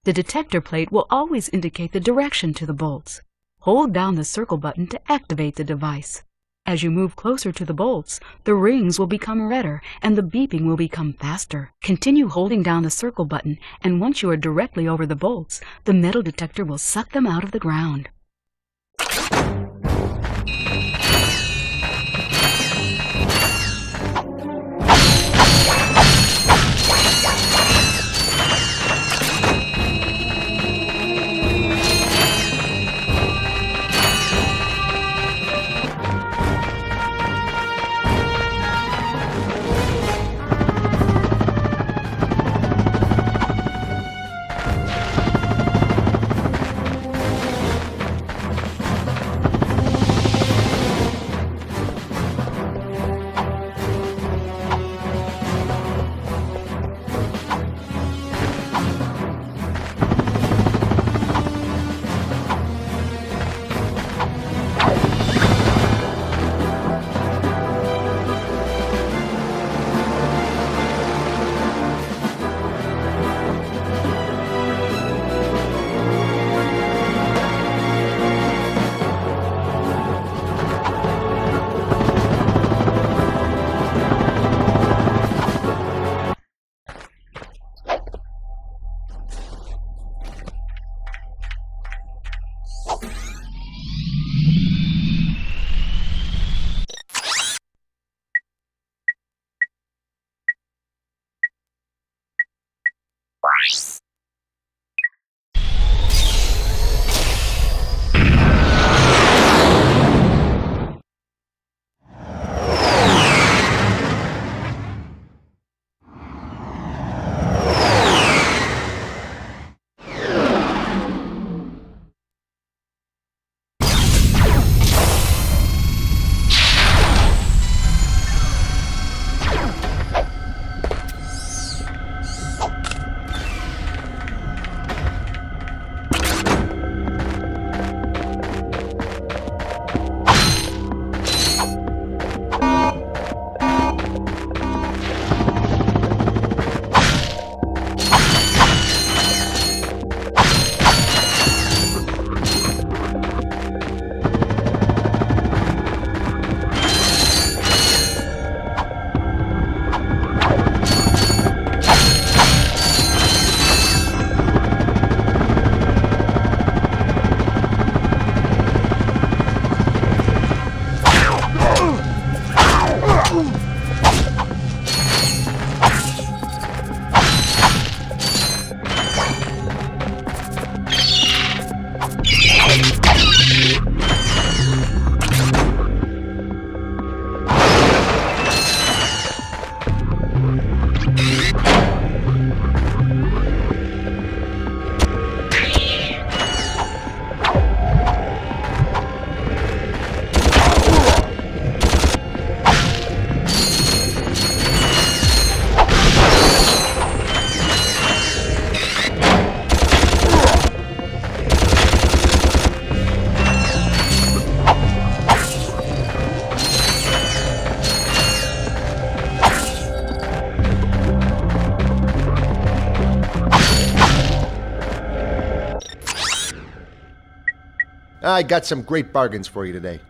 The detector plate will always indicate the direction to the bolts. Hold down the circle button to activate the device. As you move closer to the bolts, the rings will become redder and the beeping will become faster. Continue holding down the circle button, and once you are directly over the bolts, the metal detector will suck them out of the ground. I got some great bargains for you today.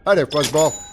Hi there, Fuzzball.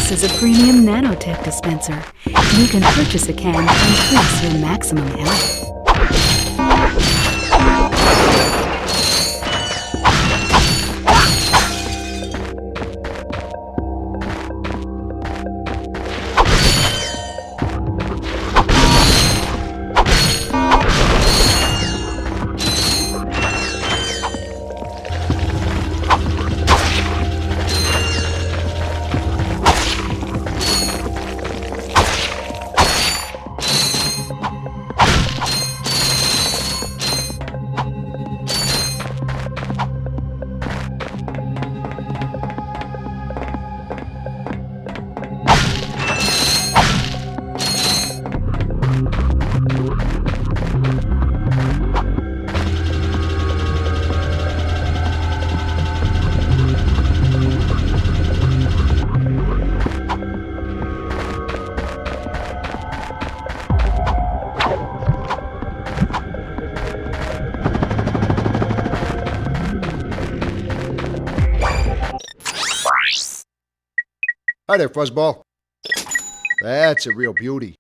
This is a premium nanotech dispenser. You can purchase a can to increase your maximum health. Hi there, Fuzzball. That's a real beauty.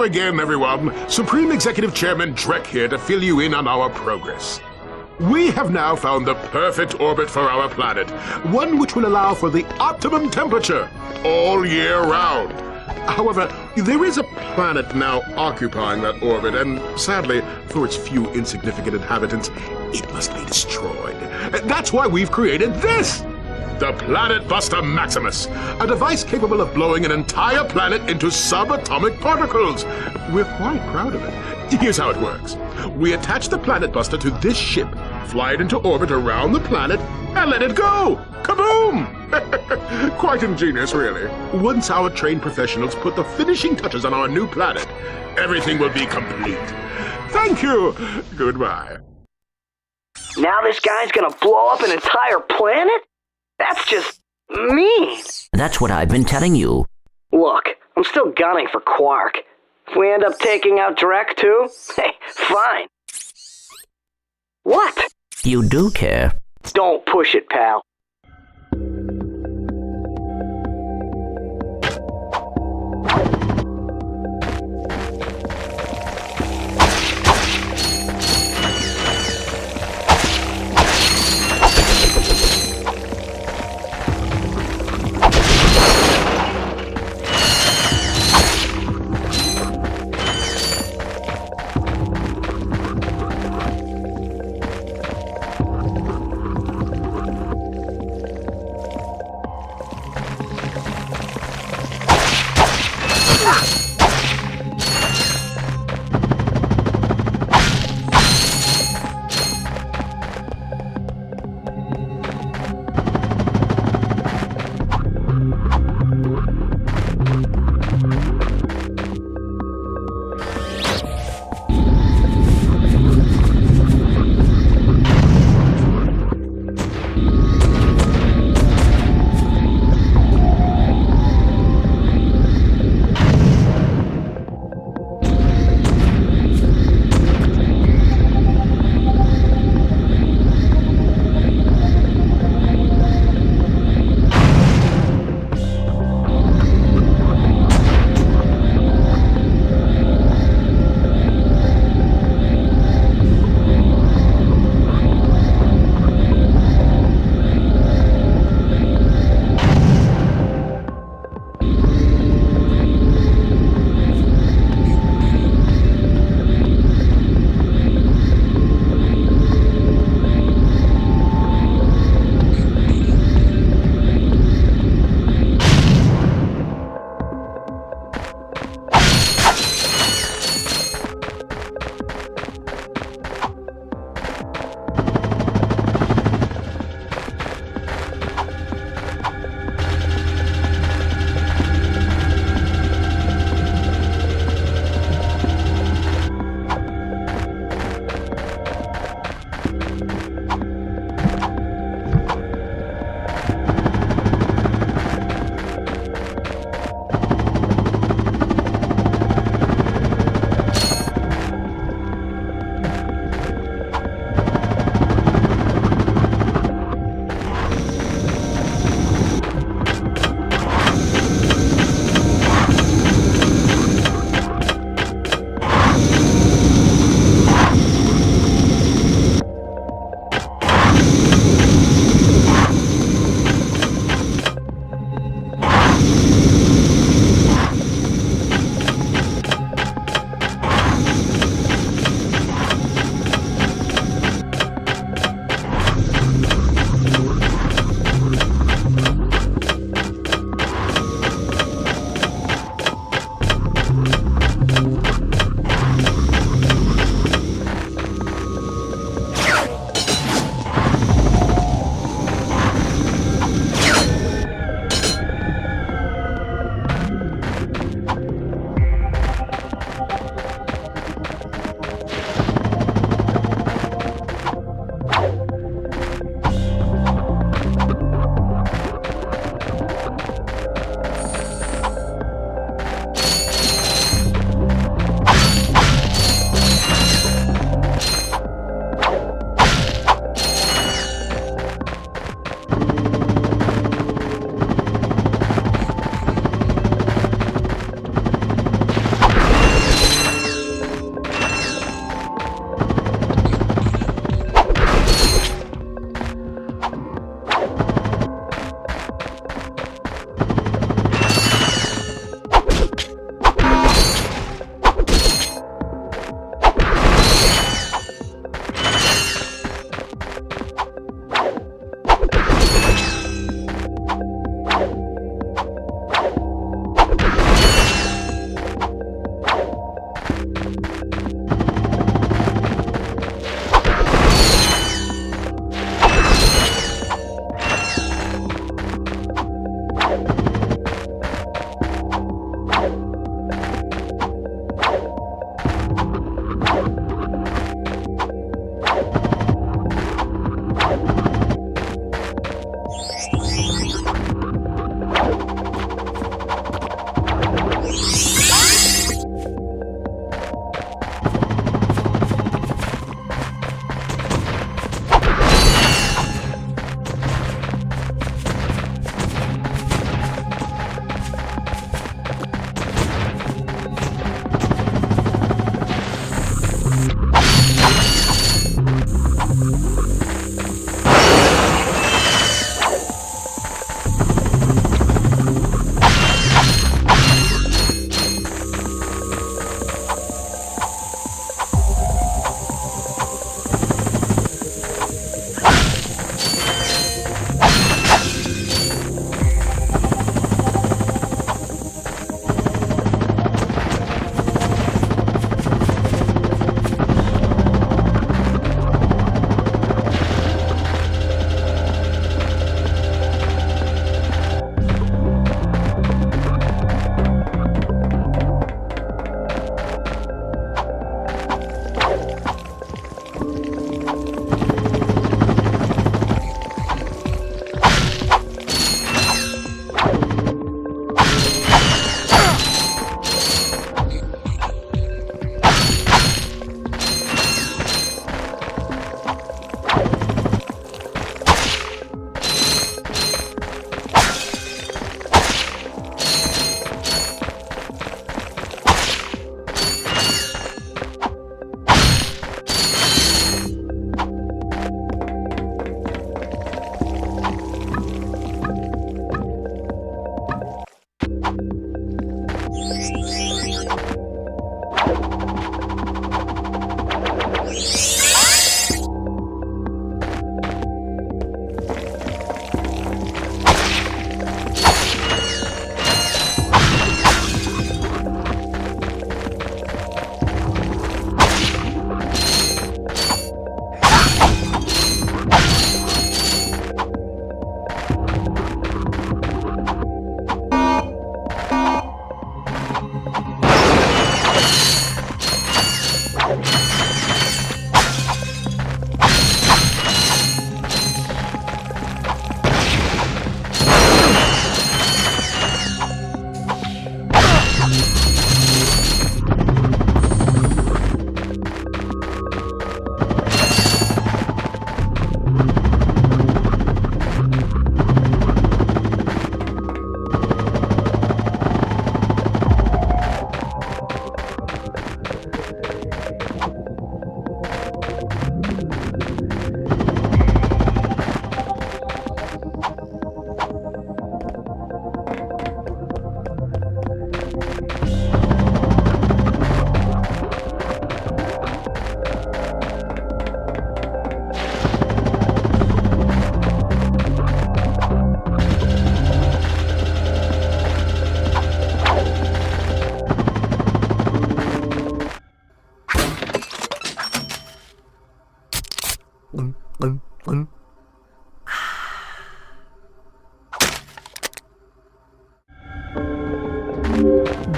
again, everyone. Supreme Executive Chairman Drek here to fill you in on our progress. We have now found the perfect orbit for our planet, one which will allow for the optimum temperature all year round. However, there is a planet now occupying that orbit, and sadly, for its few insignificant inhabitants, it must be destroyed. That's why we've created this! The Planet Buster Maximus, a device capable of blowing an entire planet into subatomic particles. We're quite proud of it. Here's how it works. We attach the Planet Buster to this ship, fly it into orbit around the planet, and let it go! Kaboom! Quite ingenious, really. Once our trained professionals put the finishing touches on our new planet, everything will be complete. Thank you! Goodbye. Now this guy's gonna blow up an entire planet? That's just mean. That's what I've been telling you. Look, I'm still gunning for Quark. If we end up taking out Drek too, hey, fine. What? You do care. Don't push it, pal.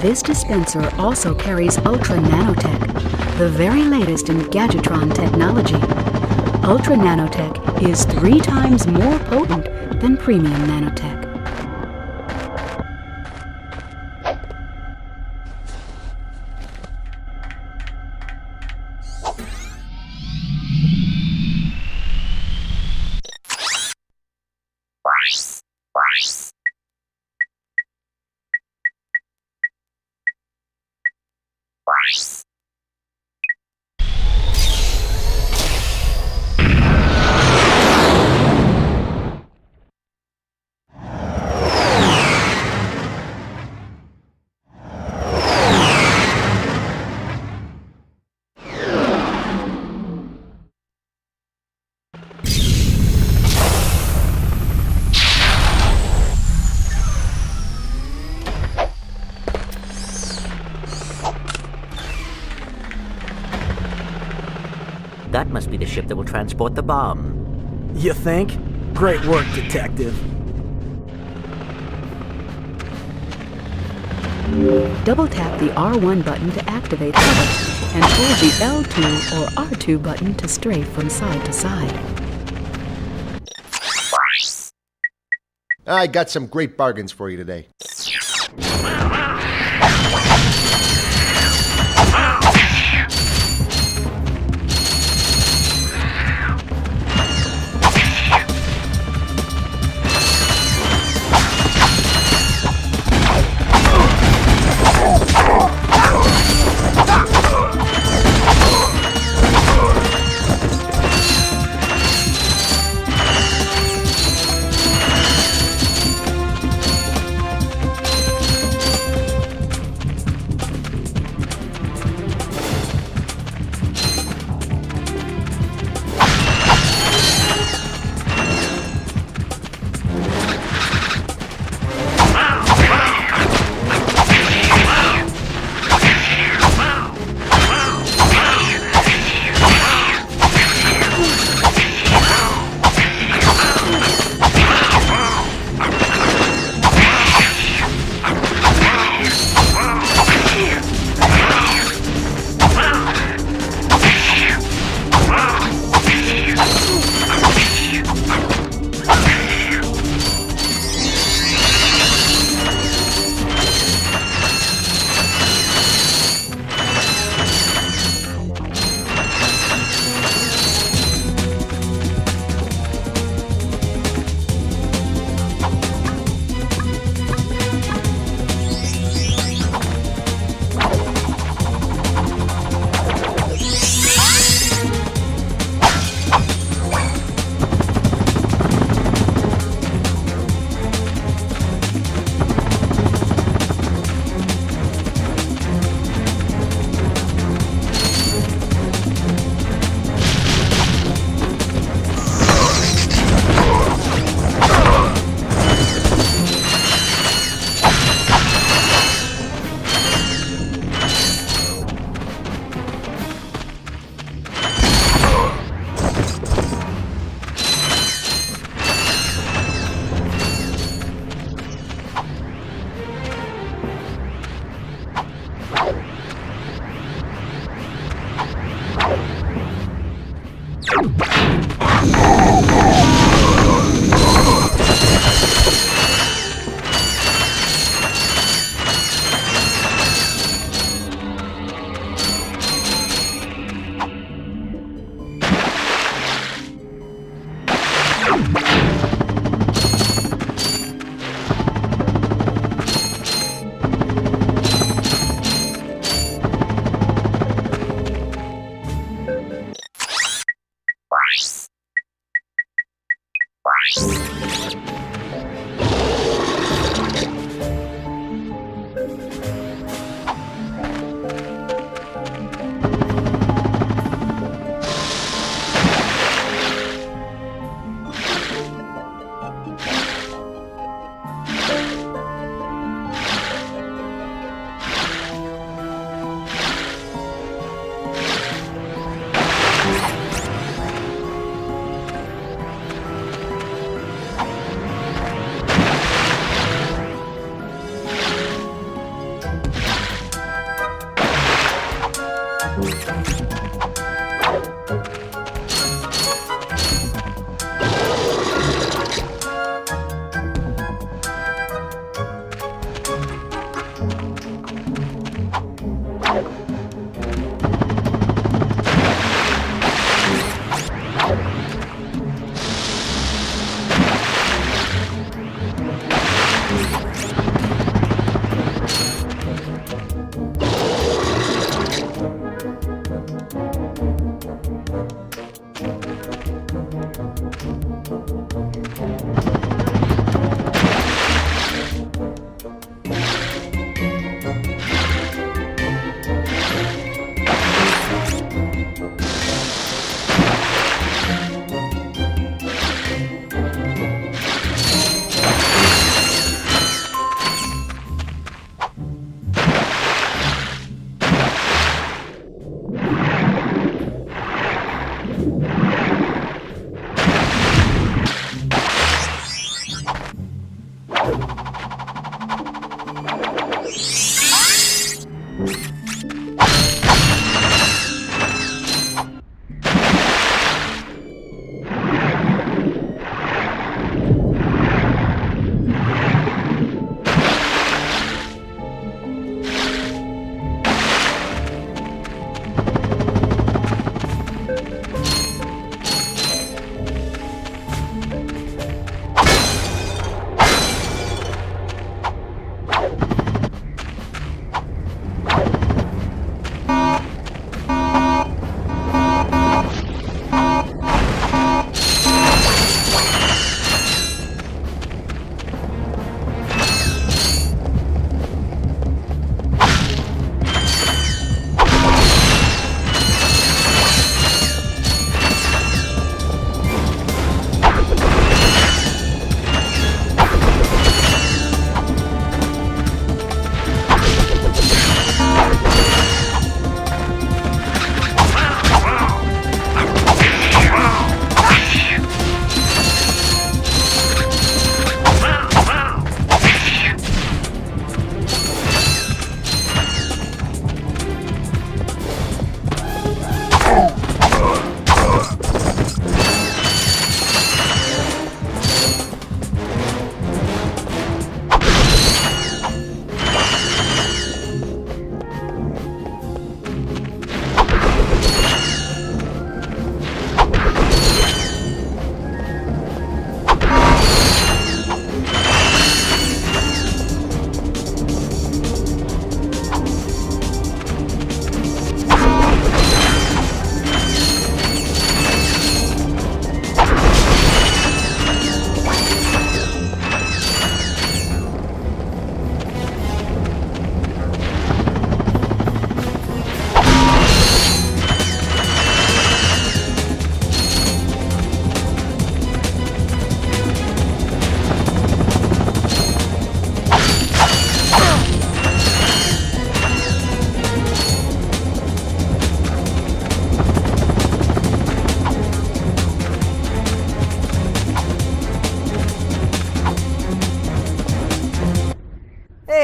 This dispenser also carries Ultra Nanotech, the very latest in Gadgetron technology. Ultra Nanotech is 3 times more potent than Premium Nanotech. That must be the ship that will transport the bomb. You think? Great work, Detective. Double tap the R1 button to activate hover, and hold the L2 or R2 button to strafe from side to side. I got some great bargains for you today.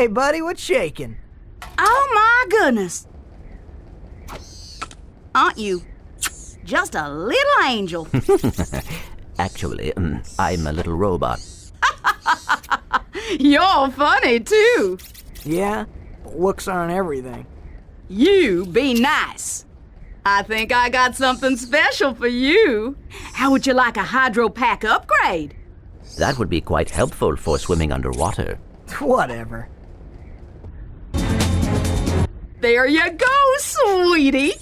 Hey, buddy, what's shaking? Oh, my goodness. Aren't you just a little angel? Actually, I'm a little robot. You're funny, too. Yeah? Looks aren't everything. You be nice. I think I got something special for you. How would you like a hydro pack upgrade? That would be quite helpful for swimming underwater. Whatever. There you go, sweetie.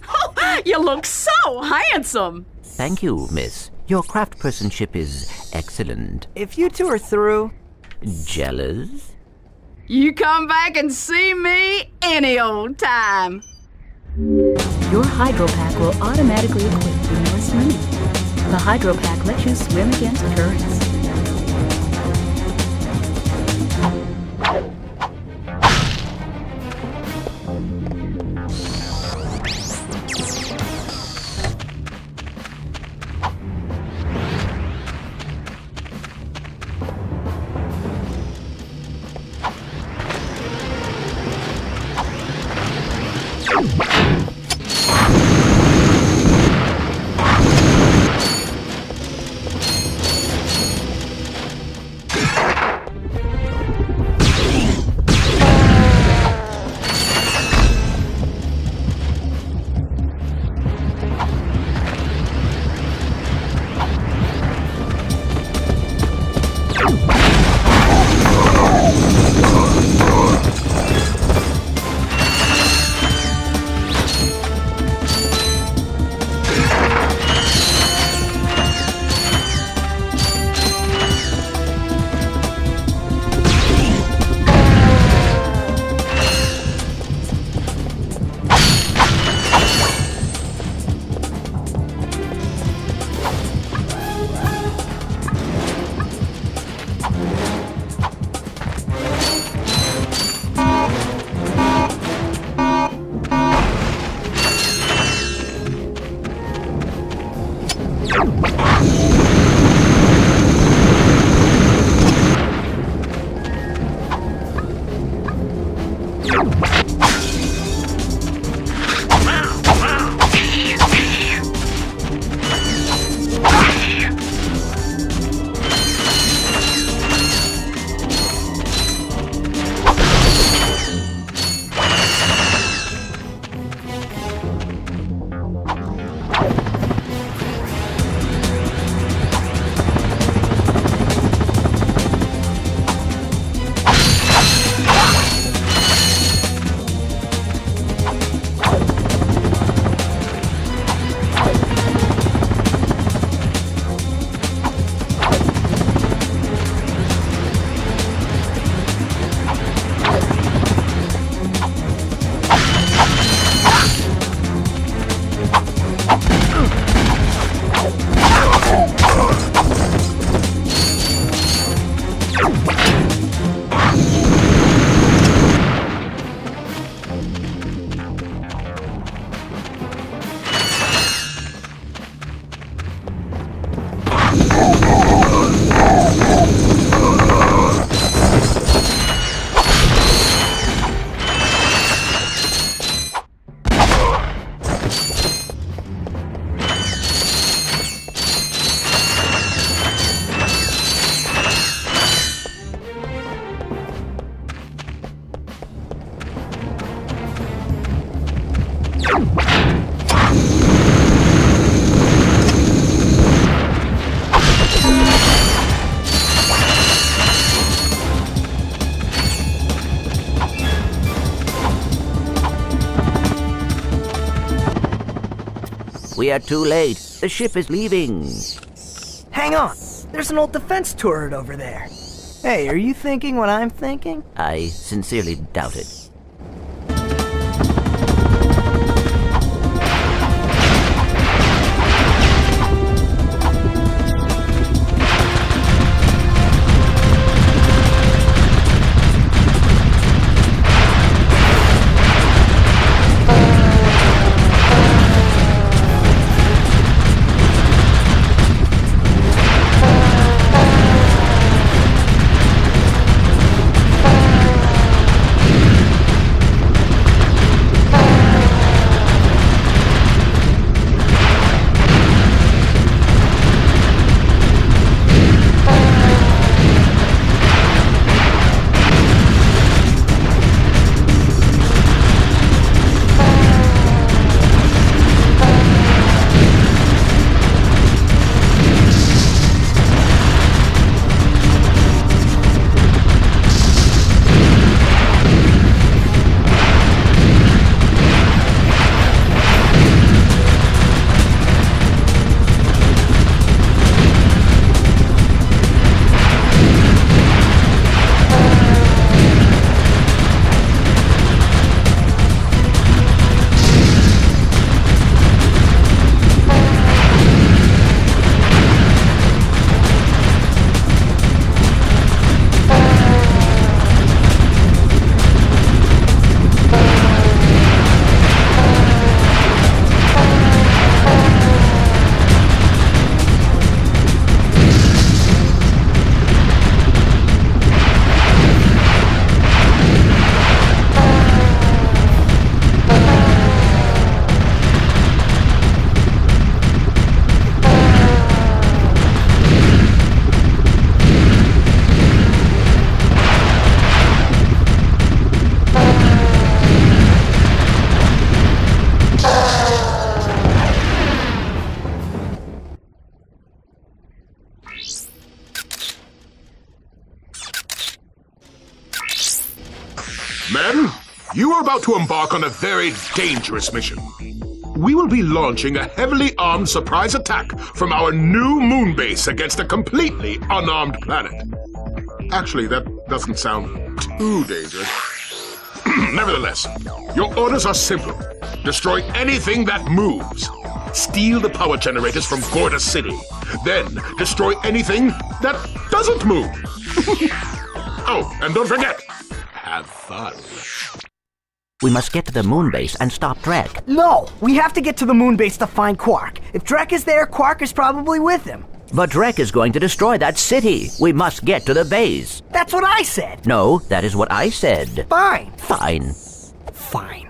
You look so handsome. Thank you, miss. Your craftspersonship is excellent. If you two are through... Jealous? You come back and see me any old time. Your hydro pack will automatically equip when you're swimming. The hydro pack lets you swim against currents. We are too late. The ship is leaving. Hang on. There's an old defense turret over there. Hey, are you thinking what I'm thinking? I sincerely doubt it. Men, you are about to embark on a very dangerous mission. We will be launching a heavily armed surprise attack from our new moon base against a completely unarmed planet. Actually, that doesn't sound too dangerous. Nevertheless, your orders are simple. Destroy anything that moves. Steal the power generators from Gorda City. Then destroy anything that doesn't move. Oh, and don't forget, have fun. We must get to the moon base and stop Drek. No! We have to get to the moon base to find Quark. If Drek is there, Quark is probably with him. But Drek is going to destroy that city. We must get to the base. That's what I said. No, that is what I said. Fine. Fine. Fine.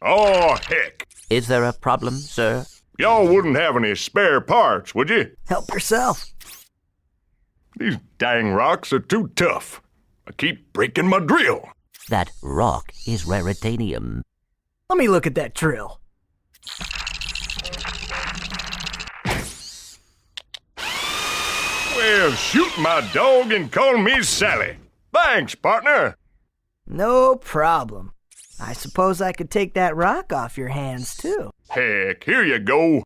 Oh, heck. Is there a problem, sir? Y'all wouldn't have any spare parts, would you? Help yourself. These dang rocks are too tough. I keep breaking my drill. That rock is raritanium. Let me look at that drill. Well, shoot my dog and call me Sally. Thanks, partner. No problem. I suppose I could take that rock off your hands, too. Heck, here you go.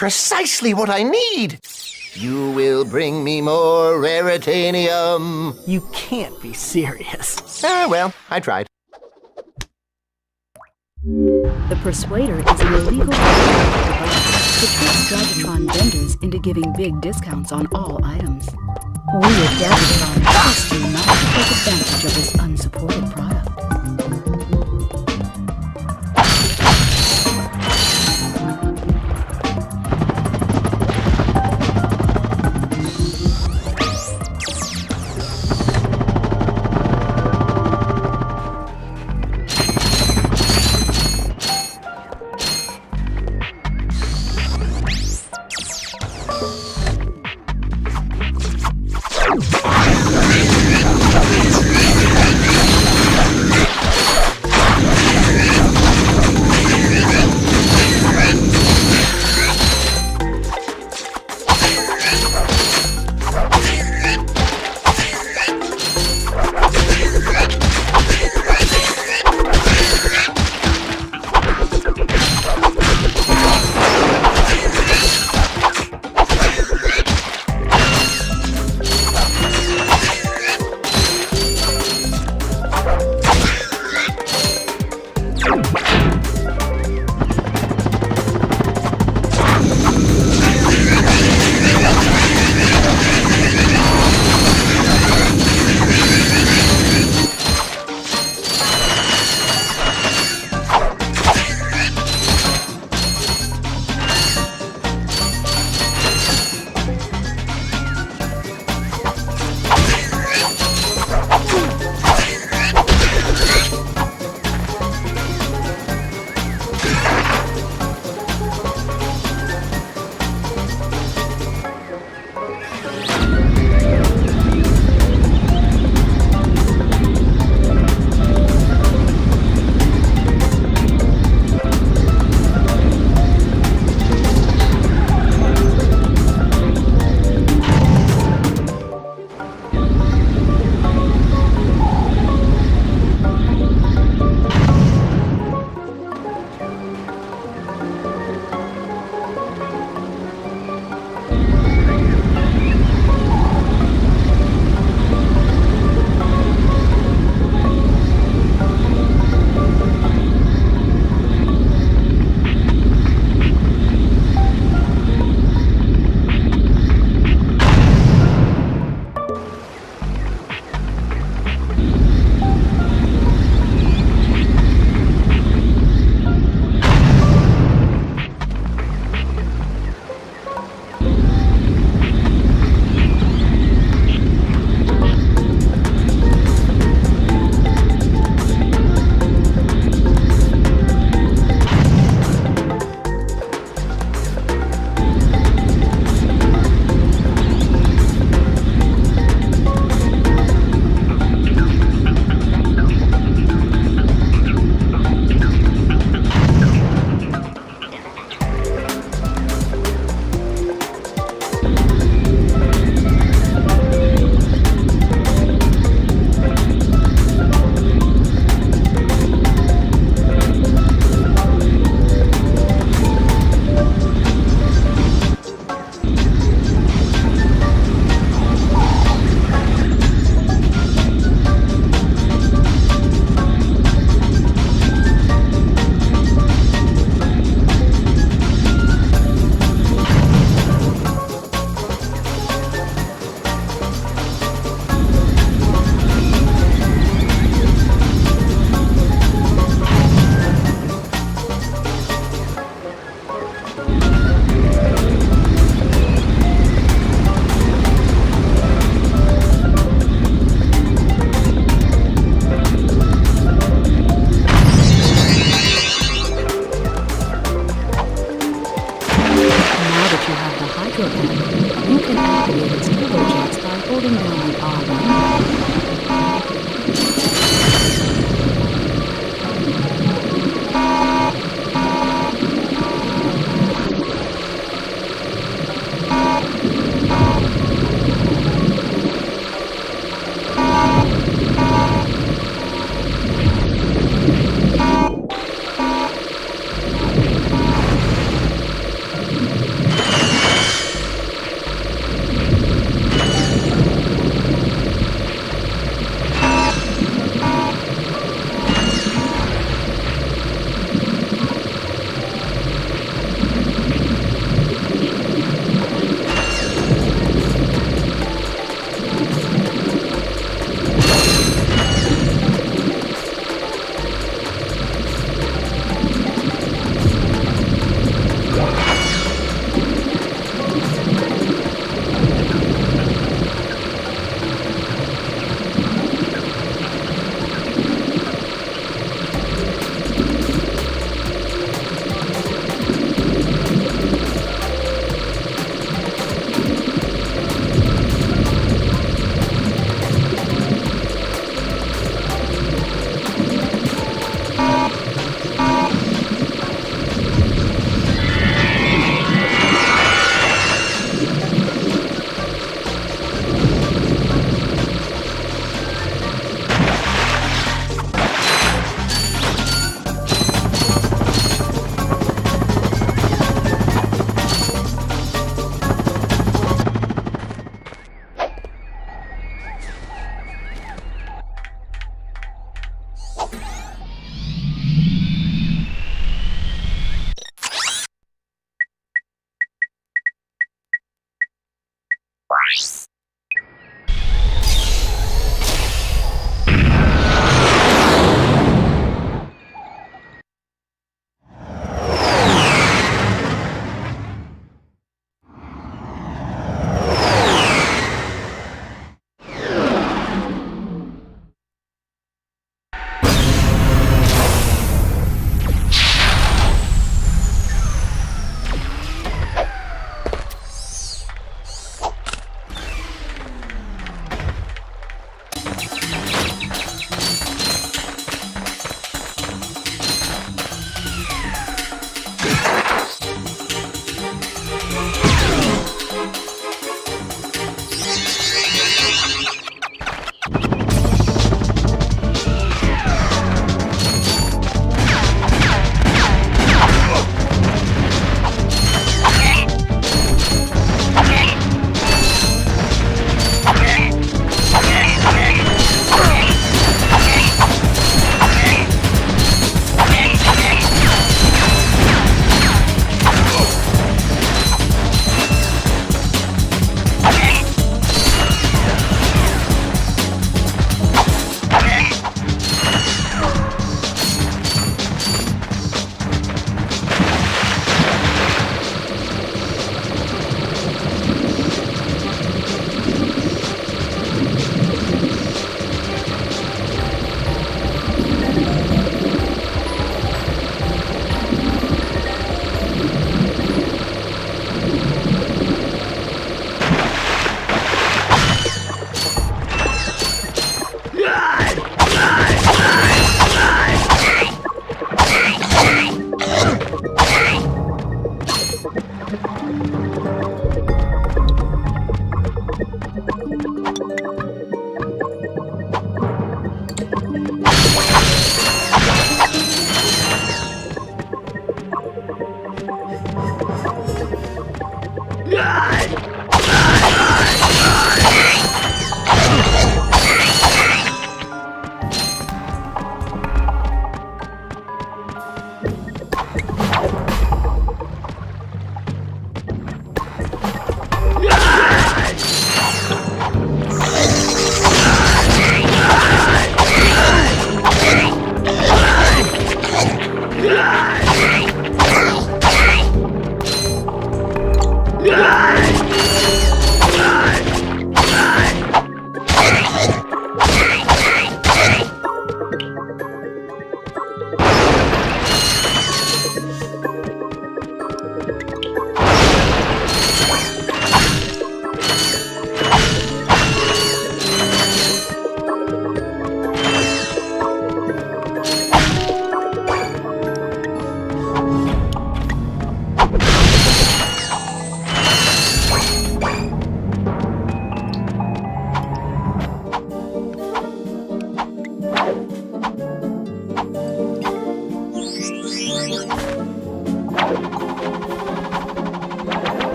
precisely what I need. You will bring me more raritanium. You can't be serious. Well, I tried. The Persuader is an illegal device to trick Dragatron vendors into giving big discounts on all items. We at Dragatron trust you not to take advantage of this unsupported product.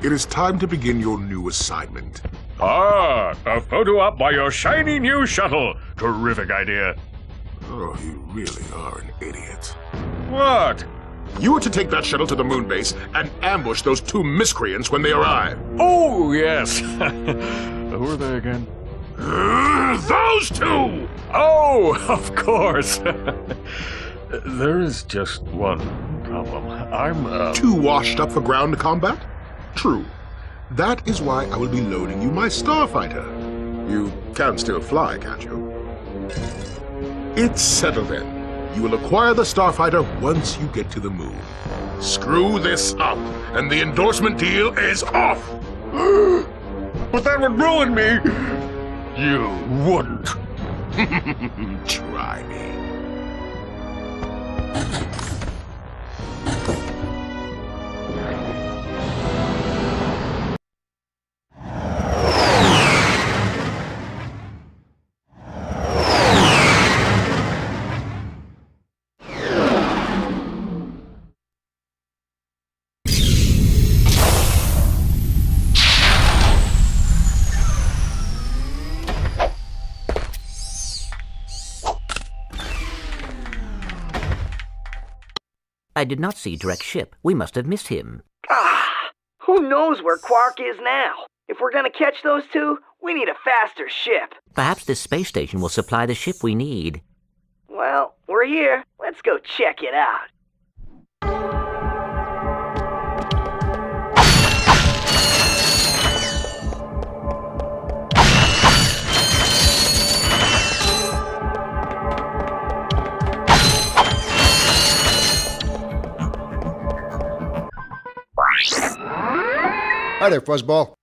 It is time to begin your new assignment. Ah, a photo op by your shiny new shuttle. Terrific idea. Oh, you really are an idiot. What? You are to take that shuttle to the moon base and ambush those two miscreants when they arrive. Oh, yes. Who are they again? Those two! Oh, of course. There is just one problem. I'm, Too washed up for ground combat? True. That is why I will be loading you my starfighter. You can still fly, can't you? It's settled then. You will acquire the starfighter once you get to the moon. Screw this up, and the endorsement deal is off! But that would ruin me! You wouldn't. Try me. I did not see Drek's ship. We must have missed him. Who knows where Quark is now? If we're gonna catch those two, we need a faster ship. Perhaps this space station will supply the ship we need. Well, we're here. Let's go check it out. Hi there, Fuzzball.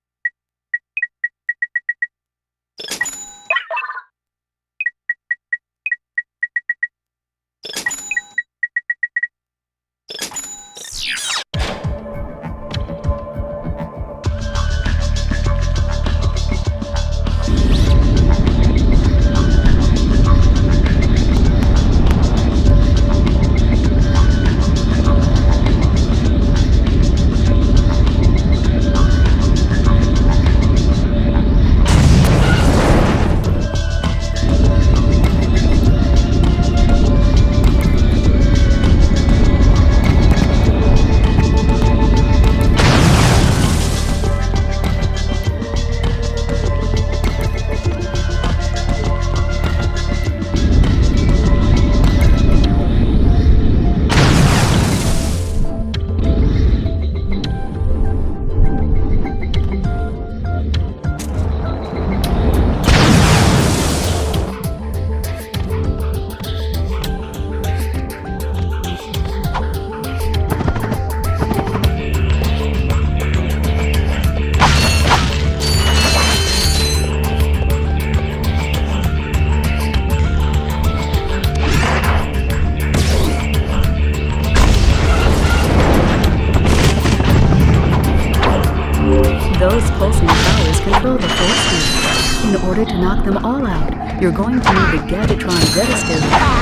Those pulsing towers control the force field. In order to knock them all out, you're going to need the Gadgetron Zetaster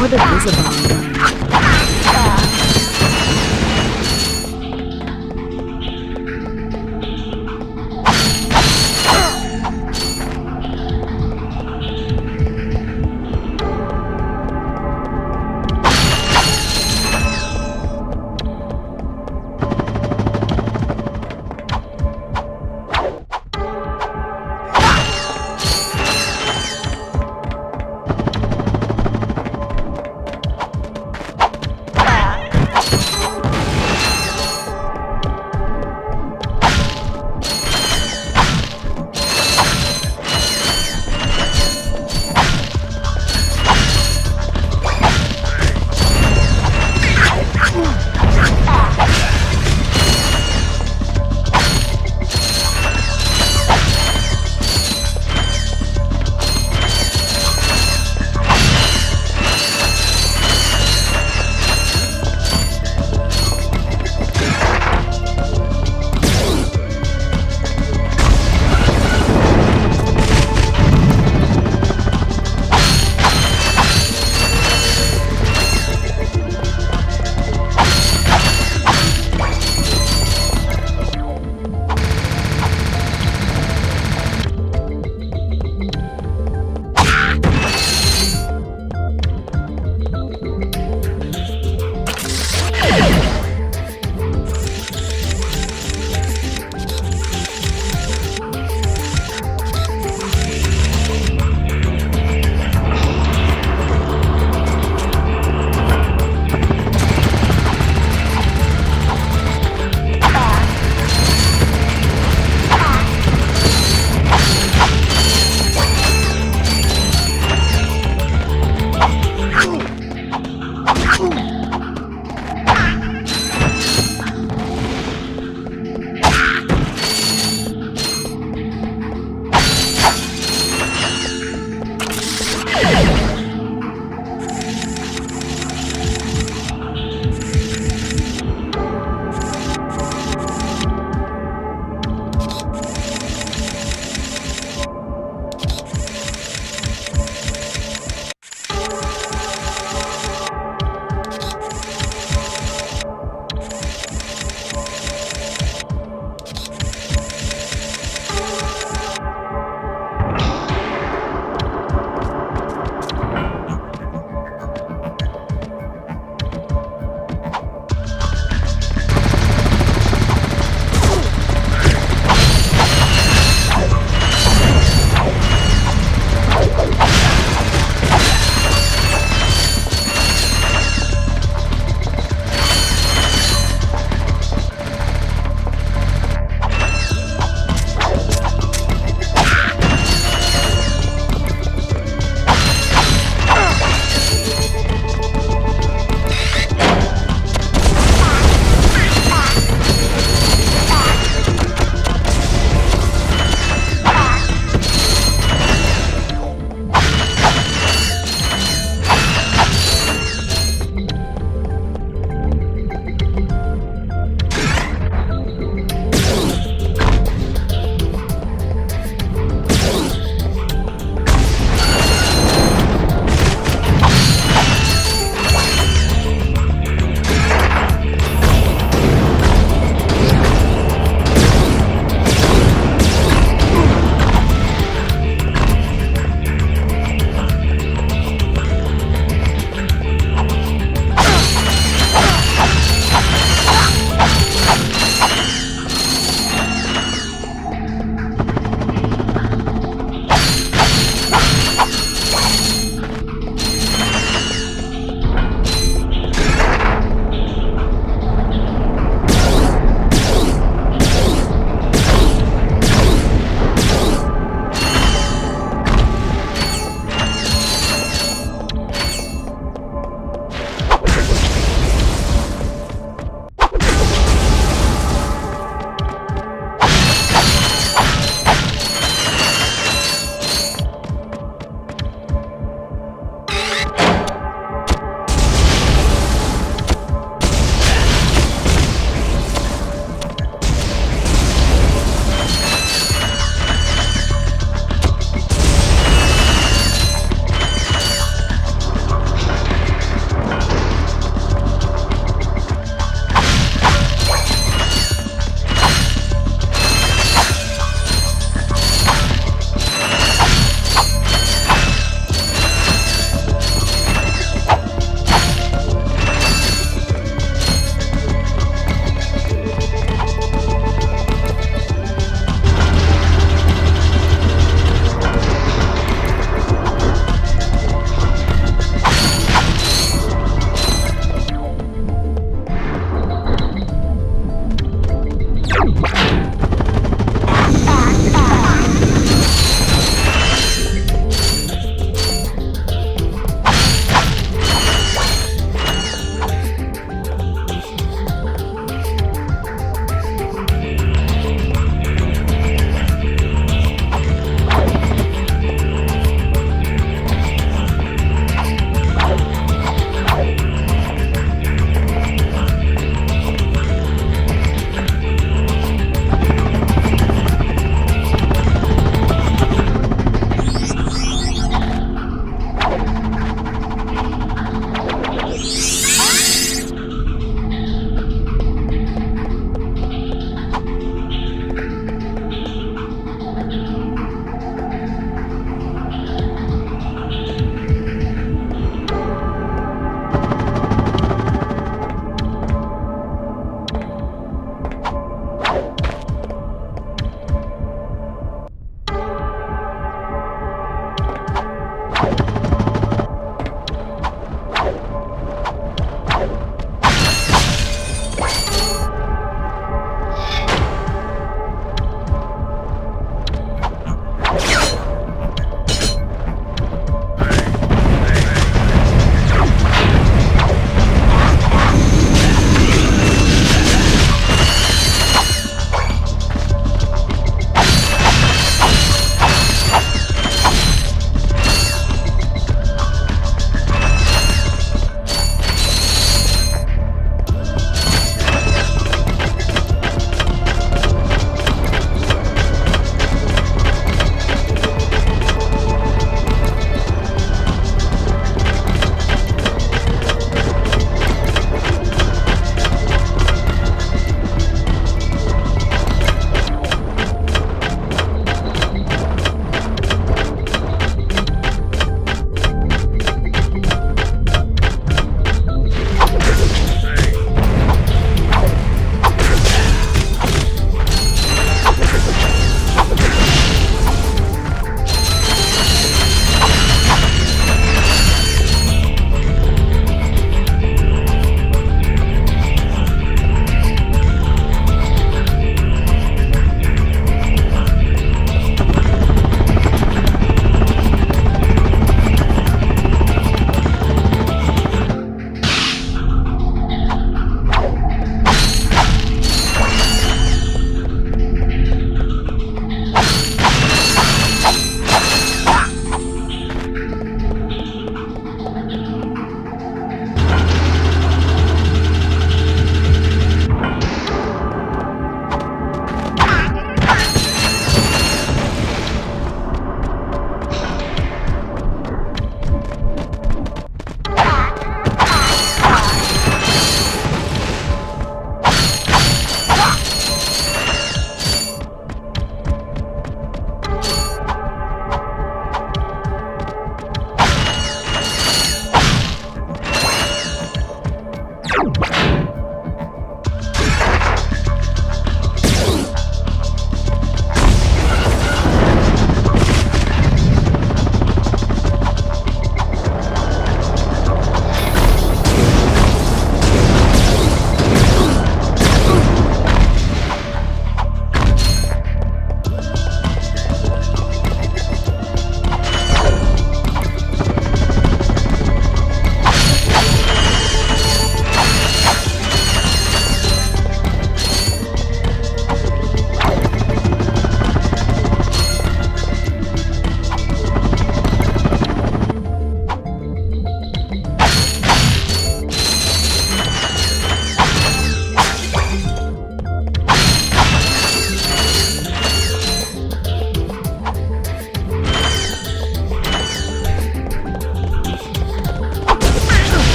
or the Visibomb gun.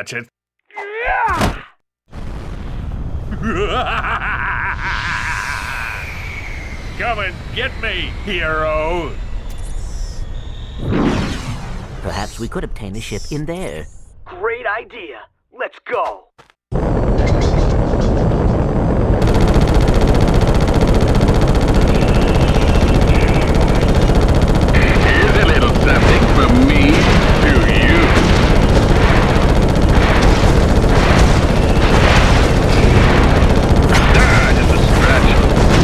Ratchet. Come and get me, hero! Perhaps we could obtain a ship in there. Great idea. Let's go. Here's a little something from me to you. Just a scratch.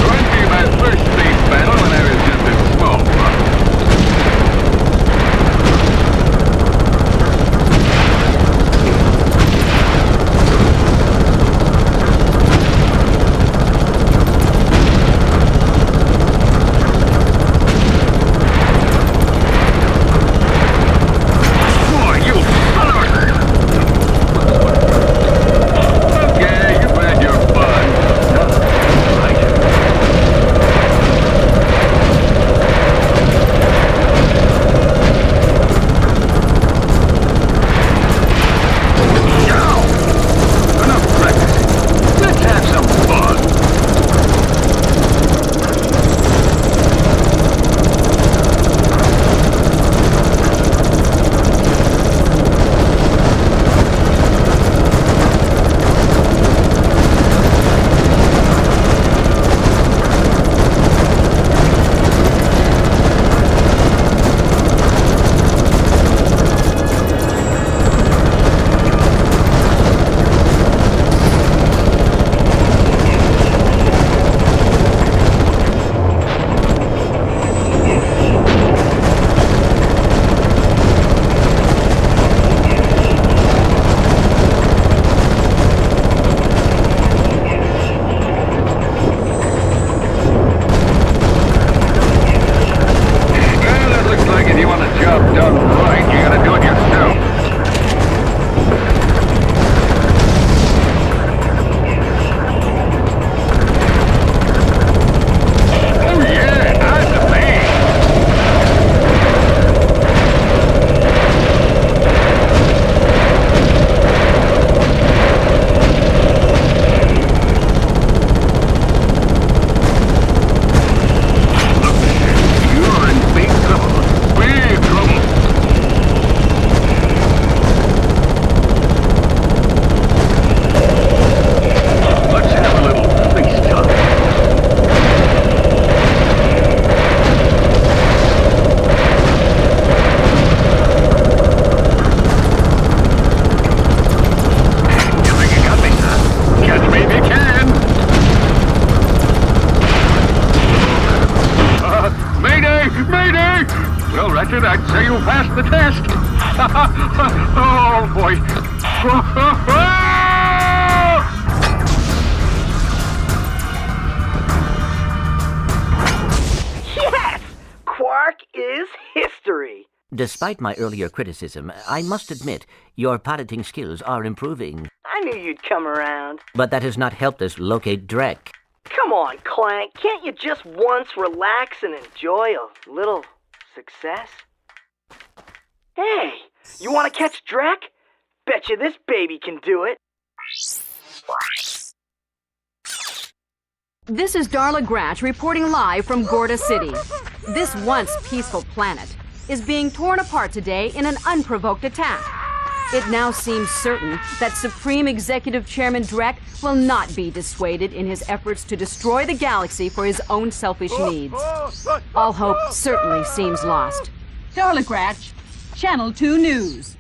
Reminds me of my first space battle when I was just a small one. Ratchet, I'd say you passed the test. Oh, boy. Yes! Quark is history. Despite my earlier criticism, I must admit, your piloting skills are improving. I knew you'd come around. But that has not helped us locate Drek. Come on, Clank. Can't you just once relax and enjoy a little success? Hey, you want to catch Drek? Betcha this baby can do it. This is Darla Gratch reporting live from Gorda City. This once peaceful planet is being torn apart today in an unprovoked attack. It now seems certain that Supreme Executive Chairman Drek will not be dissuaded in his efforts to destroy the galaxy for his own selfish needs. All hope certainly seems lost. Darla Gratch, Channel 2 News.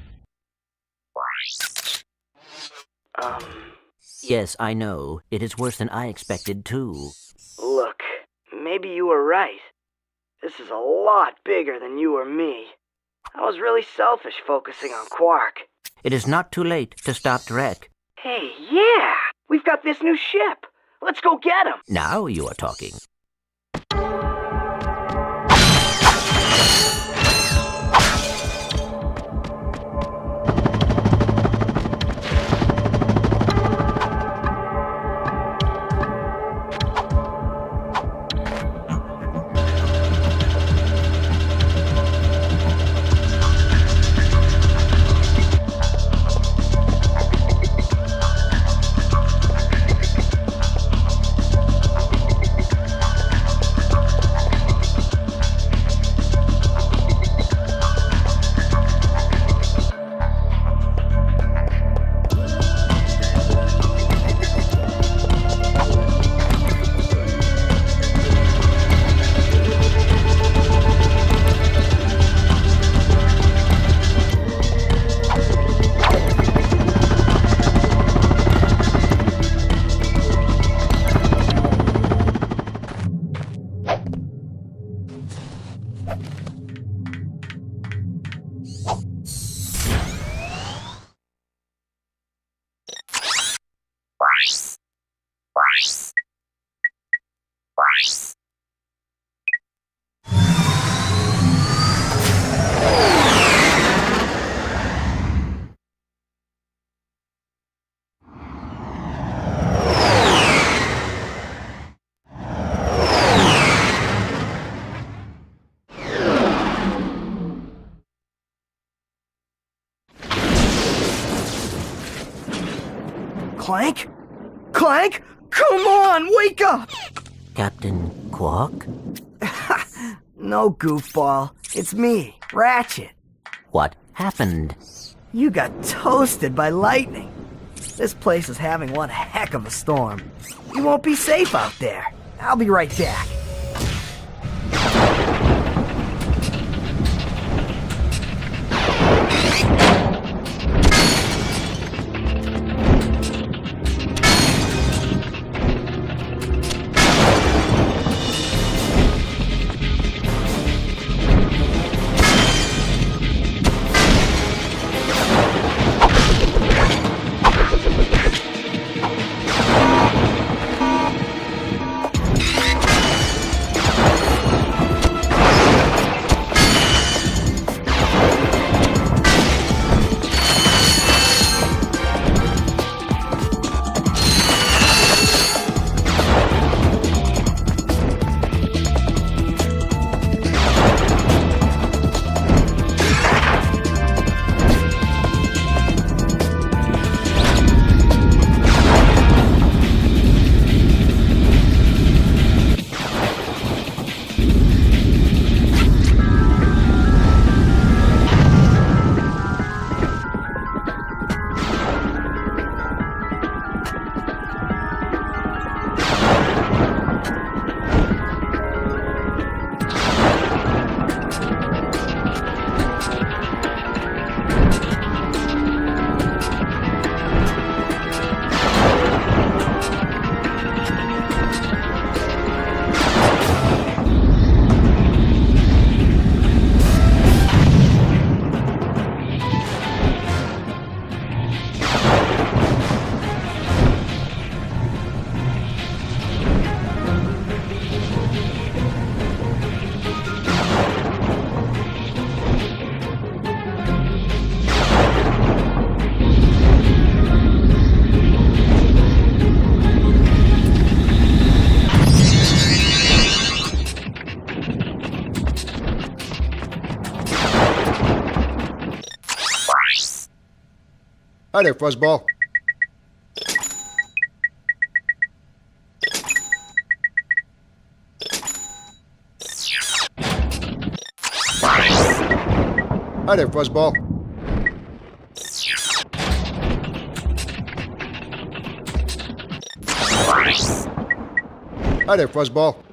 Yes, I know. It is worse than I expected, too. Look, maybe you were right. This is a lot bigger than you or me. I was really selfish focusing on Quark. It is not too late to stop Drek. Hey, yeah! We've got this new ship. Let's go get him. Now you are talking. Clank? Clank? Come on, wake up! Captain Quark? No, goofball. It's me, Ratchet. What happened? You got toasted by lightning. This place is having one heck of a storm. You won't be safe out there. I'll be right back. Hi there, Fuzzball. Hi there, Fuzzball. Hi there, Fuzzball.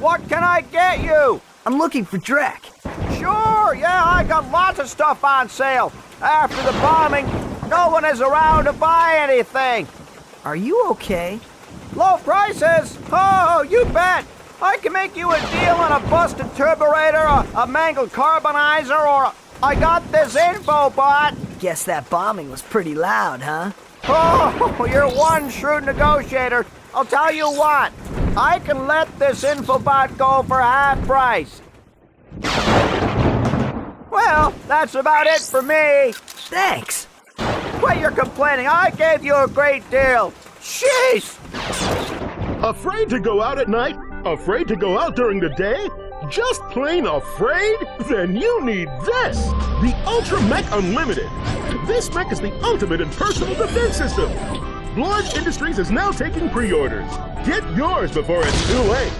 What can I get you? I'm looking for Drek. Sure, yeah, I got lots of stuff on sale. After the bombing, no one is around to buy anything. Are you okay? Low prices? Oh, you bet. I can make you a deal on a busted turburator, a mangled carbonizer, or I got this info bot. Guess that bombing was pretty loud, huh? Oh, you're one shrewd negotiator. I'll tell you what, I can let this infobot go for half price. Well, that's about it for me. Thanks. Wait, you're complaining. I gave you a great deal. Jeez! Afraid to go out at night? Afraid to go out during the day? Just plain afraid? Then you need this! The Ultra Mech Unlimited. This mech is the ultimate in personal defense system. Blarge Industries is now taking pre-orders. Get yours before it's too late.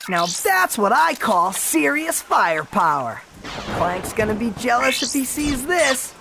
Now that's what I call serious firepower. Clank's gonna be jealous if he sees this.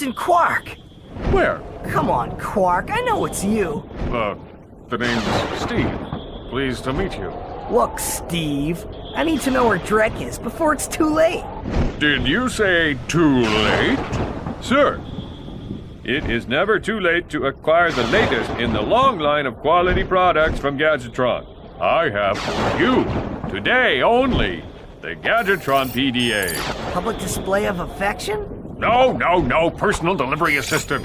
Captain Quark! Where? Come on, Quark, I know it's you. The name's Steve. Pleased to meet you. Look, Steve, I need to know where Drek is before it's too late. Did you say too late? Sir, it is never too late to acquire the latest in the long line of quality products from Gadgetron. I have for you, today only, the Gadgetron PDA. Public display of affection? No, personal delivery assistant.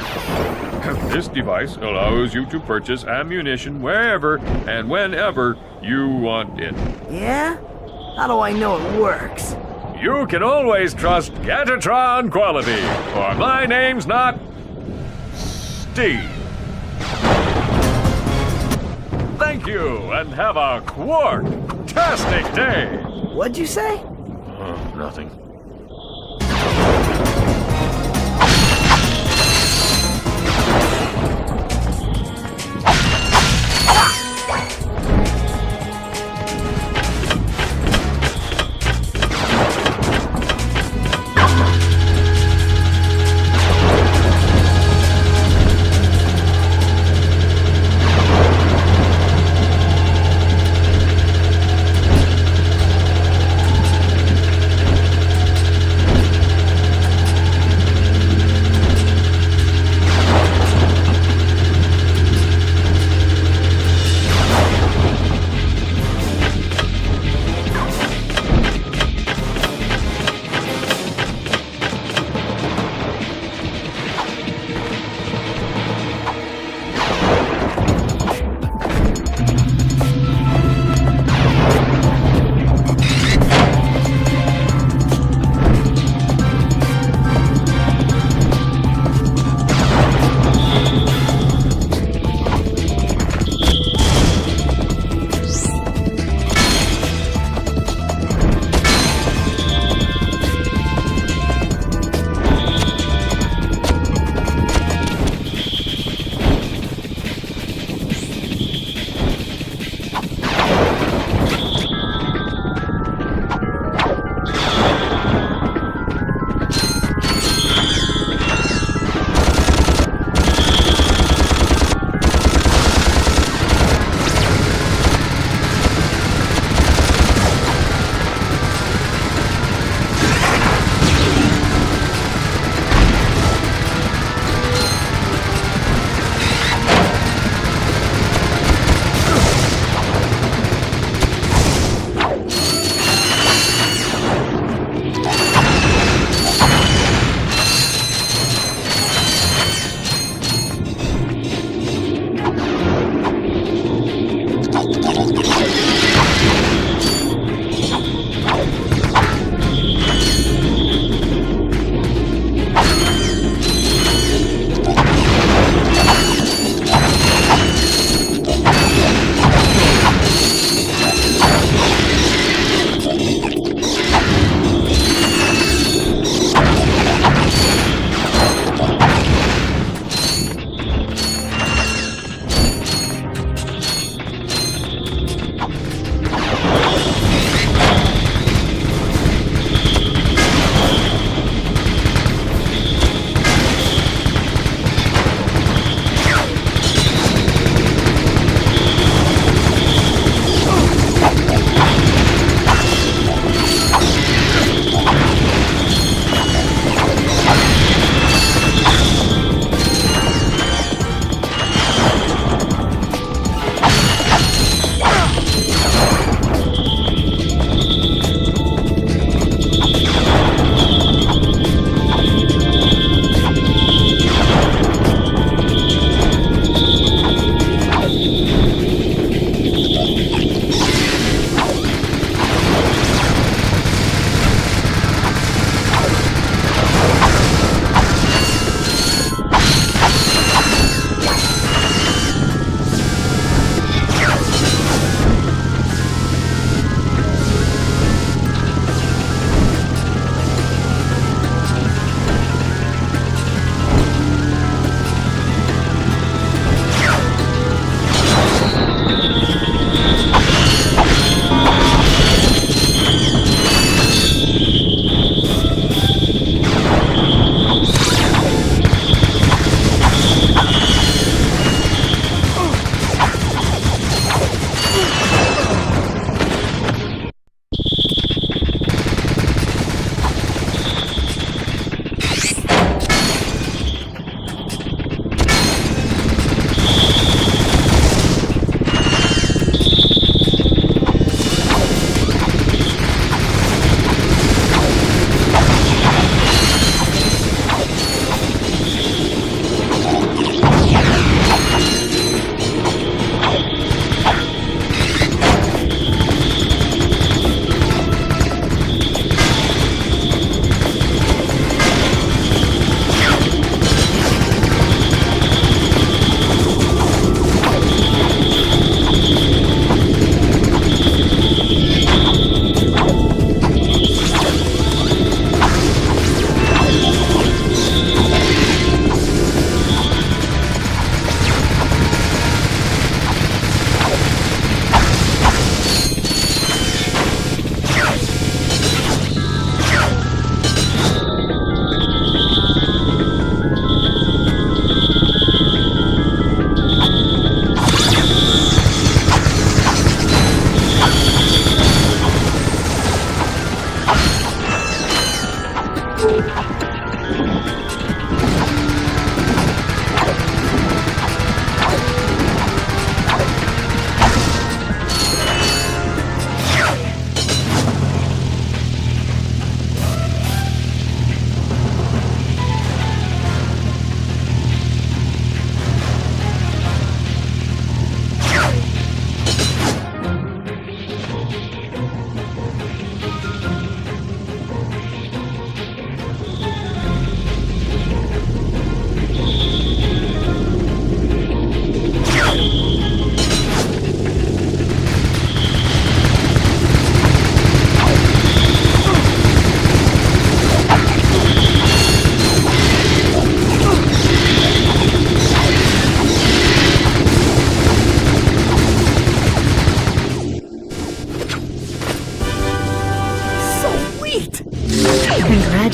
This device allows you to purchase ammunition wherever and whenever you want it. Yeah? How do I know it works? You can always trust Gadgetron quality, for my name's not Steve. Thank you, and have a quark-tastic day. What'd you say? Nothing.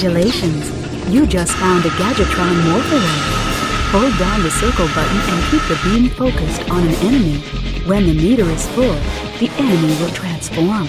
Congratulations! You just found a Gadgetron Morph-Array. Hold down the circle button and keep the beam focused on an enemy. When the meter is full, the enemy will transform.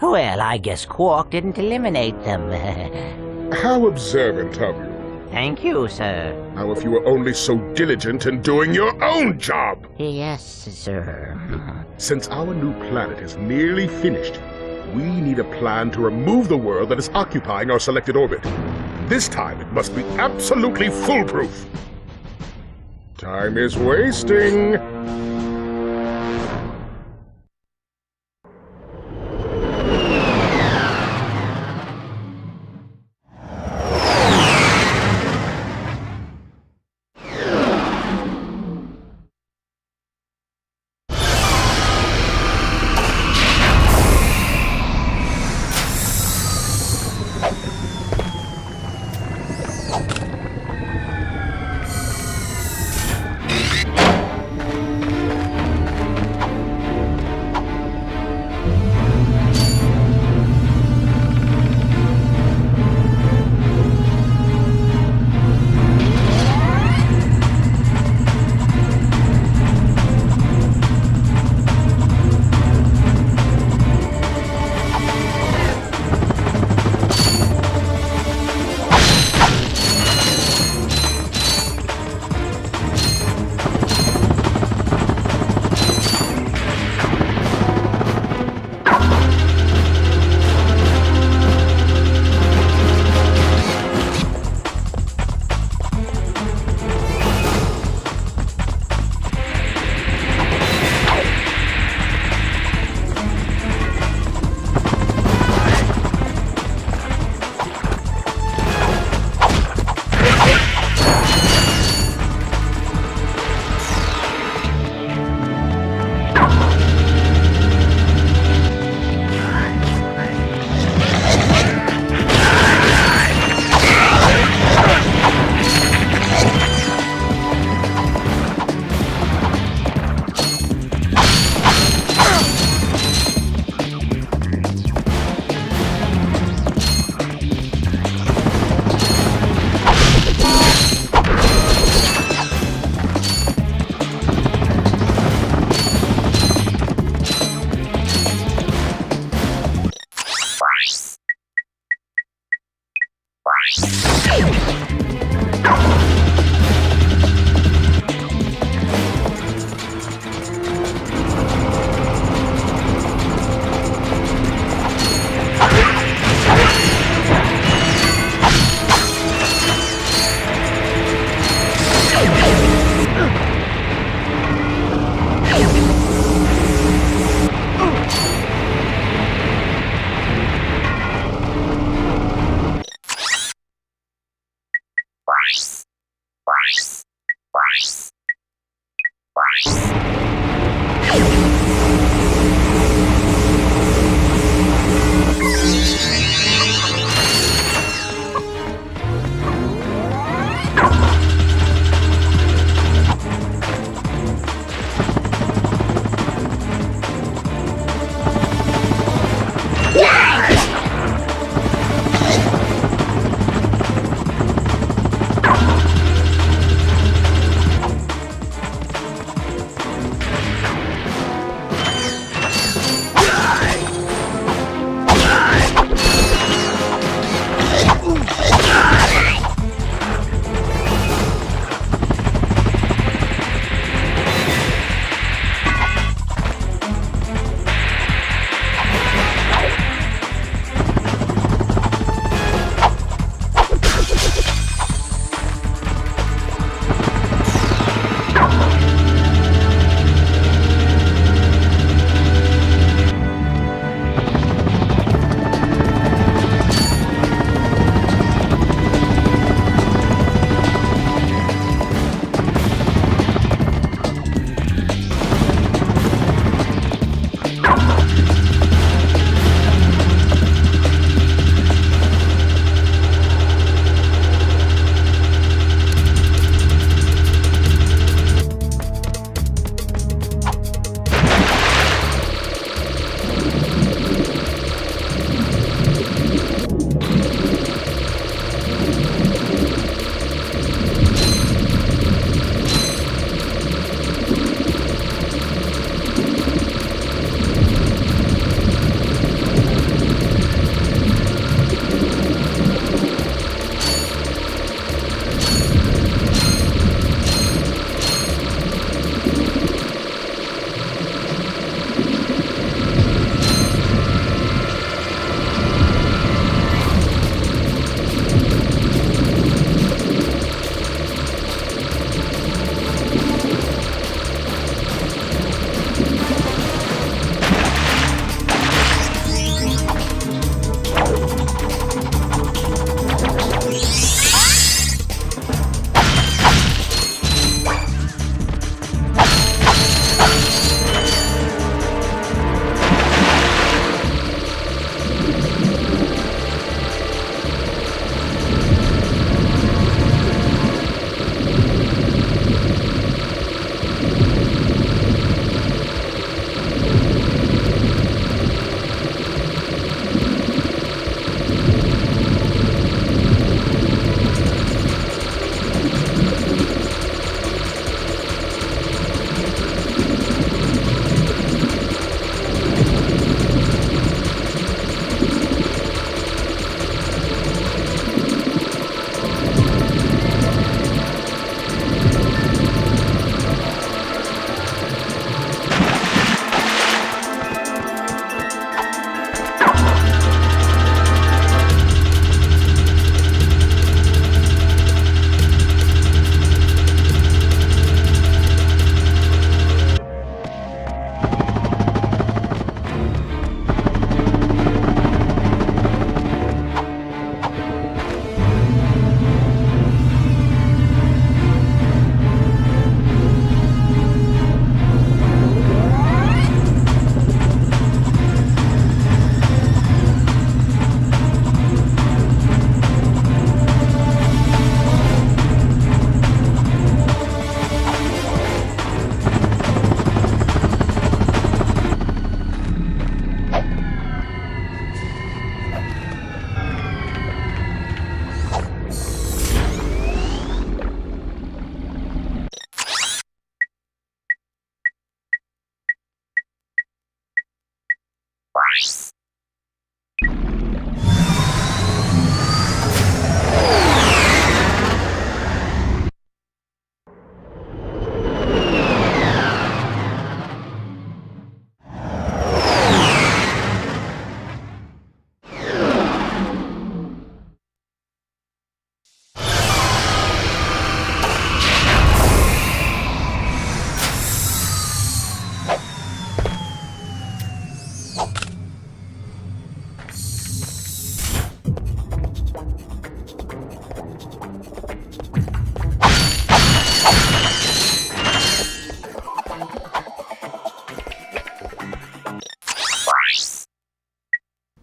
Well, I guess Quark didn't eliminate them. How observant of you. Thank you, sir. Now, if you were only so diligent in doing your own job! Yes, sir. Since our new planet is nearly finished, we need a plan to remove the world that is occupying our selected orbit. This time, it must be absolutely foolproof. Time is wasting.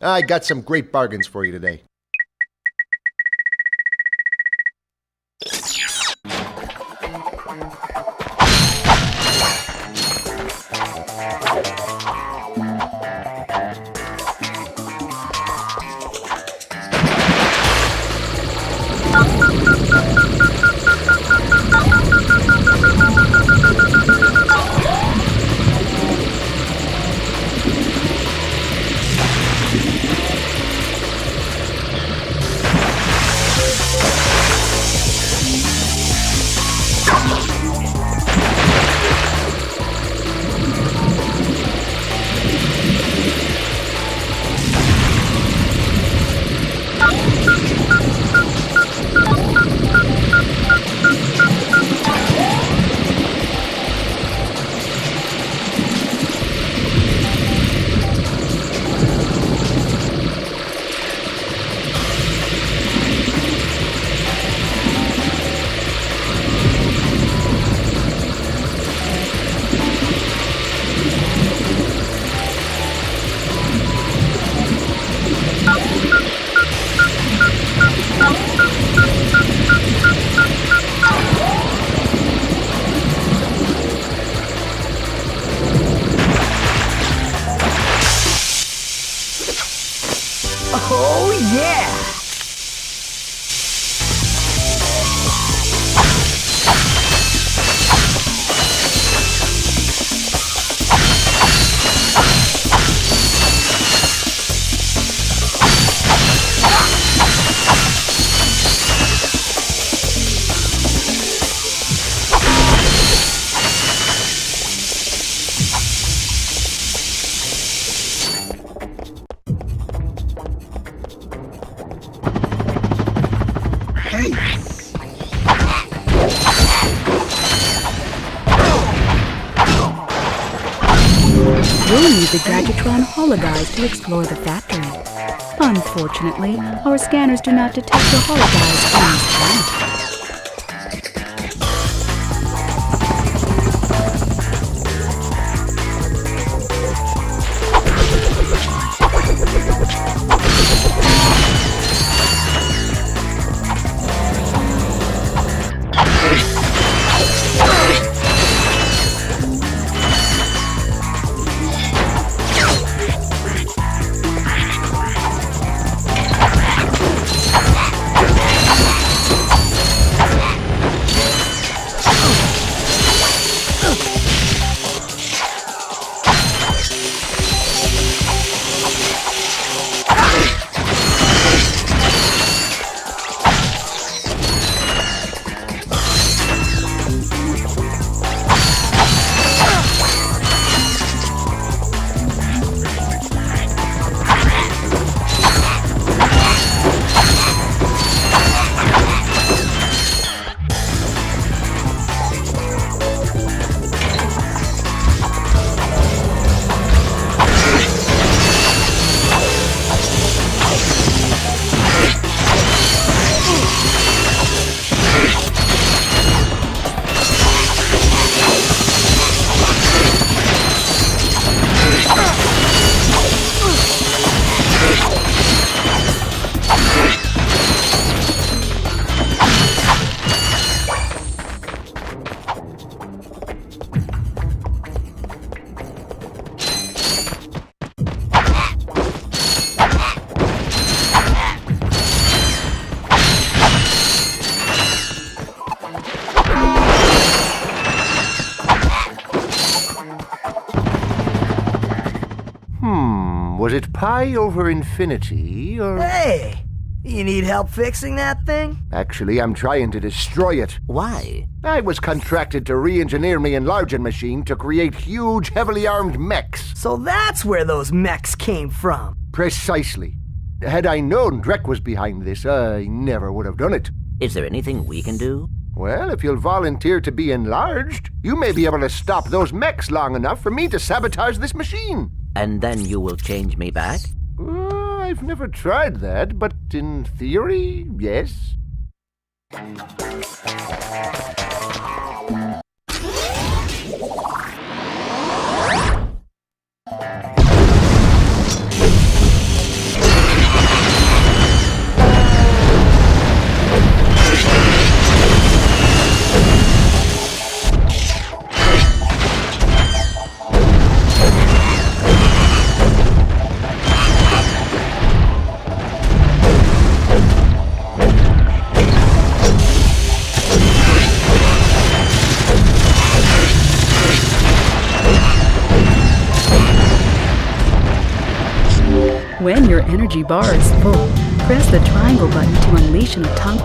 I got some great bargains for you today. Oh, yeah! You'll need the Gadgetron Hologuise to explore the factory. Unfortunately, our scanners do not detect the Hologuise on this planet. Was it pi over infinity, or... Hey! You need help fixing that thing? Actually, I'm trying to destroy it. Why? I was contracted to re-engineer my enlarging machine to create huge, heavily armed mechs. So that's where those mechs came from. Precisely. Had I known Drek was behind this, I never would have done it. Is there anything we can do? Well, if you'll volunteer to be enlarged, you may be able to stop those mechs long enough for me to sabotage this machine. And then you will change me back? I've never tried that, but in theory, yes. energy bar is full, press the triangle button to unleash an atomic...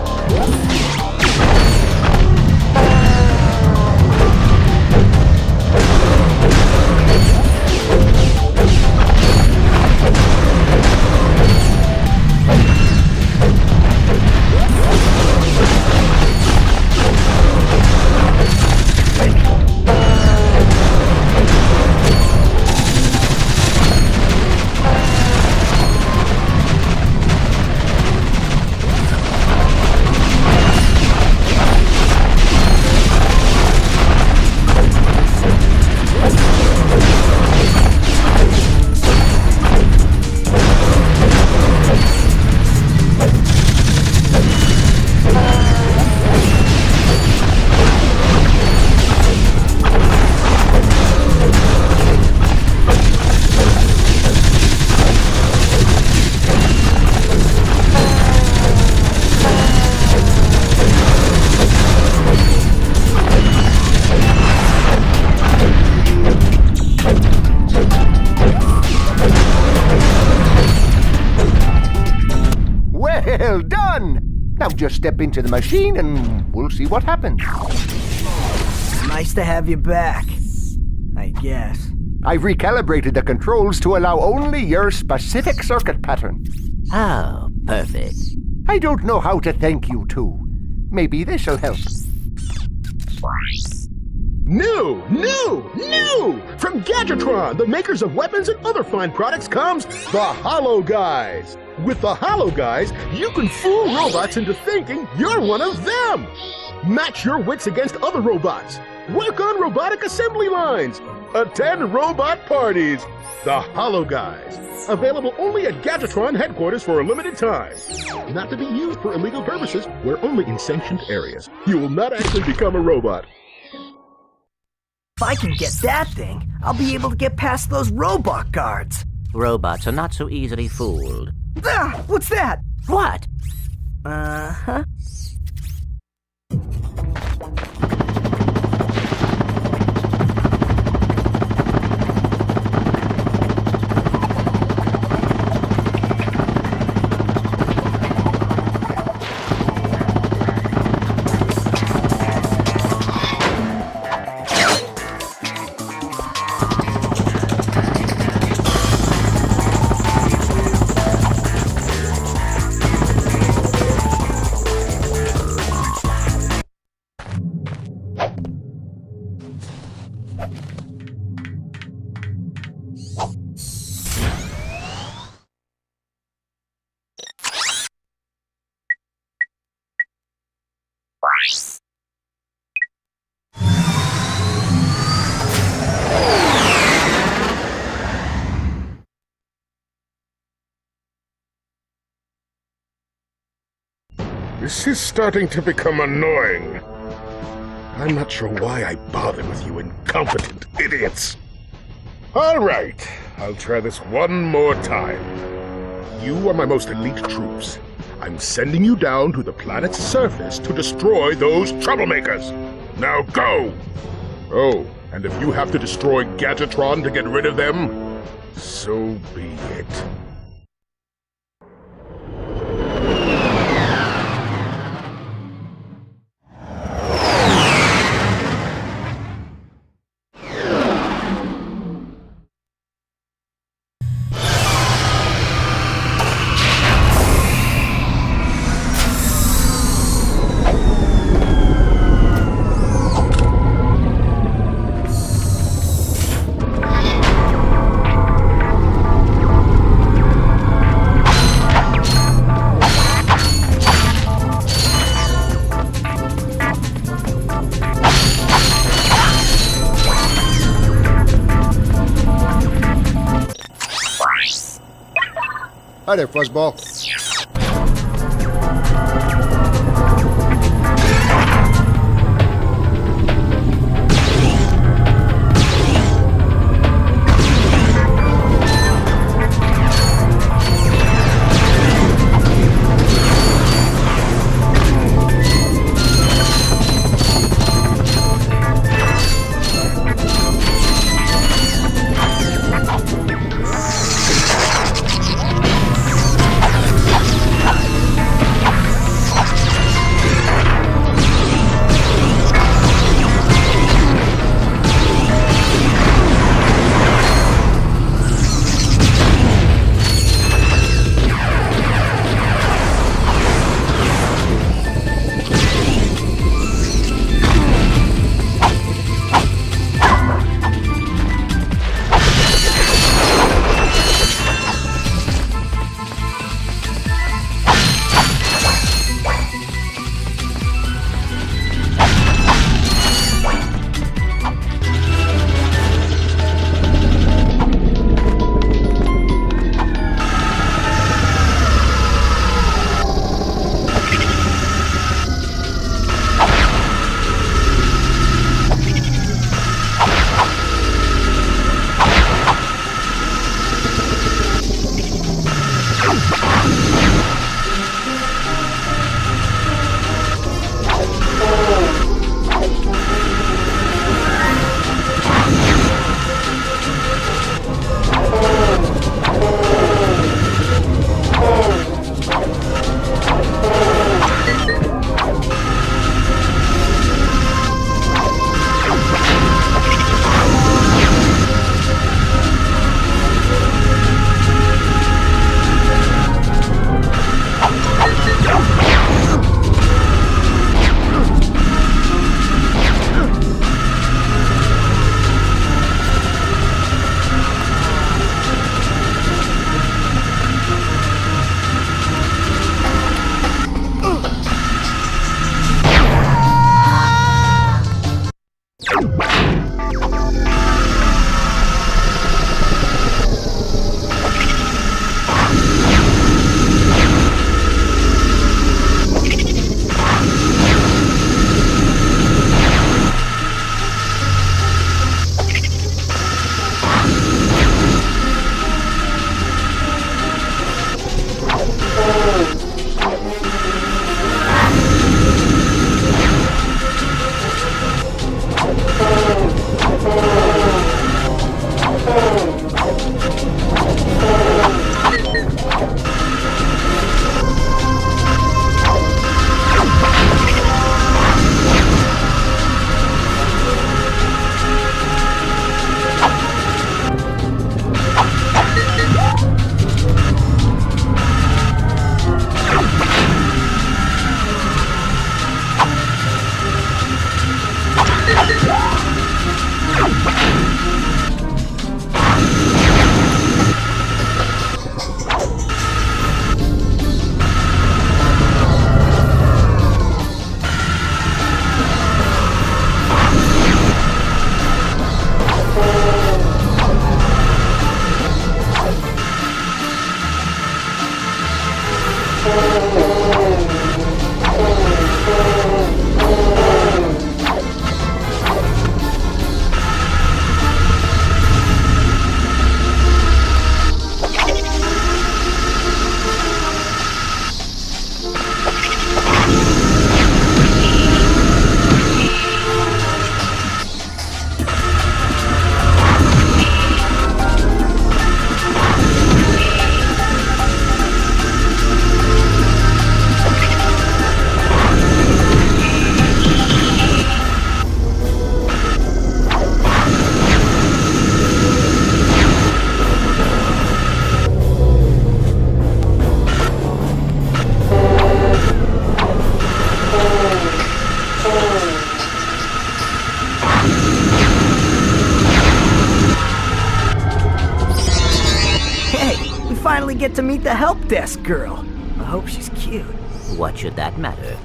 Well done! Now just step into the machine and we'll see what happens. Nice to have you back, I guess. I've recalibrated the controls to allow only your specific circuit pattern. Oh, perfect. I don't know how to thank you two. Maybe this'll help. New! From Gadgetron, the makers of weapons and other fine products, comes the Hollow Guys. With the Hollow Guys, you can fool robots into thinking you're one of them. Match your wits against other robots. Work on robotic assembly lines. Attend robot parties. The Hollow Guys. Available only at Gadgetron headquarters for a limited time. Not to be used for illegal purposes. We're only in sanctioned areas. You will not actually become a robot. If I can get that thing, I'll be able to get past those robot guards. Robots are not so easily fooled. Ah, what's that? What? Uh-huh. This is starting to become annoying. I'm not sure why I bother with you incompetent idiots. All right, I'll try this one more time. You are my most elite troops. I'm sending you down to the planet's surface to destroy those troublemakers. Now go! Oh, and if you have to destroy Gadgetron to get rid of them, so be it. Hi there, Fuzzball. Finally get to meet the help desk girl. I hope she's cute. What should that matter?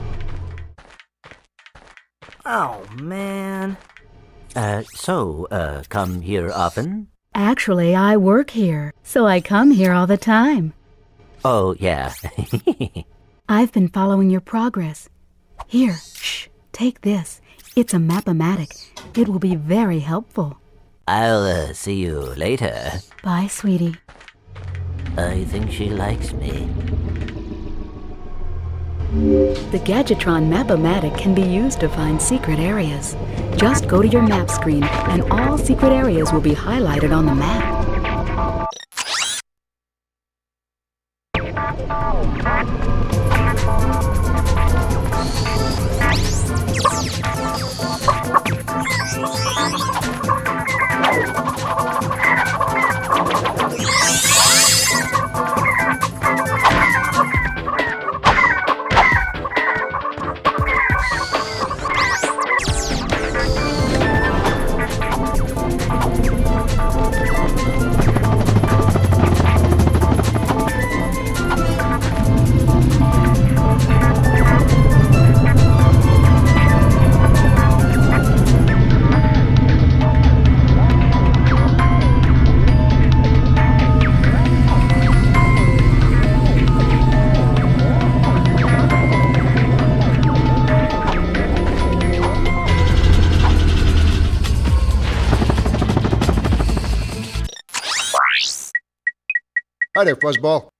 Oh, man. Come here often? Actually, I work here, so I come here all the time. Oh, yeah. I've been following your progress. Here, shh, take this. It's a map-o-matic. It will be very helpful. I'll see you later. Bye, sweetie. I think she likes me. The Gadgetron Map-O-Matic can be used to find secret areas. Just go to your map screen, and all secret areas will be highlighted on the map. Hi there, Fuzzball.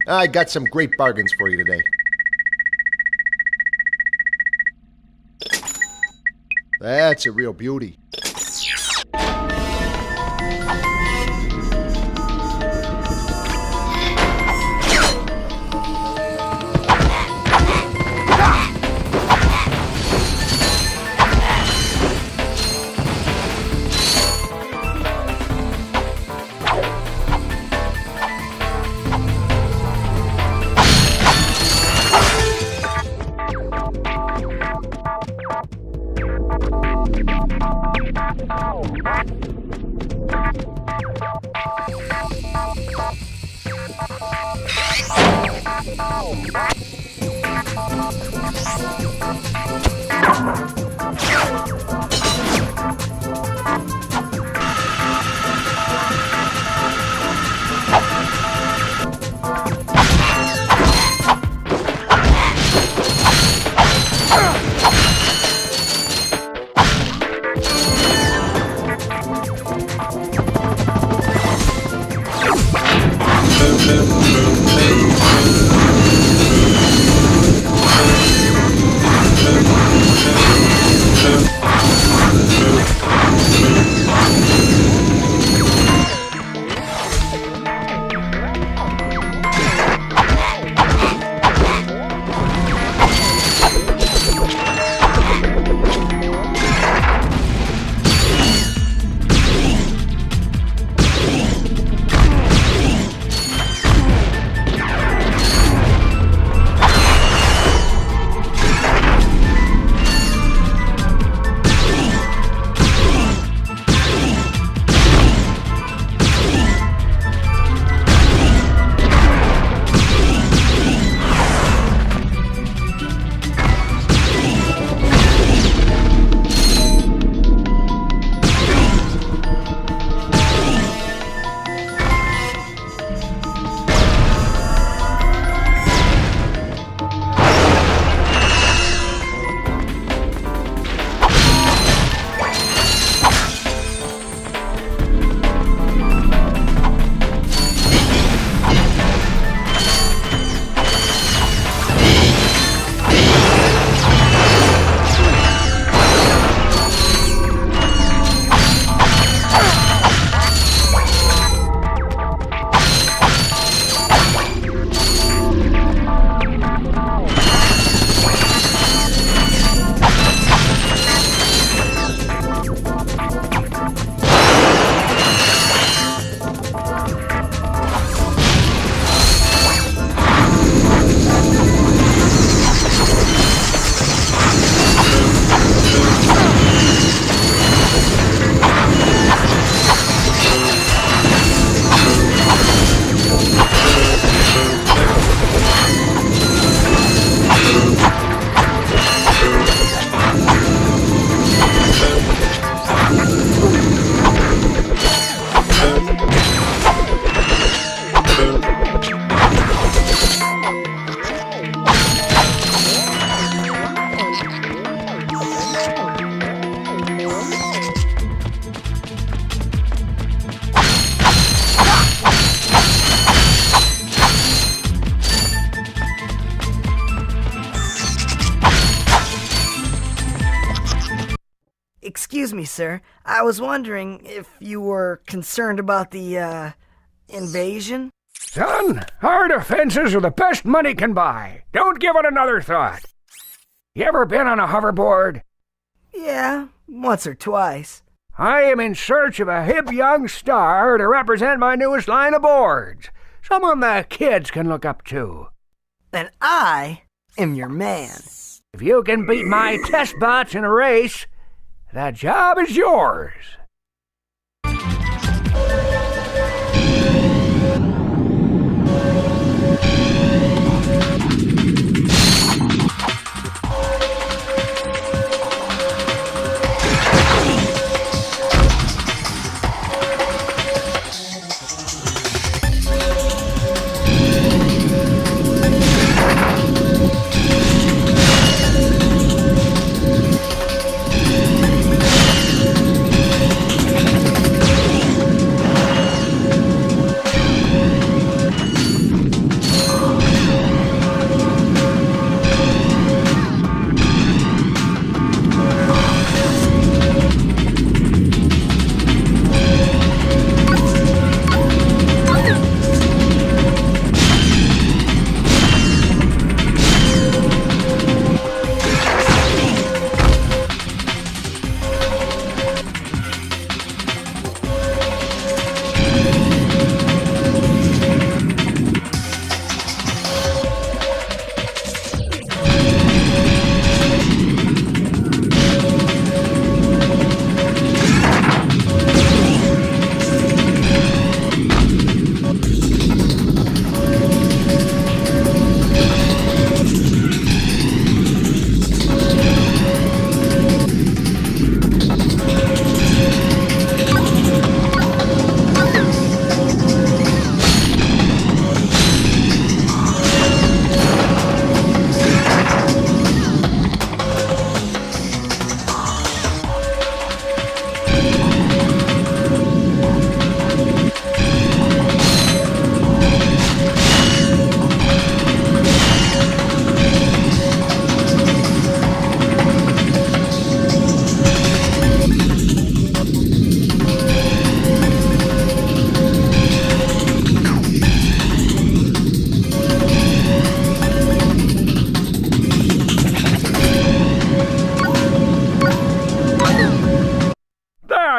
I got some great bargains for you today. That's a real beauty. Excuse me, sir. I was wondering if you were concerned about the, invasion? Son, our defenses are the best money can buy. Don't give it another thought. You ever been on a hoverboard? Yeah, once or twice. I am in search of a hip young star to represent my newest line of boards. Someone the kids can look up to. Then I am your man. If you can beat my test bots in a race, the job is yours.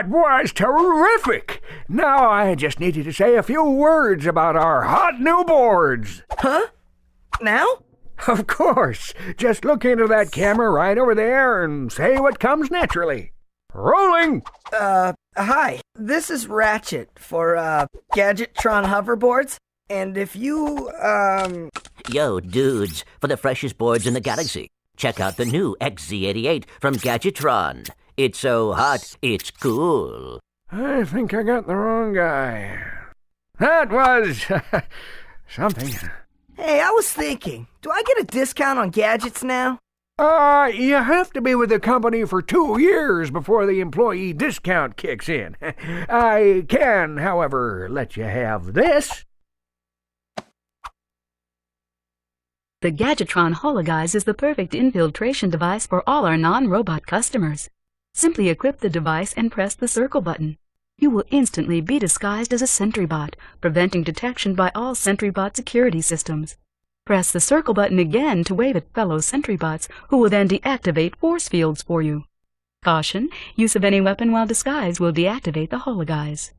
That was terrific! Now I just need you to say a few words about our hot new boards. Huh? Now? Of course. Just look into that camera right over there and say what comes naturally. Rolling! Hi. This is Ratchet for, Gadgetron hoverboards. And if you, Yo, dudes, for the freshest boards in the galaxy, check out the new XZ88 from Gadgetron. It's so hot, it's cool. I think I got the wrong guy. That was something. Hey, I was thinking, do I get a discount on gadgets now? You have to be with the company for 2 years before the employee discount kicks in. I can, however, let you have this. The Gadgetron Hologuise is the perfect infiltration device for all our non-robot customers. Simply equip the device and press the circle button. You will instantly be disguised as a SentryBot, preventing detection by all SentryBot security systems. Press the circle button again to wave at fellow SentryBots, who will then deactivate force fields for you. Caution, use of any weapon while disguised will deactivate the Hologuise.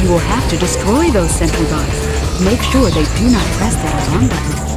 You will have to destroy those sentry bots. Make sure they do not press that alarm button.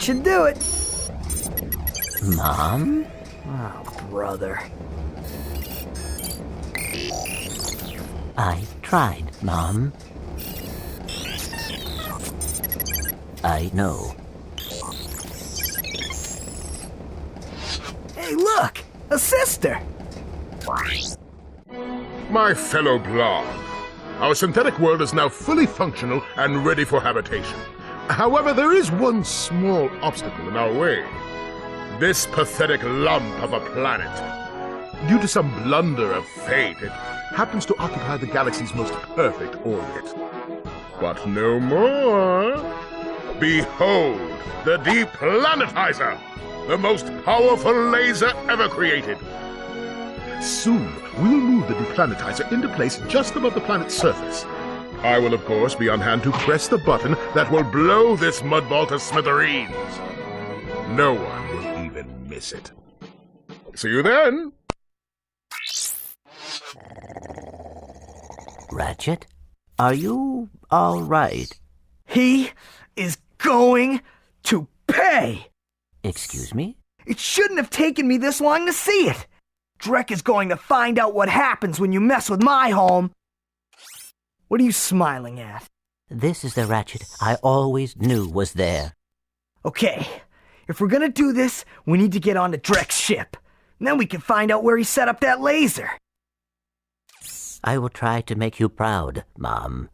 should do it. Mom? Oh, brother. I tried, Mom. I know. Hey, look! A sister! My fellow Blog, our synthetic world is now fully functional and ready for habitation. However, there is one small obstacle in our way. This pathetic lump of a planet. Due to some blunder of fate, it happens to occupy the galaxy's most perfect orbit. But no more. Behold, the Deplanetizer, the most powerful laser ever created. Soon, we'll move the Deplanetizer into place just above the planet's surface. I will, of course, be on hand to press the button that will blow this mudball to smithereens. No one will even miss it. See you then! Ratchet, are you all right? He is going to pay! Excuse me? It shouldn't have taken me this long to see it! Drek is going to find out what happens when you mess with my home! What are you smiling at? This is the Ratchet I always knew was there. Okay, if we're gonna do this, we need to get onto Drek's ship. And then we can find out where he set up that laser. I will try to make you proud, Mom.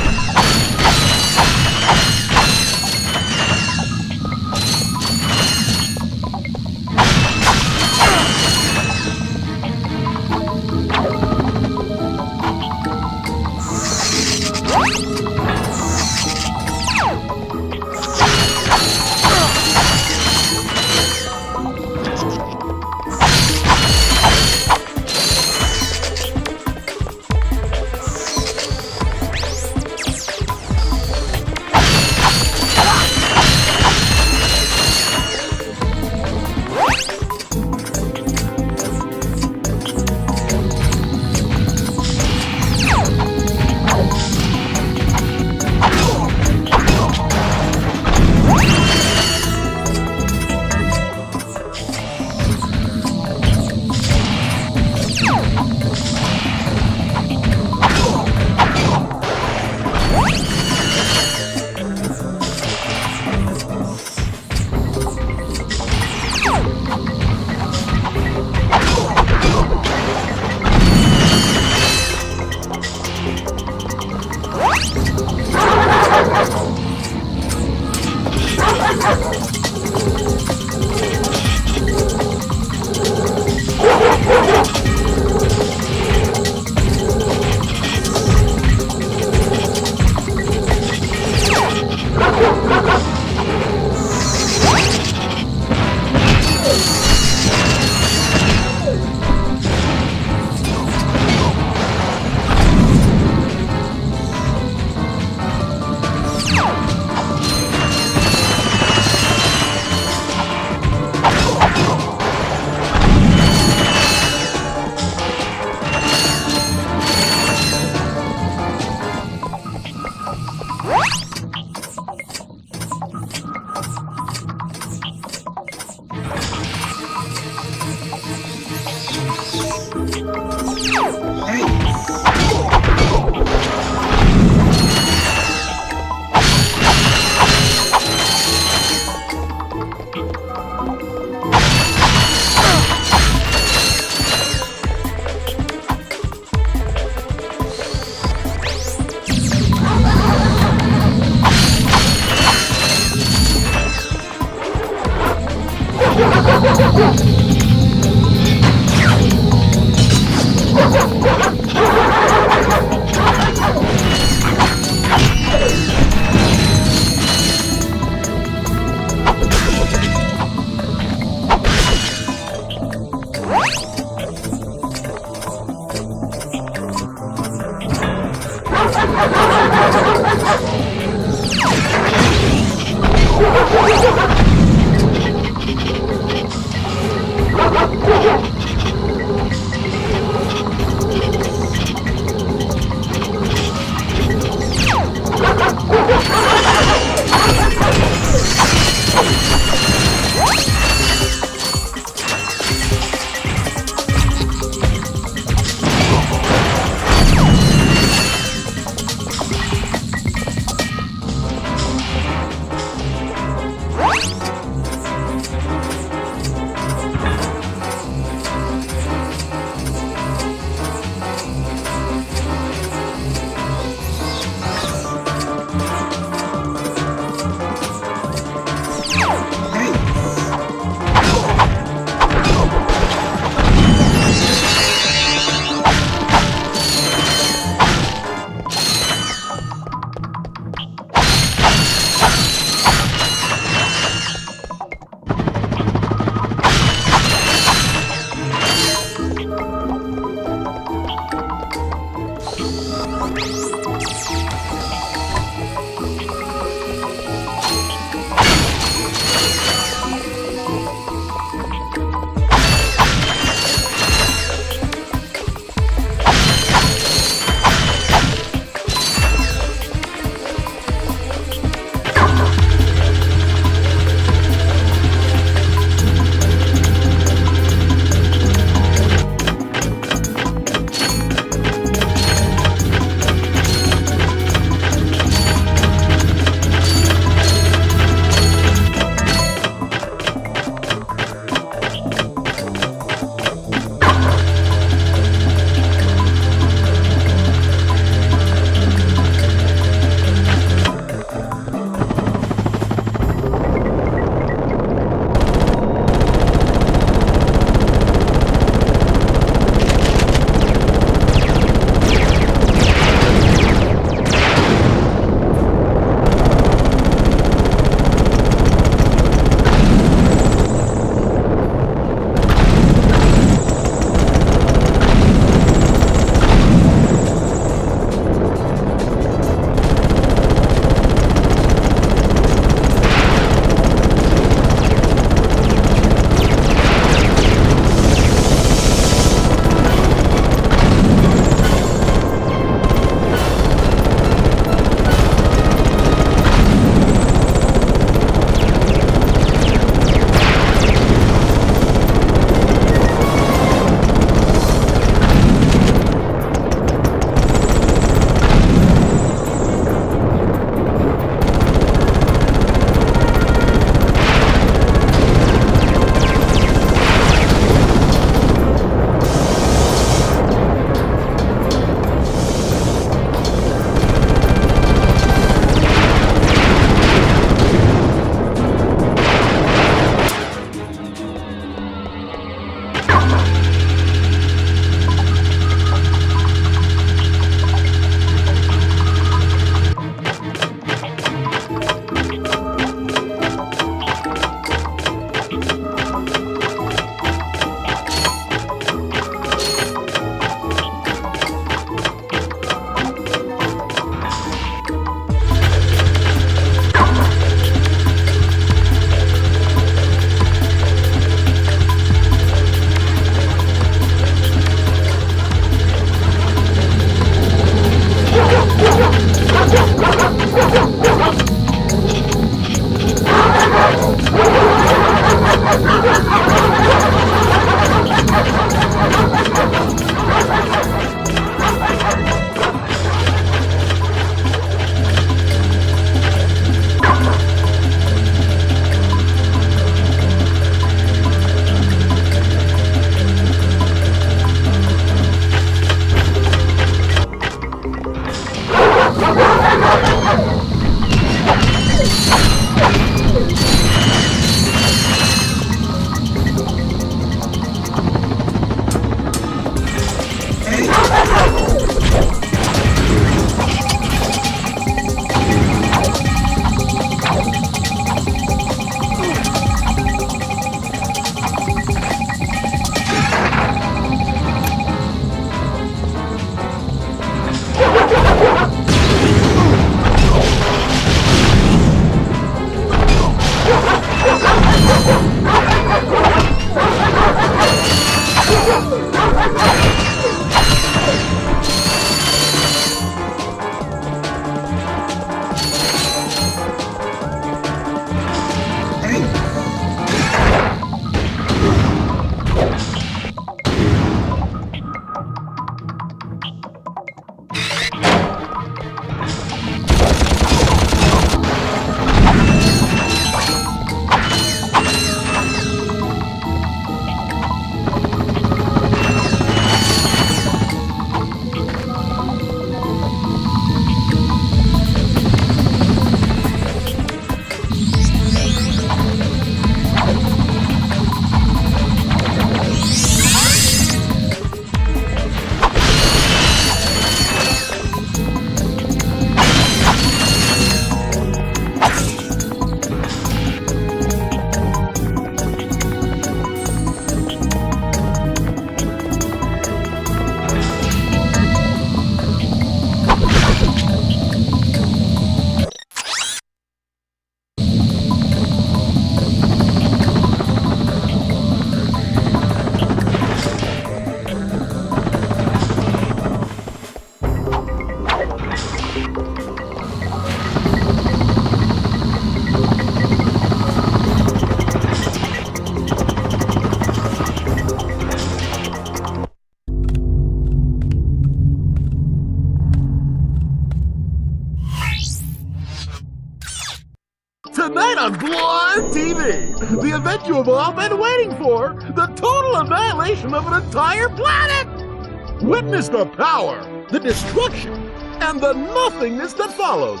Tonight on Blonde TV, the event you have all been waiting for, the total annihilation of an entire planet! Witness the power, the destruction, and the nothingness that follows.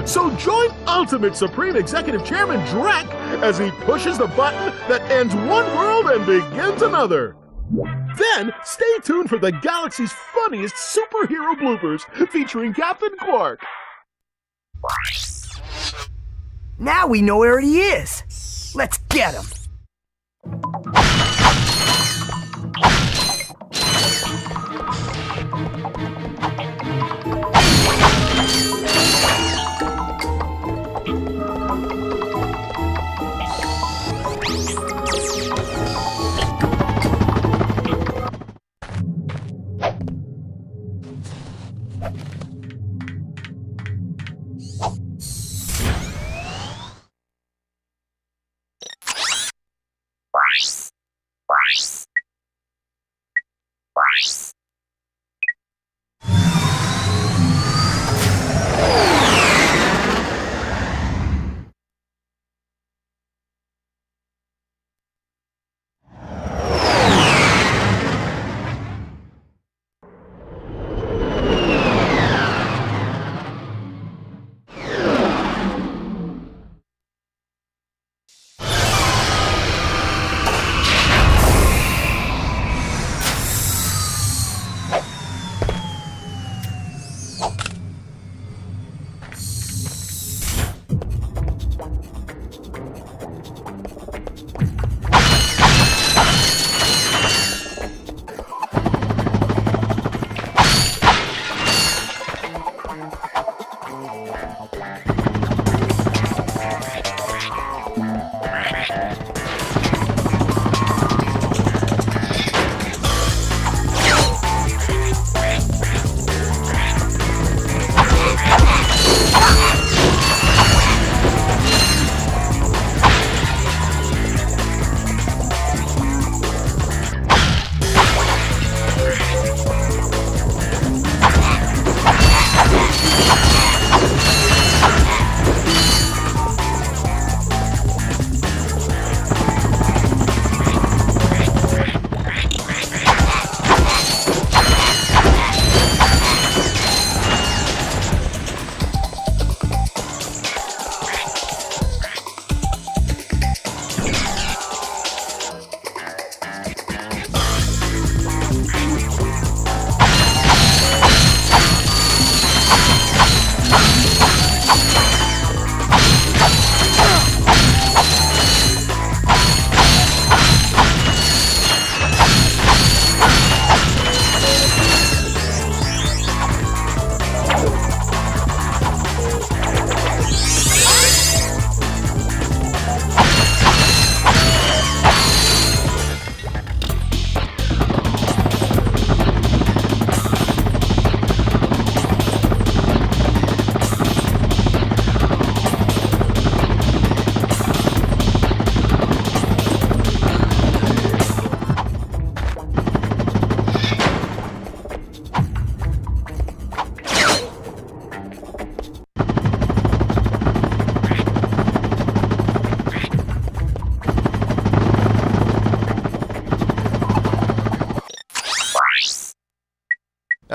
So join Ultimate Supreme Executive Chairman Drek as he pushes the button that ends one world and begins another. Then, stay tuned for the galaxy's funniest superhero bloopers featuring Captain Quark. Now we know where he is. Let's get him.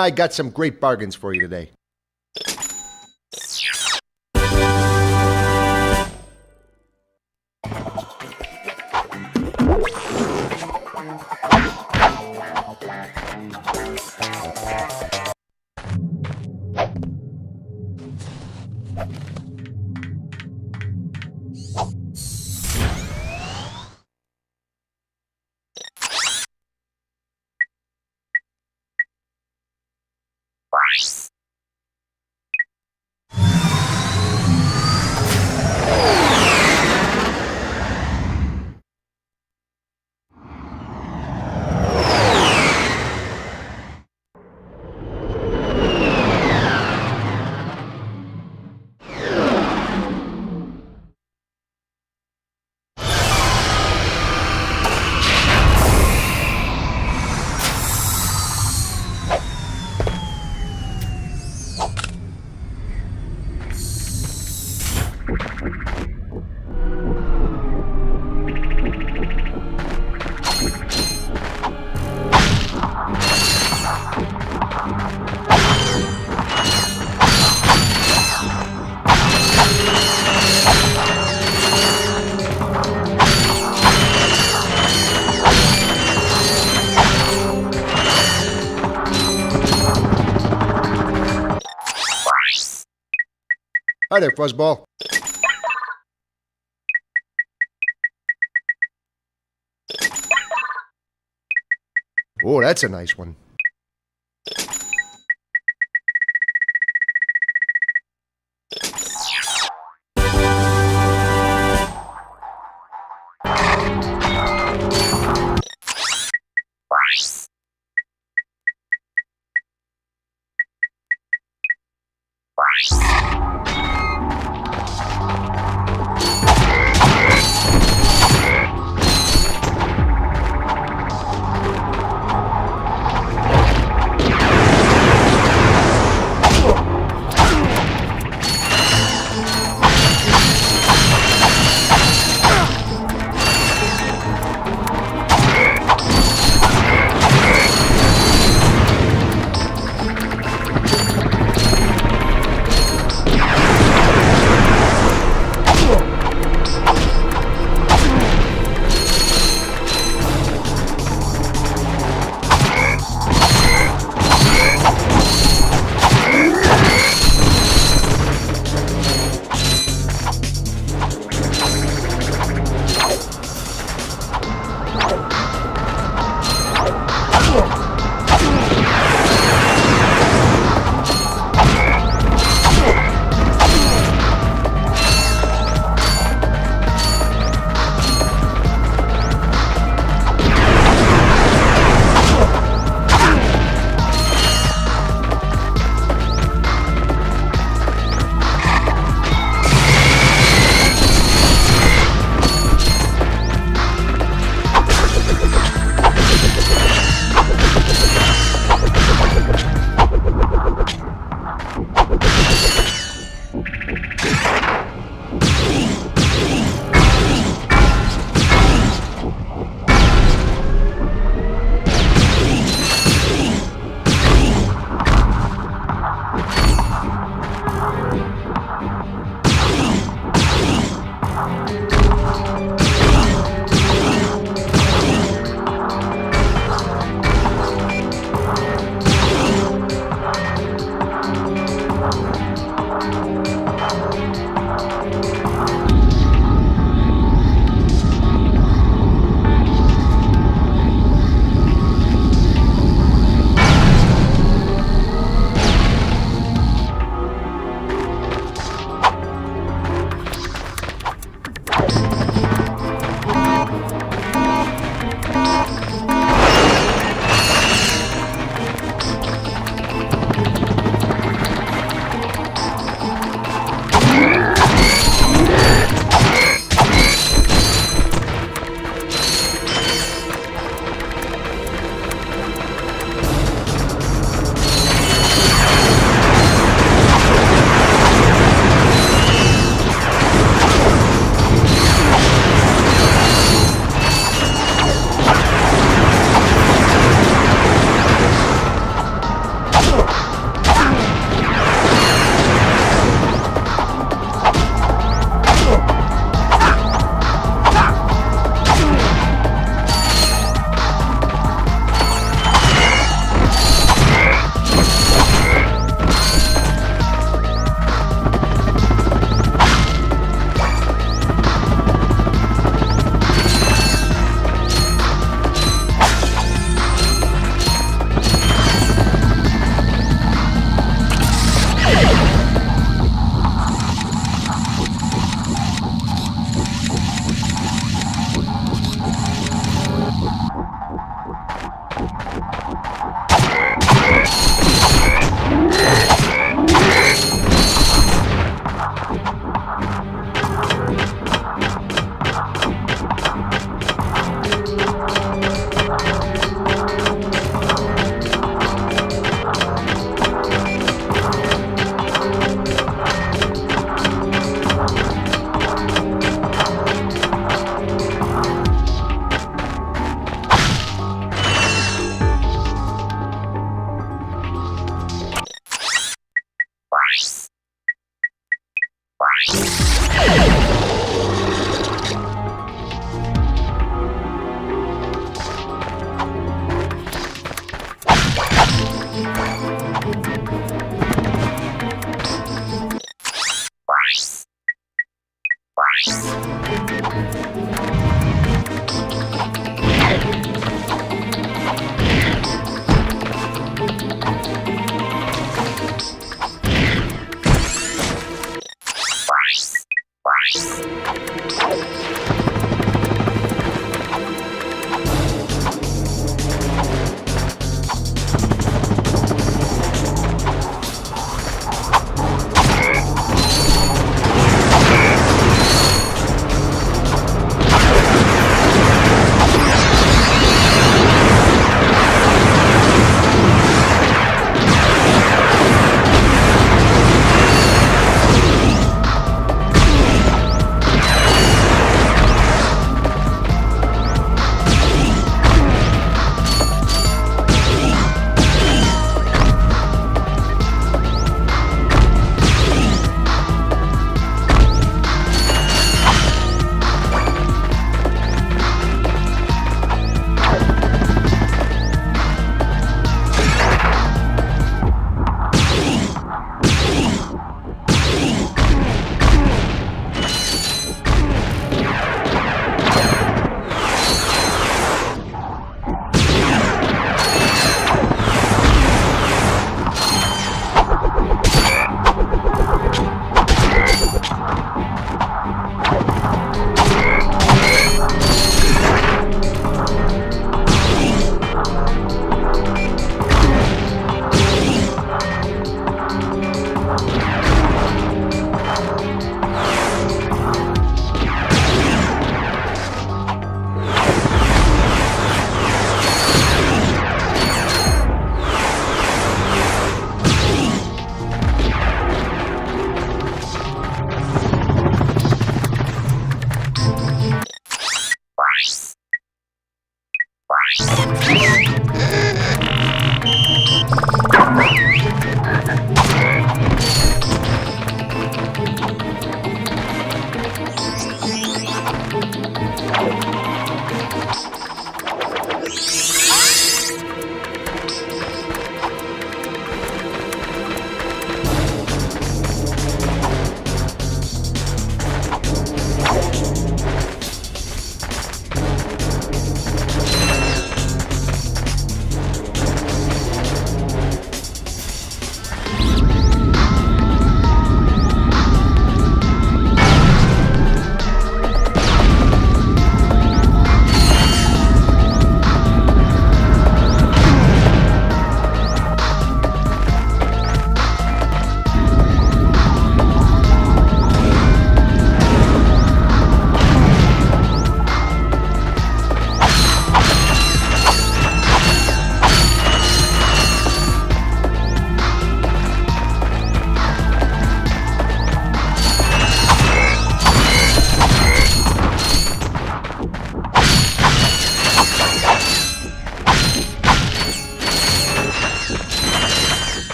I got some great bargains for you today. Hi there, Fuzzball. Oh, that's a nice one.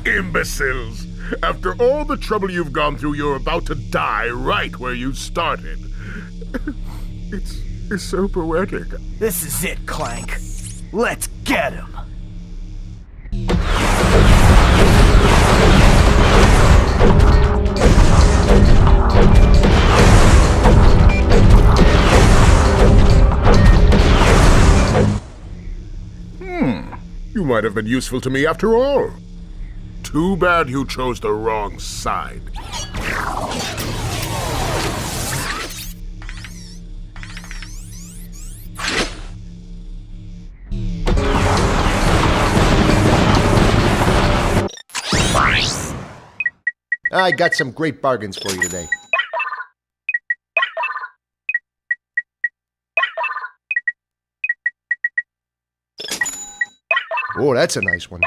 Imbeciles! After all the trouble you've gone through, you're about to die right where you started. It's so poetic. This is it, Clank. Let's get him. You might have been useful to me after all. Too bad you chose the wrong side. I got some great bargains for you today. Oh, that's a nice one.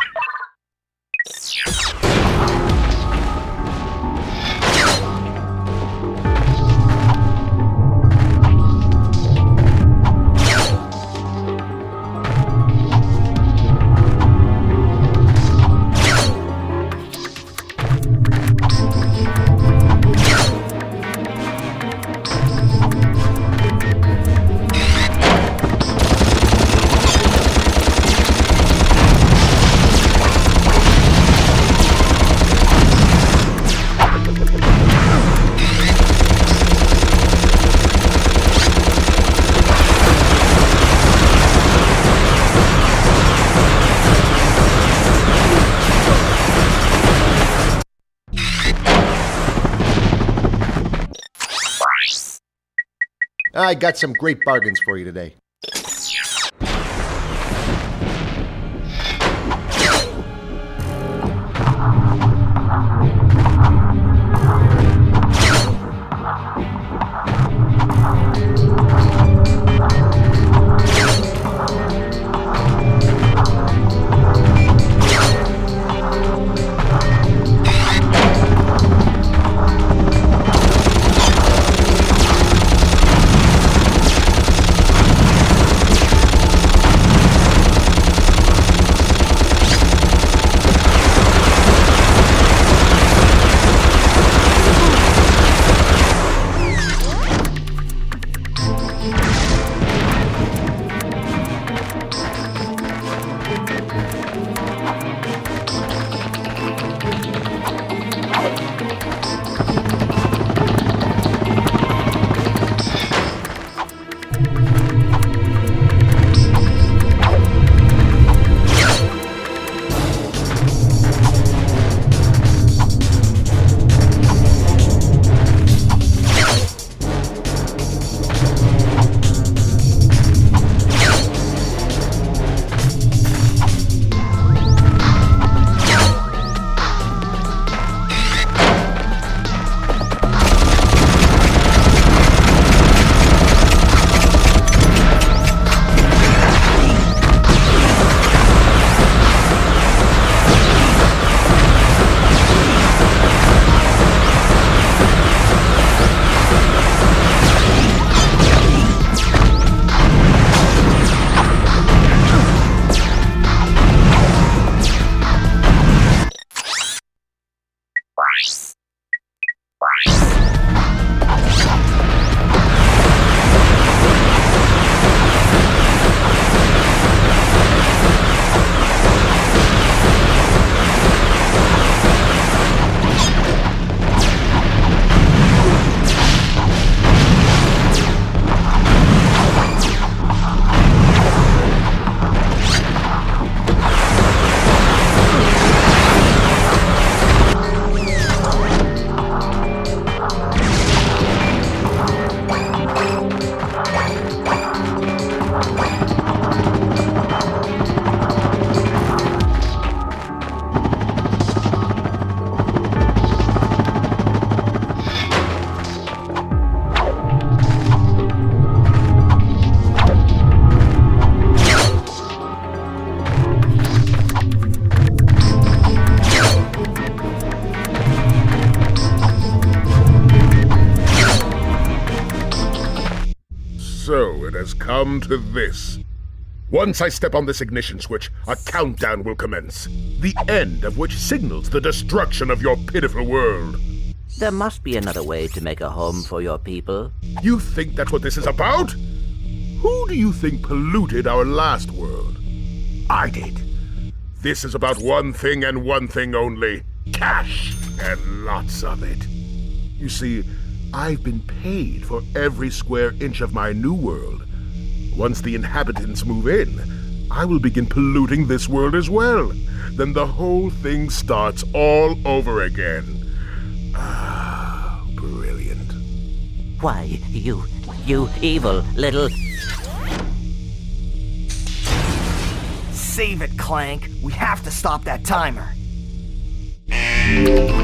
I got some great bargains for you today. has come to this. Once I step on this ignition switch, a countdown will commence. The end of which signals the destruction of your pitiful world. There must be another way to make a home for your people. You think that's what this is about? Who do you think polluted our last world? I did. This is about one thing and one thing only. Cash, and lots of it. You see, I've been paid for every square inch of my new world. Once the inhabitants move in, I will begin polluting this world as well. Then the whole thing starts all over again. Ah, brilliant. Why, you evil little... Save it, Clank. We have to stop that timer.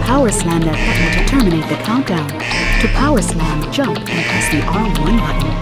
Power slam that button to terminate the countdown. To power slam, jump and press the R1 button.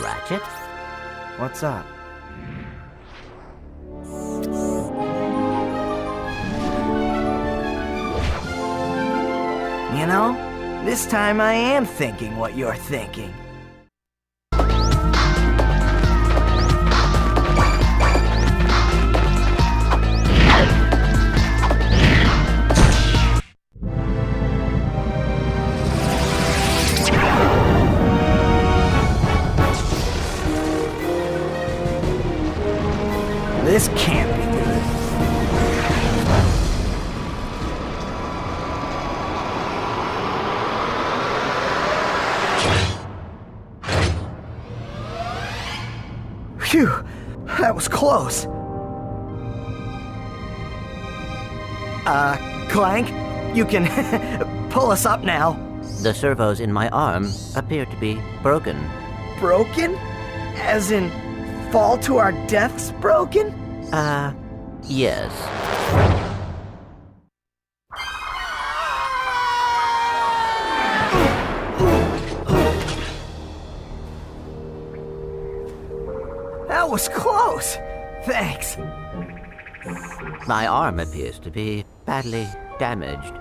Ratchet? What's up? You know, this time I am thinking what you're thinking. This can't be good. Phew, that was close. Clank, You can pull us up now. The servos in my arm appear to be broken. Broken? As in, fall to our deaths broken? Yes. That was close. Thanks. My arm appears to be badly damaged.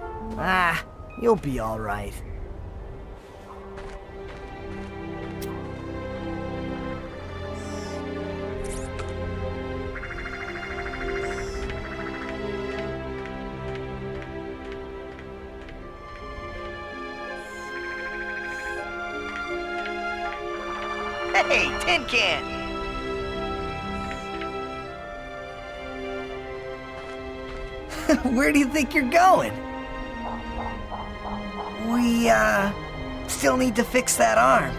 You'll be all right. Hey, Tin Can! Where do you think you're going? We, still need to fix that arm.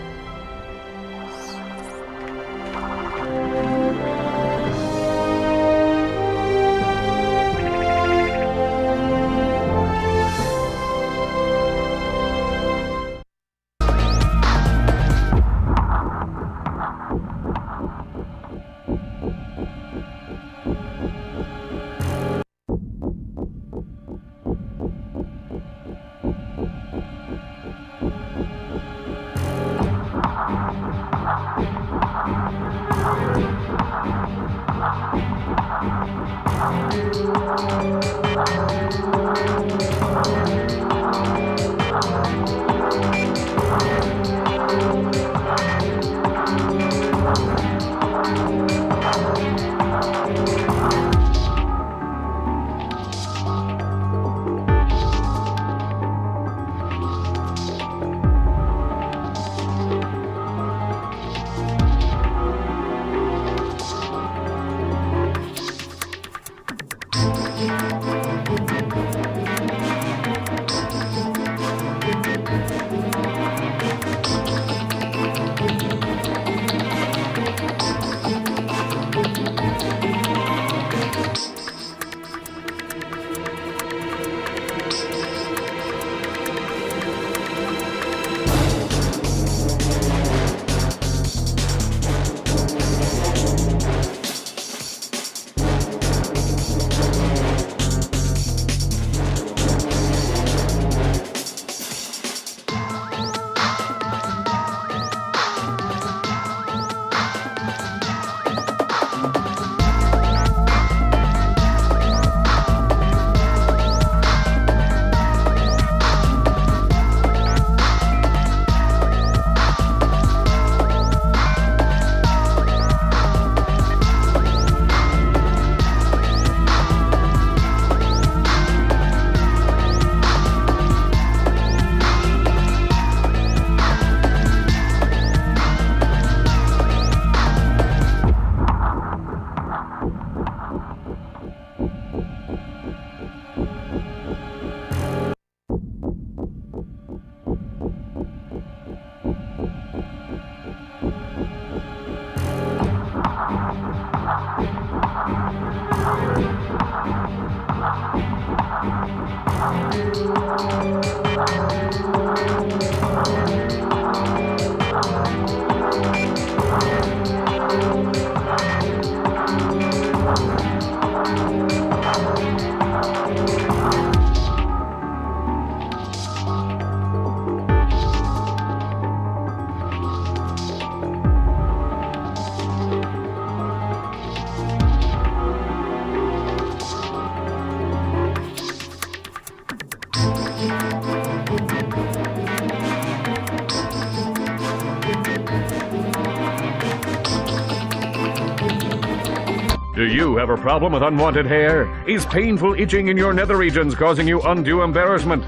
Do you have a problem with unwanted hair? Is painful itching in your nether regions causing you undue embarrassment?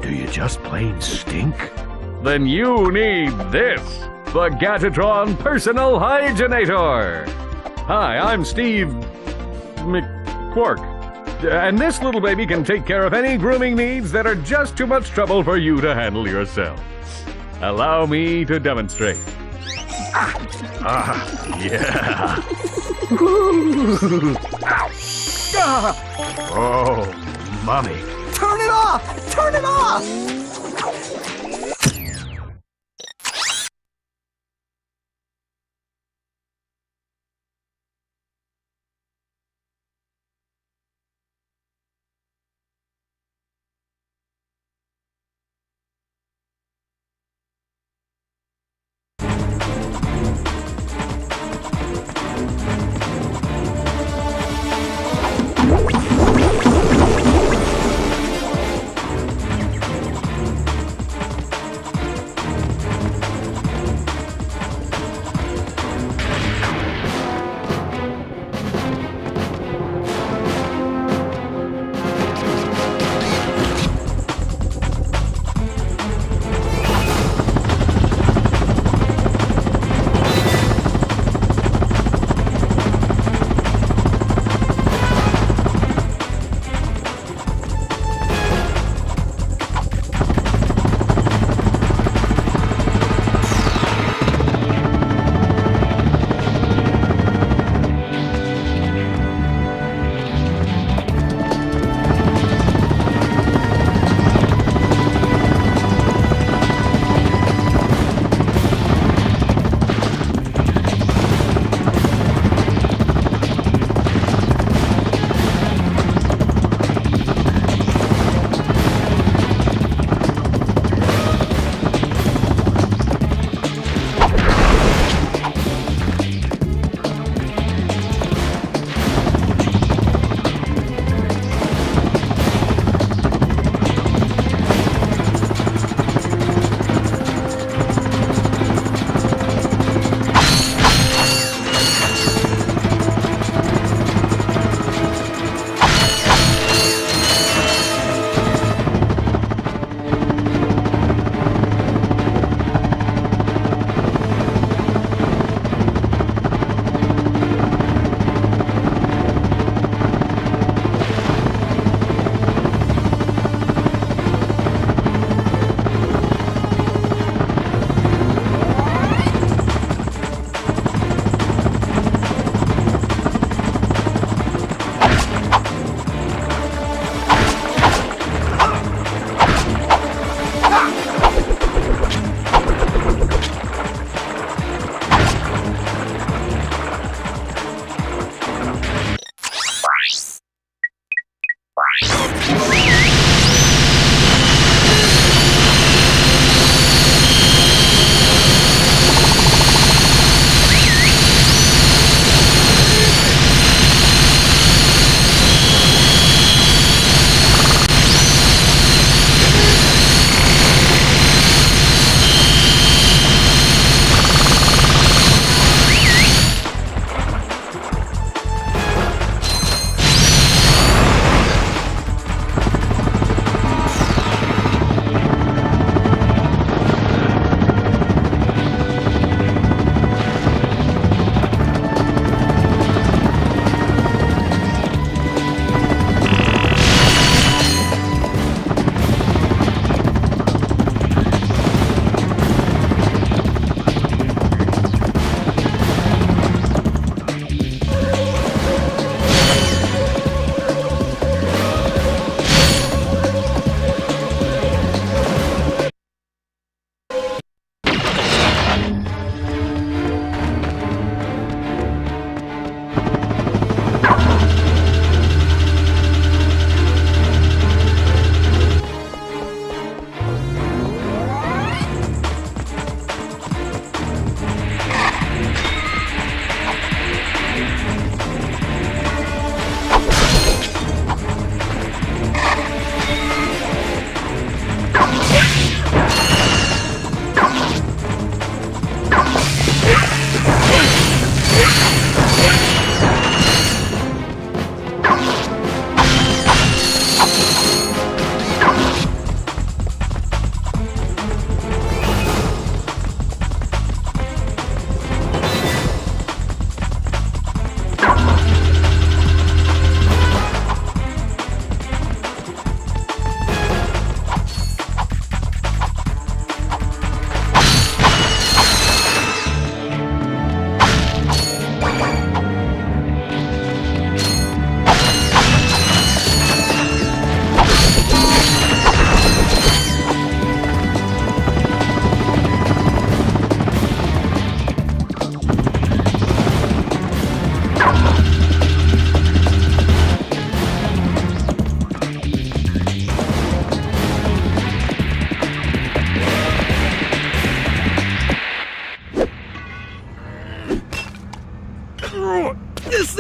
Do you just plain stink? Then you need this, the Gadgetron Personal Hygienator. Hi, I'm Steve McQuark, and this little baby can take care of any grooming needs that are just too much trouble for you to handle yourself. Allow me to demonstrate. Yeah. Oh, mommy. Turn it off! Turn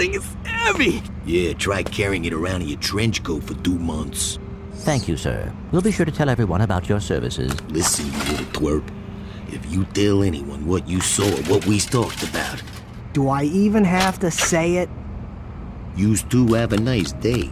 thing is heavy. Yeah, try carrying it around in your trench coat for 2 months. Thank you, sir. We'll be sure to tell everyone about your services. Listen, you little twerp. If you tell anyone what you saw or what we talked about, Do I even have to say it? yous two have a nice day.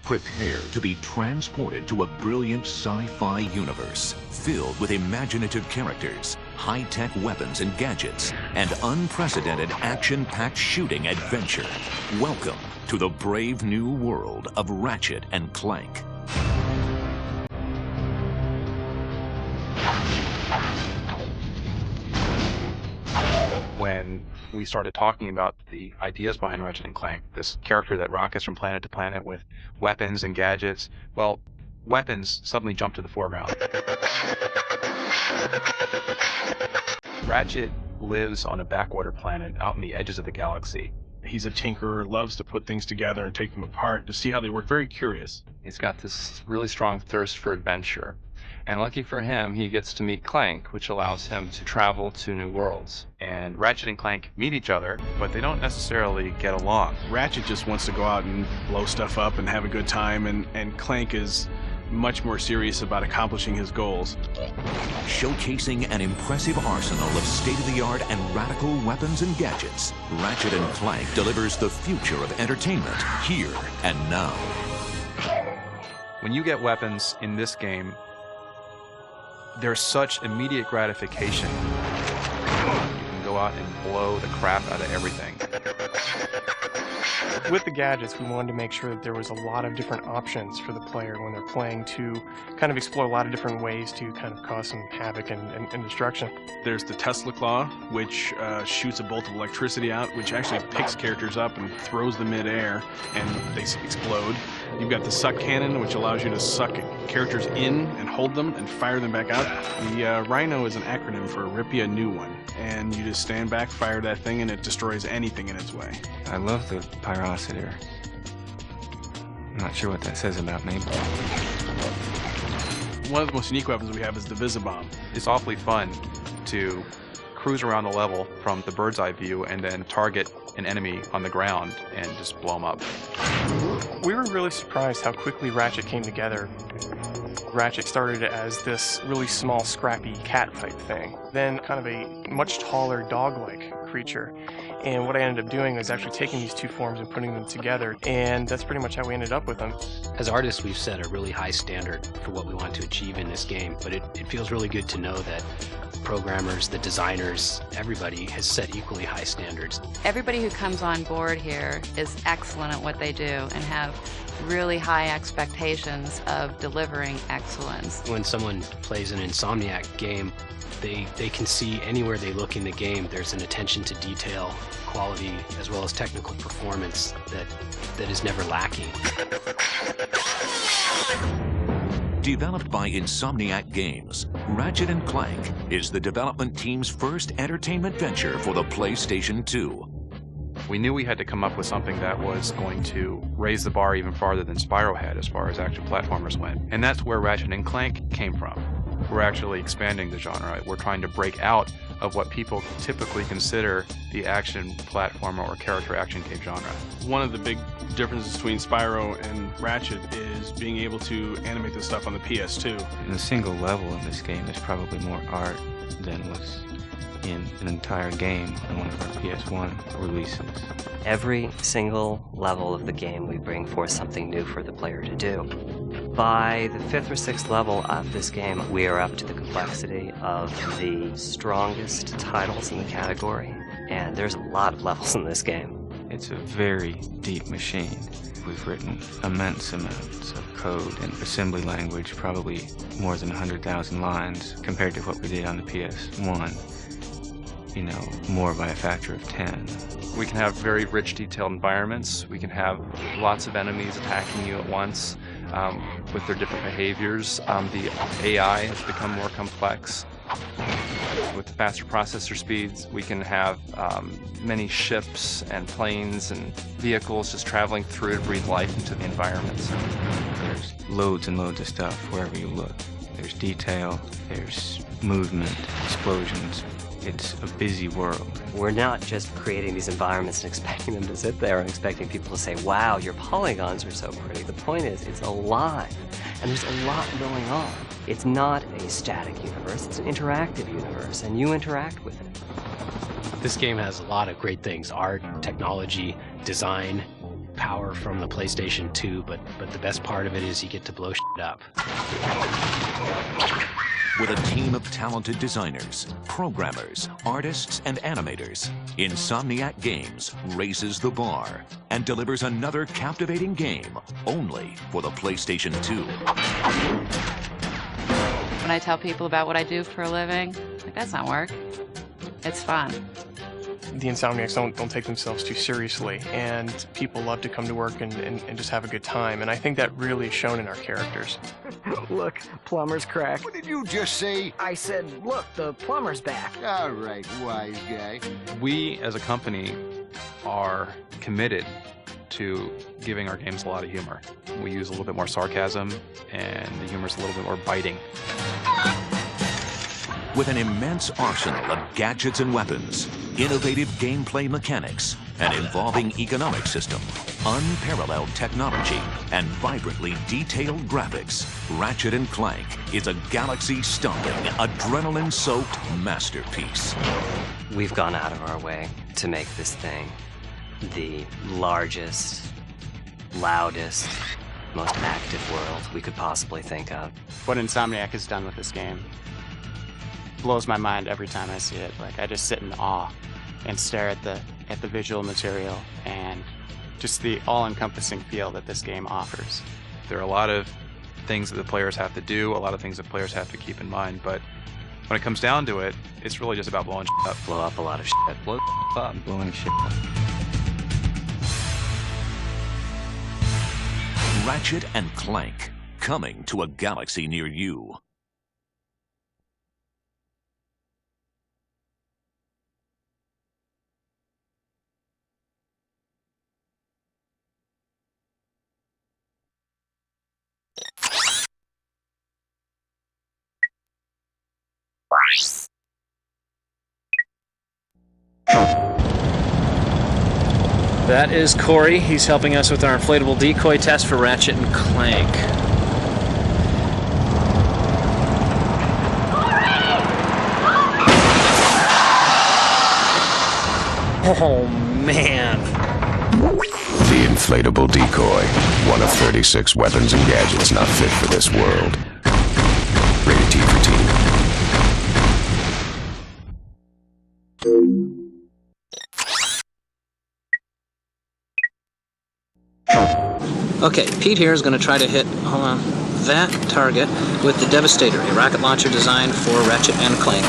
Prepare to be transported to a brilliant sci-fi universe filled with imaginative characters, high-tech weapons and gadgets, and unprecedented action-packed shooting adventure. Welcome to the brave new world of Ratchet and Clank. When we started talking about the ideas behind Ratchet and Clank, this character that rockets from planet to planet with weapons and gadgets, well, weapons suddenly jumped to the foreground. Ratchet lives on a backwater planet out in the edges of the galaxy. He's a tinkerer, loves to put things together and take them apart to see how they work. Very curious. He's got this really strong thirst for adventure. And lucky for him, he gets to meet Clank, which allows him to travel to new worlds. And Ratchet and Clank meet each other, but they don't necessarily get along. Ratchet just wants to go out and blow stuff up and have a good time, and Clank is much more serious about accomplishing his goals. Showcasing an impressive arsenal of state-of-the-art and radical weapons and gadgets, Ratchet and Clank delivers the future of entertainment here and now. When you get weapons in this game, there's such immediate gratification. You can go out and blow the crap out of everything. With the gadgets, we wanted to make sure that there was a lot of different options for the player when they're playing to kind of explore a lot of different ways to kind of cause some havoc and destruction. There's the Tesla Claw, which shoots a bolt of electricity out, which actually picks characters up and throws them mid-air, and they explode. You've got the Suck Cannon, which allows you to suck characters in and hold them and fire them back out. The Rhino is an acronym for Rip You a New One, and you just stand back, fire that thing, and it destroys anything in its way. I love the pyrocitor. I'm not sure what that says about me. One of the most unique weapons we have is the Visibomb. It's awfully fun to cruise around the level from the bird's eye view and then target an enemy on the ground and just blow them up. We were really surprised how quickly Ratchet came together. Ratchet started as this really small, scrappy cat type thing. Then kind of a much taller dog-like creature. And what I ended up doing was actually taking these two forms and putting them together, and that's pretty much how we ended up with them. As artists, we've set a really high standard for what we want to achieve in this game, but it feels really good to know that the programmers, the designers, everybody has set equally high standards. Everybody who comes on board here is excellent at what they do and have really high expectations of delivering excellence. When someone plays an Insomniac game, they can see anywhere they look in the game, there's an attention to detail, quality, as well as technical performance that is never lacking. Developed by Insomniac Games, Ratchet & Clank is the development team's first entertainment venture for the PlayStation 2. We knew we had to come up with something that was going to raise the bar even farther than Spyro had as far as action platformers went. And that's where Ratchet & Clank came from. We're actually expanding the genre. We're trying to break out of what people typically consider the action platformer or character action game genre. One of the big differences between Spyro and Ratchet is being able to animate this stuff on the PS2. And a single level in this game is probably more art than was in an entire game on one of our PS1 releases. Every single level of the game we bring forth something new for the player to do. By the 5th or 6th level of this game, we are up to the complexity of the strongest titles in the category, and there's a lot of levels in this game. It's a very deep machine. We've written immense amounts of code and assembly language, probably more than 100,000 lines compared to what we did on the PS1. You know, more by a factor of 10. We can have very rich, detailed environments. We can have lots of enemies attacking you at once with their different behaviors. The AI has become more complex. With the faster processor speeds, we can have many ships and planes and vehicles just traveling through to breathe life into the environments. There's loads and loads of stuff wherever you look. There's detail, there's movement, explosions. It's a busy world. We're not just creating these environments and expecting them to sit there and expecting people to say, wow, your polygons are so pretty. The point is, it's alive, and there's a lot going on. It's not a static universe, it's an interactive universe, and you interact with it. This game has a lot of great things: art, technology, design, power from the PlayStation 2, but the best part of it is you get to blow shit up. With a team of talented designers, programmers, artists, and animators, Insomniac Games raises the bar and delivers another captivating game only for the PlayStation 2. When I tell people about what I do for a living, like, that's not work. It's fun. The Insomniacs don't take themselves too seriously, and people love to come to work and just have a good time, and I think that really is shown in our characters. Look, plumber's crack. What did you just say? I said, look, the plumber's back. All right, wise guy. We, as a company, are committed to giving our games a lot of humor. We use a little bit more sarcasm, and the humor's a little bit more biting. With an immense arsenal of gadgets and weapons, innovative gameplay mechanics, an evolving economic system, unparalleled technology, and vibrantly detailed graphics, Ratchet & Clank is a galaxy-stomping, adrenaline-soaked masterpiece. We've gone out of our way to make this thing the largest, loudest, most active world we could possibly think of. What Insomniac has done with this game blows my mind every time I see it. Like, I just sit in awe and stare at the visual material and just the all-encompassing feel that this game offers. There are a lot of things that the players have to do, a lot of things that players have to keep in mind, but when it comes down to it, it's really just about blowing shit up. Blow up a lot of shit. Blow up. Blowing shit up. Ratchet & Clank, coming to a galaxy near you. That is Corey. He's helping us with our inflatable decoy test for Ratchet & Clank. Oh, man. The inflatable decoy. One of 36 weapons and gadgets not fit for this world. Rated T for teen. Okay, Pete here is going to try to hit, hold on, that target with the Devastator, a rocket launcher designed for Ratchet and Clank.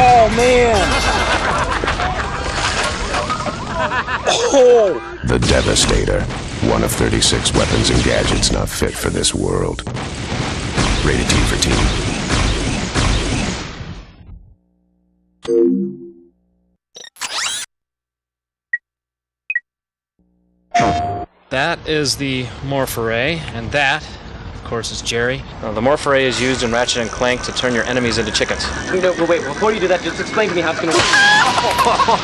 Oh, man! Oh! The Devastator. One of 36 weapons and gadgets not fit for this world. Rated T for teen. That is the Morph Array, and that, of course, is Jerry. The Morph Array is used in Ratchet and Clank to turn your enemies into chickens. No, wait, before you do that, just explain to me how it's gonna work.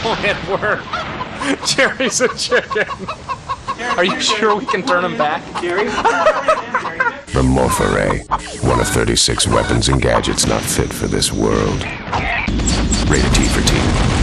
Oh, it worked! Jerry's a chicken! Are you sure we can turn him back? Jerry? The Morph Array. One of 36 weapons and gadgets not fit for this world. Rated T for teen.